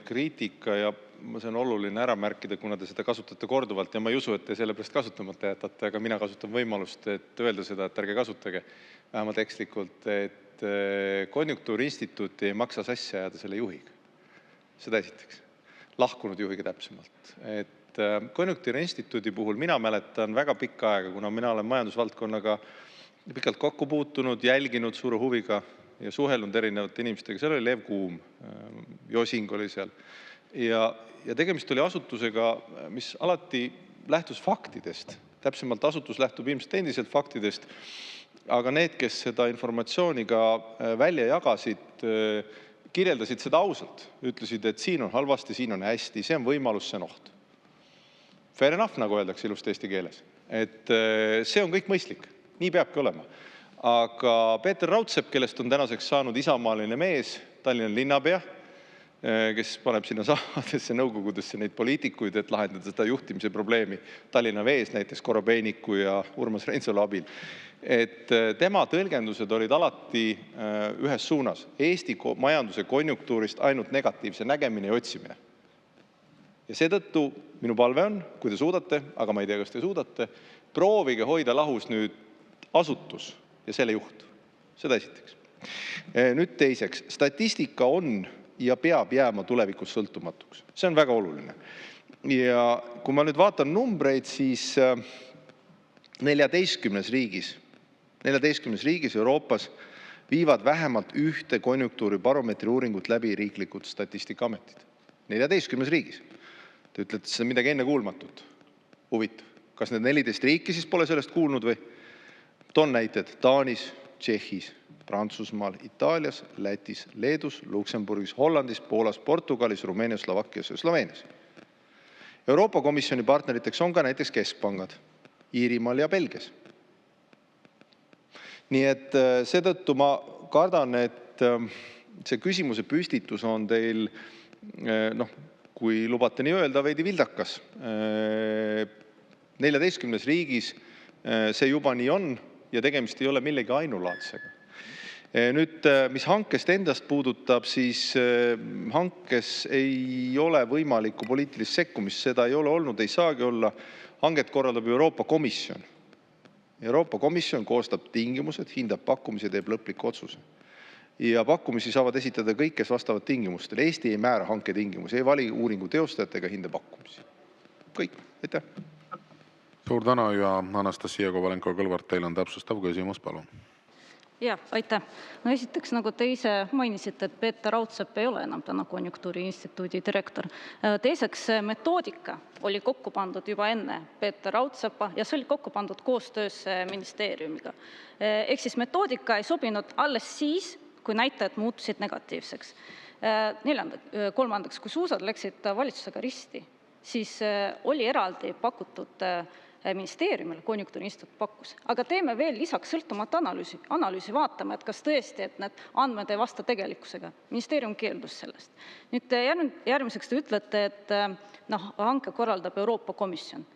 kriitika ja see on oluline ära märkida, kuna te seda kasutate korduvalt ja ma ei usu, et te selle pärast kasutamata jätate, aga mina kasutan võimalust, et öelda seda, et ärge kasutage vähemalt ekslikult, et Konjunktuuriinstituuti ei maksa sassi ajada selle juhiga. Seda esiteks. Lahkunud juhiga täpsemalt. Et Konjunktuuriinstituudi puhul mina mäletan väga pikka aega, kuna mina olen majandusvaldkonnaga pikalt kokku puutunud, jälginud suure huviga ja suhelnud erinevate inimestega. Seal oli Lev Kuum, Josing oli seal. Ja tegemist oli asutusega, mis alati lähtus faktidest. Täpsemalt asutus lähtub ilmselt endiselt faktidest, aga need, kes seda informatsiooni ka välja jagasid, kirjeldasid seda ausalt. Ütlesid, et siin on halvasti, siin on hästi, see on võimalus, see on oht. Fair enough, nagu öeldakse ilusti eesti keeles. Et see on kõik mõistlik. Nii peabki olema. Aga Peeter Raudsepp, kellest on tänaseks saanud isamaaline mees, Tallinna linnapea, kes paneb sinna saadesse nõukogudesse neid poliitikuid, et lahendada seda juhtimise probleemi Tallinna Vees, näiteks Korobeiniku ja Urmas Reinsalu abil. Et tema tõlgendused olid alati ühes suunas. Eesti majanduse konjunktuurist ainult negatiivse nägemine ja otsimine. Ja seetõttu minu palve on, kui te suudate, aga ma ei tea, kas te suudate, proovige hoida lahus nüüd asutus ja selle juht. Seda esiteks. Nüüd teiseks, statistika on ja peab jääma tulevikus sõltumatuks. See on väga oluline. Ja kui ma nüüd vaatan numbreid, siis 14 riigis Euroopas viivad vähemalt ühte konjunktuuribaromeetri uuringut läbi riiklikud statistikaametid. 14 riigis. Te ütlete, see on midagi ennekuulmatut. Huvitav. Kas need 14 riiki siis pole sellest kuulnud või? Toon näited Taanis, Tšehhis, Prantsusmaal, Itaalias, Lätis, Leedus, Luksemburgis, Hollandis, Poolas, Portugalis, Rumeenias, Slovakkias ja Sloveenias. Euroopa Komisjoni partneriteks on ka näiteks keskpangad Iirimaal ja Belgias. Nii et seetõttu ma kardan, et see küsimuse püstitus on teil, kui lubate nii öelda, veidi vildakas. 14 riigis see juba nii on ja tegemist ei ole millegi ainulaadsega. Nüüd, mis hankest endast puudutab, siis hankes ei ole võimalikku poliitilist sekkumist, seda ei ole olnud, ei saagi olla. Hanget korraldab Euroopa Komisjon. Euroopa Komisjon koostab tingimused, hindab pakkumise, teeb lõpliku otsuse. Ja pakkumisi saavad esitada kõik, kes vastavad tingimustele. Eesti ei määra hanke tingimusi, ei vali uuringu teostajat ega hinda pakkumisi. Kõik, aitäh. Suur tänu ja Anastassia Kovalenko-Kõlvart, teil on täpsustav küsimus, palun. Jah, aitäh. No esiteks, nagu te ise mainisite, et Peeter Raudsepp ei ole enam täna Konjunktuuriinstituudi direktor. Teiseks, metoodika oli kokku pandud juba enne Peeter Raudseppa ja see oli kokku pandud koostöös ministeeriumiga. Ehk siis metoodika ei sobinud alles siis, kui näitajad muutusid negatiivseks. Kolmandaks, kui suusad läksid valitsusega risti, siis oli eraldi pakutud ministeeriumile, Konjunktuuriinstituut pakkus, aga teeme veel lisaks sõltumata analüüsi, vaatame, et kas tõesti, et need andmed ei vasta tegelikkusega. Ministeerium keeldus sellest. Nüüd järgmiseks te ütlete, et hanke korraldab Euroopa Komisjon.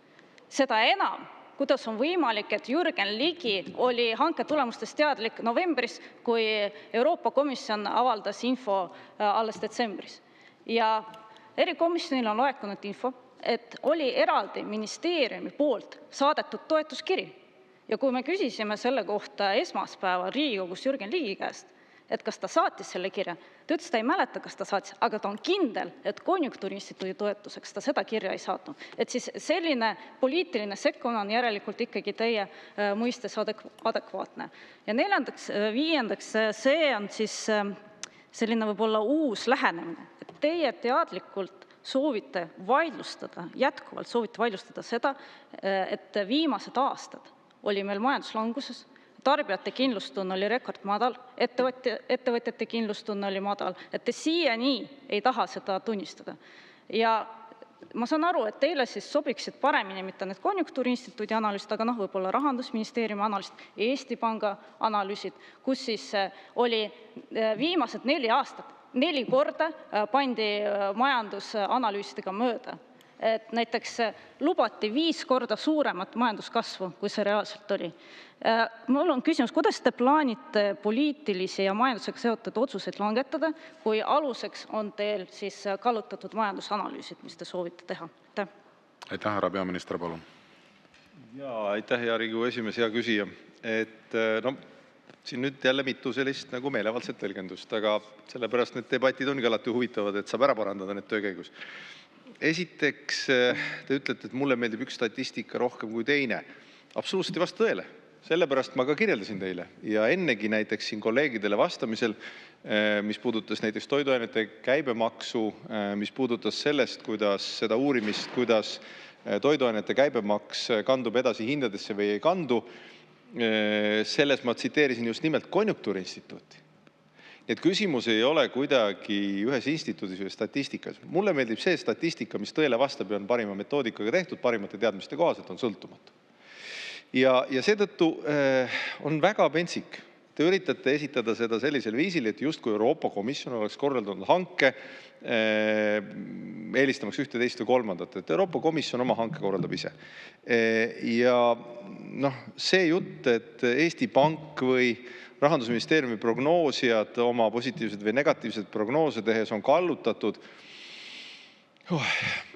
Seda enam, kuidas on võimalik, et Jürgen Ligi oli hanke tulemustest teadlik novembris, kui Euroopa Komisjon avaldas info alles detsembris. Ja erikomisjonil on laekunud info, et oli eraldi ministeeriumi poolt saadetud toetuskiri. Ja kui me küsisime selle kohta esmaspäeval Riigikogus Jürgen Ligi käest, et kas ta saatis selle kirja, ta ütles, ta ei mäleta, kas ta saatis, aga ta on kindel, et Konjunktuuriinstituudi toetuseks ta seda kirja ei saatnud. Et siis selline poliitiline sekkumine on järelikult ikkagi teie mõistes adekvaatne. Ja viiendaks, see on siis selline võib-olla uus lähenemine, et teie teadlikult soovite vaidlustada, jätkuvalt soovite vaidlustada seda, et viimased aastad oli meil majanduslanguses, tarbijate kindlustunne oli rekordmadal, ettevõtjate kindlustunne oli madal, et te siiani ei taha seda tunnistada. Ja ma saan aru, et teile siis sobiksid paremini mitte need Konjunktuuriinstituudi analüüsid, aga võib-olla Rahandusministeeriumi analüüsid, Eesti Panga analüüsid, kus siis oli viimased 4 aastat 4 korda pandi majandusanalüüsidega mööda. Et näiteks lubati 5 korda suuremat majanduskasvu, kui see reaalselt oli. Mul on küsimus, kuidas te plaanite poliitilisi ja majandusega seotud otsuseid langetada, kui aluseks on teil siis kallutatud majandusanalüüsid, mis te soovite teha? Aitäh, härra peaminister, palun. Aitäh, hea Riigikogu esimees, hea küsija. Siin nüüd jälle mitu sellist nagu meelevaldset tõlgendust, aga sellepärast need debatid ongi alati huvitavad, et saab ära parandada need töö käigus. Esiteks, te ütlete, et mulle meeldib üks statistika rohkem kui teine. Absoluutselt ei vasta tõele. Sellepärast ma ka kirjeldasin teile. Ja ennegi näiteks siin kolleegidele vastamisel, mis puudutas näiteks toiduainete käibemaksu, mis puudutas sellest, kuidas seda uurimist, kuidas toiduainete käibemaks kandub edasi hindadesse või ei kandu, selles ma tsiteerisin just nimelt Konjunktuuriinstituuti. Nii et küsimus ei ole kuidagi ühes instituudis või statistikas. Mulle meeldib see statistika, mis tõele vastab ja on parima metoodikaga tehtud, parimate teadmiste kohaselt on sõltumatu. Ja seetõttu on väga pentsik. Te üritate esitada seda sellisel viisil, et just kui Euroopa Komisjon oleks korraldanud hanke, eelistamaks ühte, teist või kolmandat, et Euroopa Komisjon oma hanke korraldab ise. Ja see jutt, et Eesti Pank või Rahandusministeeriumi prognoosijad oma positiivsed või negatiivsed prognoose tehes on kallutatud,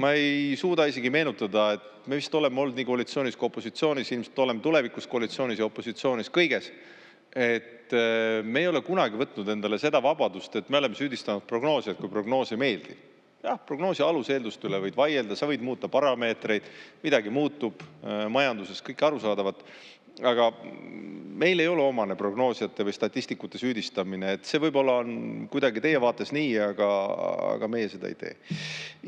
ma ei suuda isegi meenutada, et me vist oleme olnud nii koalitsioonis kui opositsioonis, ilmselt oleme tulevikus koalitsioonis ja opositsioonis kõiges, et me ei ole kunagi võtnud endale seda vabadust, et me oleme süüdistanud prognoosijad, kui prognoos ei meeldi. Jah, prognoosi aluseelduste üle võid vaielda, sa võid muuta parameetreid, midagi muutub majanduses, kõik arusaadavat, aga meil ei ole omane prognoosijate või statistikute süüdistamine, et see võib-olla on kuidagi teie vaates nii, aga meie seda ei tee.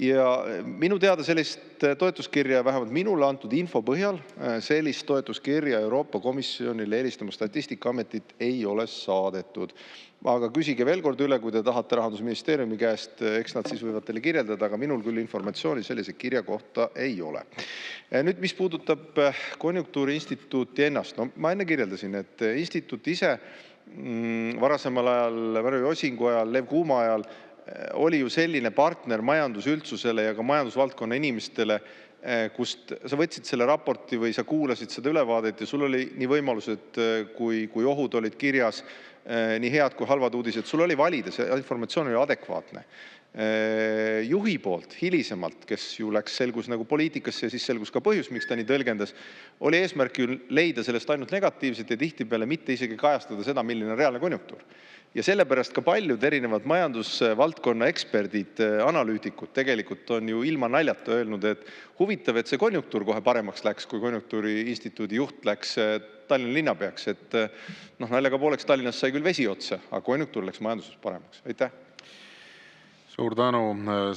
Ja minu teada sellist toetuskirja, vähemalt minule antud info põhjal, sellist toetuskirja Euroopa Komisjonile eelistama Statistikaametit ei ole saadetud. Aga küsige veel kord üle, kui te tahate Rahandusministeeriumi käest, eks nad siis võivad teile kirjeldada, aga minul küll informatsiooni sellise kirja kohta ei ole. Nüüd, mis puudutab Konjunktuuriinstituuti ennast, ma enne kirjeldasin, et instituut ise varasemal ajal, Märvi Osingu ajal, Lev Kuuma ajal oli ju selline partner majandusüldsusele ja ka majandusvaldkonna inimestele, kust sa võtsid selle raporti või sa kuulasid seda ülevaadet ja sul oli nii võimalused, kui ohud olid kirjas, nii head kui halvad uudised, sul oli valida, see informatsioon oli adekvaatne. Juhi poolt hilisemalt, kes ju selgus nagu poliitikasse ja siis selgus ka põhjus, miks ta nii tõlgendas, oli eesmärk ju leida sellest ainult negatiivset ja tihtipeale mitte isegi kajastada seda, milline on reaalne konjunktuur. Ja sellepärast ka paljud erinevad majandusvaldkonna eksperdid, analüütikud tegelikult on ju ilma naljata öelnud, et huvitav, et see konjunktuur kohe paremaks läks, kui Konjunktuuriinstituudi juht läks Tallinna linnapeaks, et naljaga pooleks Tallinnas sai küll vesi otsa, aga konjunktuur läks majanduses paremaks. Aitäh! Suur tänu,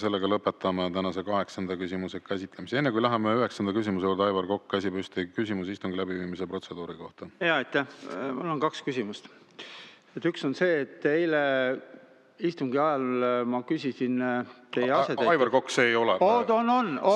sellega lõpetame tänase 8. küsimuse käsitlemise. Enne kui läheme 9. küsimuse juurde, Aivar Kokk, käsi püsti, küsimus istungi läbiviimise protseduuri kohta. Aitäh! Mul on 2 küsimust. Üks on see, et eile istungi ajal ma küsisin teie asetäitjalt. Aivar Kokk, see ei ole.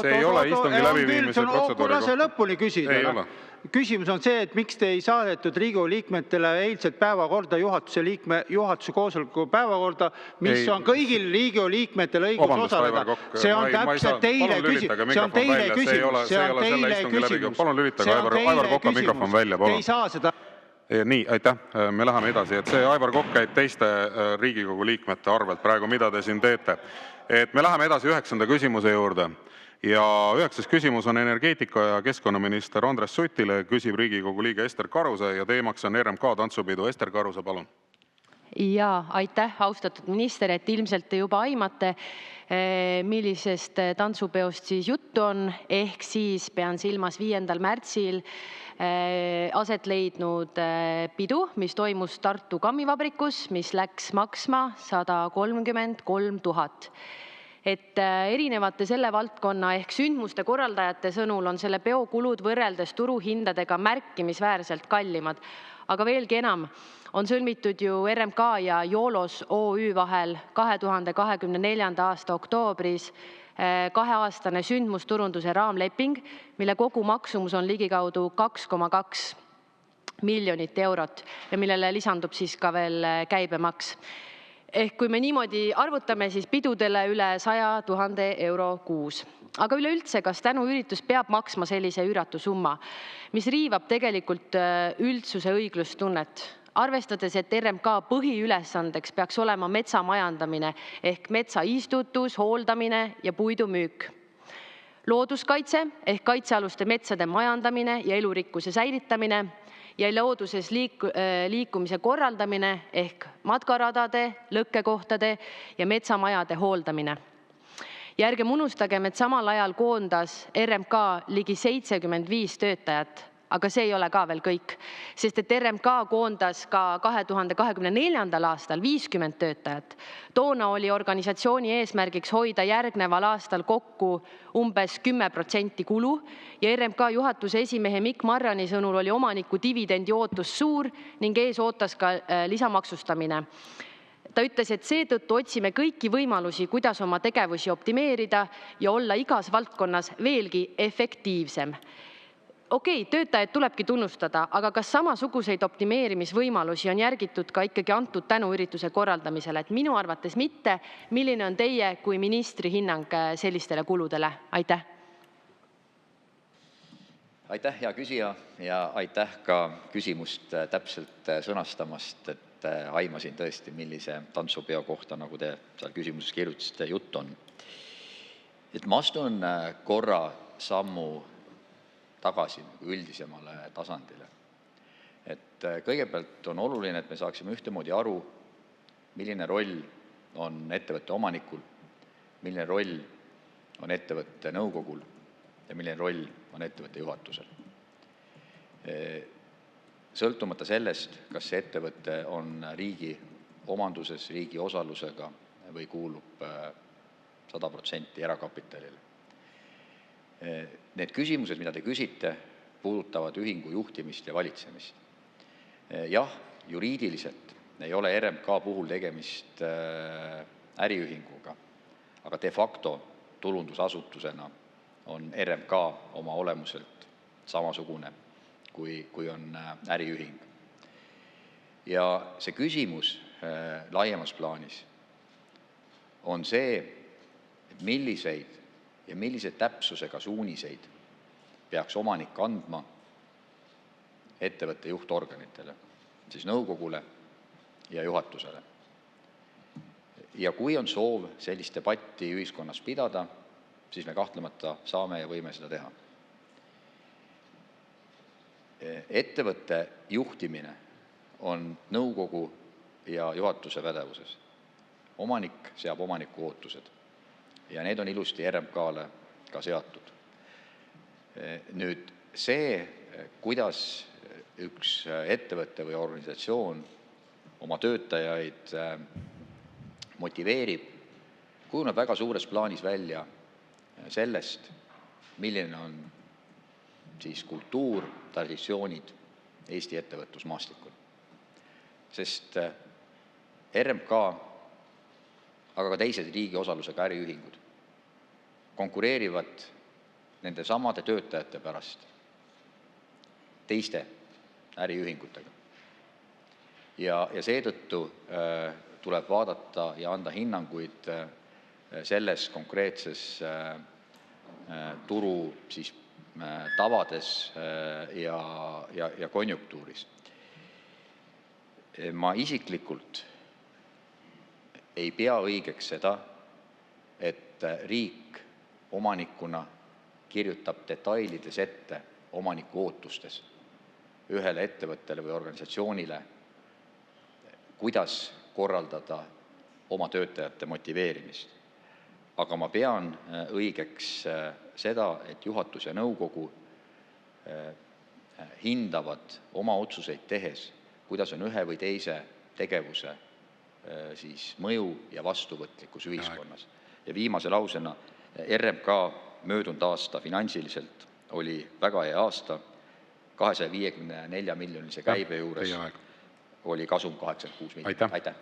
See ei ole istungi läbiviimise protseduuri kohta. Lase lõpuni küsida. Ei ole. Küsimus on see, et miks te ei saadetud Riigikogu liikmetele eilset päevakorda juhatuse koosoleku päevakorda, mis on kõigil Riigikogu liikmetel õigus osaleda. See on täpselt teile küsimus. See on teile küsimus. See on teile küsimus. Palun lülitage Aivar Kokka mikrofon välja. Te ei saa seda. Nii, aitäh. Me läheme edasi. Et see Aivar Kokk käib teiste Riigikogu liikmete arvelt praegu, mida te siin teete. Et me läheme edasi 9. küsimuse juurde. Ja 9. küsimus on energeetika ja keskkonnaminister Andres Sutile, küsib Riigikogu liige Ester Karuse ja teemaks on RMK tantsupidu. Ester Karuse, palun. Ja aitäh, austatud minister, et ilmselt te juba aimate, millisest tantsupeost siis juttu on, ehk siis pean silmas 5. märtsil aset leidnud pidu, mis toimus Tartu kammivabrikus, mis läks maksma 133 000. Et erinevate selle valdkonna ehk sündmuste korraldajate sõnul on selle peo kulud võrreldes turuhindadega märkimisväärselt kallimad. Aga veelgi enam, on sõlmitud ju RMK ja Joolos OÜ vahel 2024. aasta oktoobris 2-aastane sündmusturunduse raamleping, mille kogu maksumus on ligikaudu 2,2 miljonit eurot ja millele lisandub siis ka veel käibemaks. Ehk kui me niimoodi arvutame, siis pidudele üle 100 000 euro kuus. Aga üleüldse, kas tänuüritus peab maksma sellise üüratu summa, mis riivab tegelikult üldsuse õiglustunnet? Arvestades, et RMK põhiülesandeks peaks olema metsamajandamine ehk metsaistutus, hooldamine ja puidumüük. Looduskaitse ehk kaitsealuste metsade majandamine ja elurikkuse säilitamine ja looduses liikumise korraldamine ehk matkaradade, lõkkekohtade ja metsamajade hooldamine. Ja ärgem unustagem, et samal ajal koondas RMK ligi 75 töötajat, aga see ei ole ka veel kõik, sest et RMK koondas ka 2024. aastal 50 töötajat. Toona oli organisatsiooni eesmärgiks hoida järgneval aastal kokku umbes 10% kulu ja RMK juhatuse esimehe Mikk Marrani sõnul oli omaniku dividendi ootus suur ning ees ootas ka lisamaksustamine. Ta ütles, et seetõttu otsime kõiki võimalusi, kuidas oma tegevusi optimeerida ja olla igas valdkonnas veelgi efektiivsem. Okei, töötajad tulebki tunnustada, aga kas samasuguseid optimeerimisvõimalusi on järgitud ka ikkagi antud tänuürituse korraldamisele? Et minu arvates mitte. Milline on teie kui ministri hinnang sellistele kuludele? Aitäh! Aitäh, hea küsija, ja aitäh ka küsimust täpselt sõnastamast, et aimasin tõesti, millise tantsupeo kohta, nagu te seal küsimuses kirjutasite, jutt on. Et ma astun korra sammu tagasi üldisemale tasandile. Et kõigepealt on oluline, et me saaksime ühtemoodi aru, milline roll on ettevõtte omanikul, milline roll on ettevõtte nõukogul ja milline roll on ettevõtte juhatusel. Sõltumata sellest, kas see ettevõte on riigi omanduses, riigi osalusega või kuulub 100% erakapitalile. Need küsimused, mida te küsite, puudutavad ühingu juhtimist ja valitsemist. Jah, juriidiliselt ei ole RMK puhul tegemist äriühinguga, aga de facto tulundusasutusena on RMK oma olemuselt samasugune, kui on äriühing. Ja see küsimus laiemas plaanis on see, et millise täpsusega suuniseid peaks omanik andma ettevõtte juhtorganitele, siis nõukogule ja juhatusele. Ja kui on soov sellist debatti ühiskonnas pidada, siis me kahtlemata saame ja võime seda teha. Ettevõtte juhtimine on nõukogu ja juhatuse pädevuses. Omanik seab omaniku ootused. Ja need on ilusti RMK-le ka seatud. Nüüd see, kuidas üks ettevõtte või organisatsioon oma töötajaid motiveerib, kujuneb väga suures plaanis välja sellest, milline on siis kultuur, traditsioonid Eesti ettevõtlusmaastikul. Sest RMK aga ka teised riigi osalusega äriühingud konkureerivad nende samade töötajate pärast teiste äriühingutega. Ja seetõttu tuleb vaadata ja anda hinnanguid selles konkreetses turu siis tavades ja konjunktuuris. Ma isiklikult ei pea õigeks seda, et riik omanikuna kirjutab detailides ette omaniku ootustes ühele ettevõttele või organisatsioonile, kuidas korraldada oma töötajate motiveerimist. Aga ma pean õigeks seda, et juhatus ja nõukogu hindavad oma otsuseid tehes, kuidas on ühe või teise tegevuse siis mõju ja vastuvõtlikkus ühiskonnas. Ja viimase lausena, RMK möödunud aasta finantsiliselt oli väga hea aasta, 254 miljonilise käibe juures oli kasum 86 miljonit. Aitäh!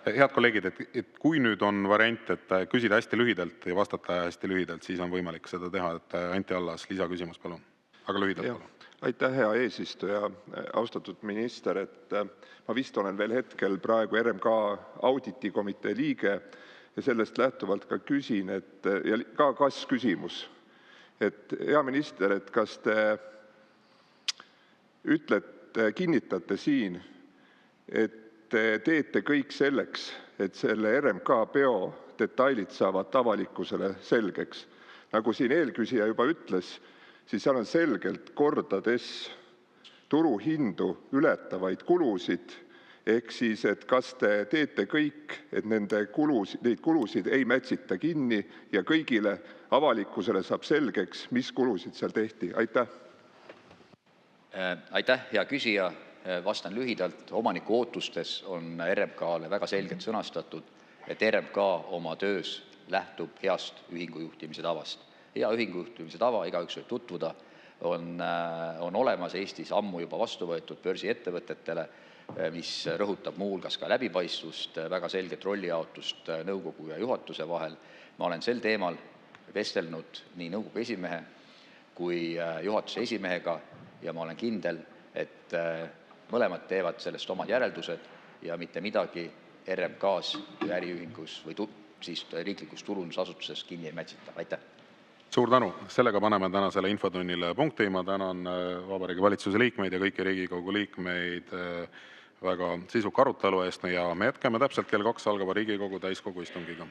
Head kolleegid, et kui nüüd on variant, et küsida hästi lühidalt ja vastata hästi lühidalt, siis on võimalik seda teha. Et Anti Allas, lisaküsimus, palun. Aga lühidalt, palun. Aitäh, hea eesistuja, austatud minister, et ma vist olen veel hetkel praegu RMK auditikomitee liige ja sellest lähtuvalt ka küsin, ja ka kas-küsimus, et hea minister, et kas te kinnitate siin, et te teete kõik selleks, et selle RMK peo detailid saavad avalikkusele selgeks. Nagu siin eelküsija juba ütles, siis seal on selgelt kordades turuhindu ületavaid kulusid, ehk siis, et kas te teete kõik, et neid kulusid ei mätsita kinni ja kõigile avalikkusele saab selgeks, mis kulusid seal tehti. Aitäh! Aitäh, hea küsija! Vastan lühidalt. Omaniku ootustes on RMK-le väga selgelt sõnastatud, et RMK oma töös lähtub heast ühingujuhtimise tavast. Hea ühingujuhtimise tava, igaüks võib tutvuda, on olemas Eestis ammu juba vastu võetud börsiettevõtetele, mis rõhutab muuhulgas ka läbipaistvust, väga selget rollijaotust nõukogu ja juhatuse vahel. Ma olen sel teemal vestelnud nii nõukogu esimehe kui juhatuse esimehega ja ma olen kindel, et mõlemad teevad sellest omad järeldused ja mitte midagi RMK-s või äriühingus või siis riiklikus turundusasutuses kinni ei mätsita. Aitäh! Suur tänu! Sellega paneme tänasele infotunnile punkti. Ma tänan Vabariigi Valitsuse liikmeid ja kõiki Riigikogu liikmeid väga sisuka arutelu eest ja me jätkame täpselt kell 2 algava Riigikogu täiskogu istungiga.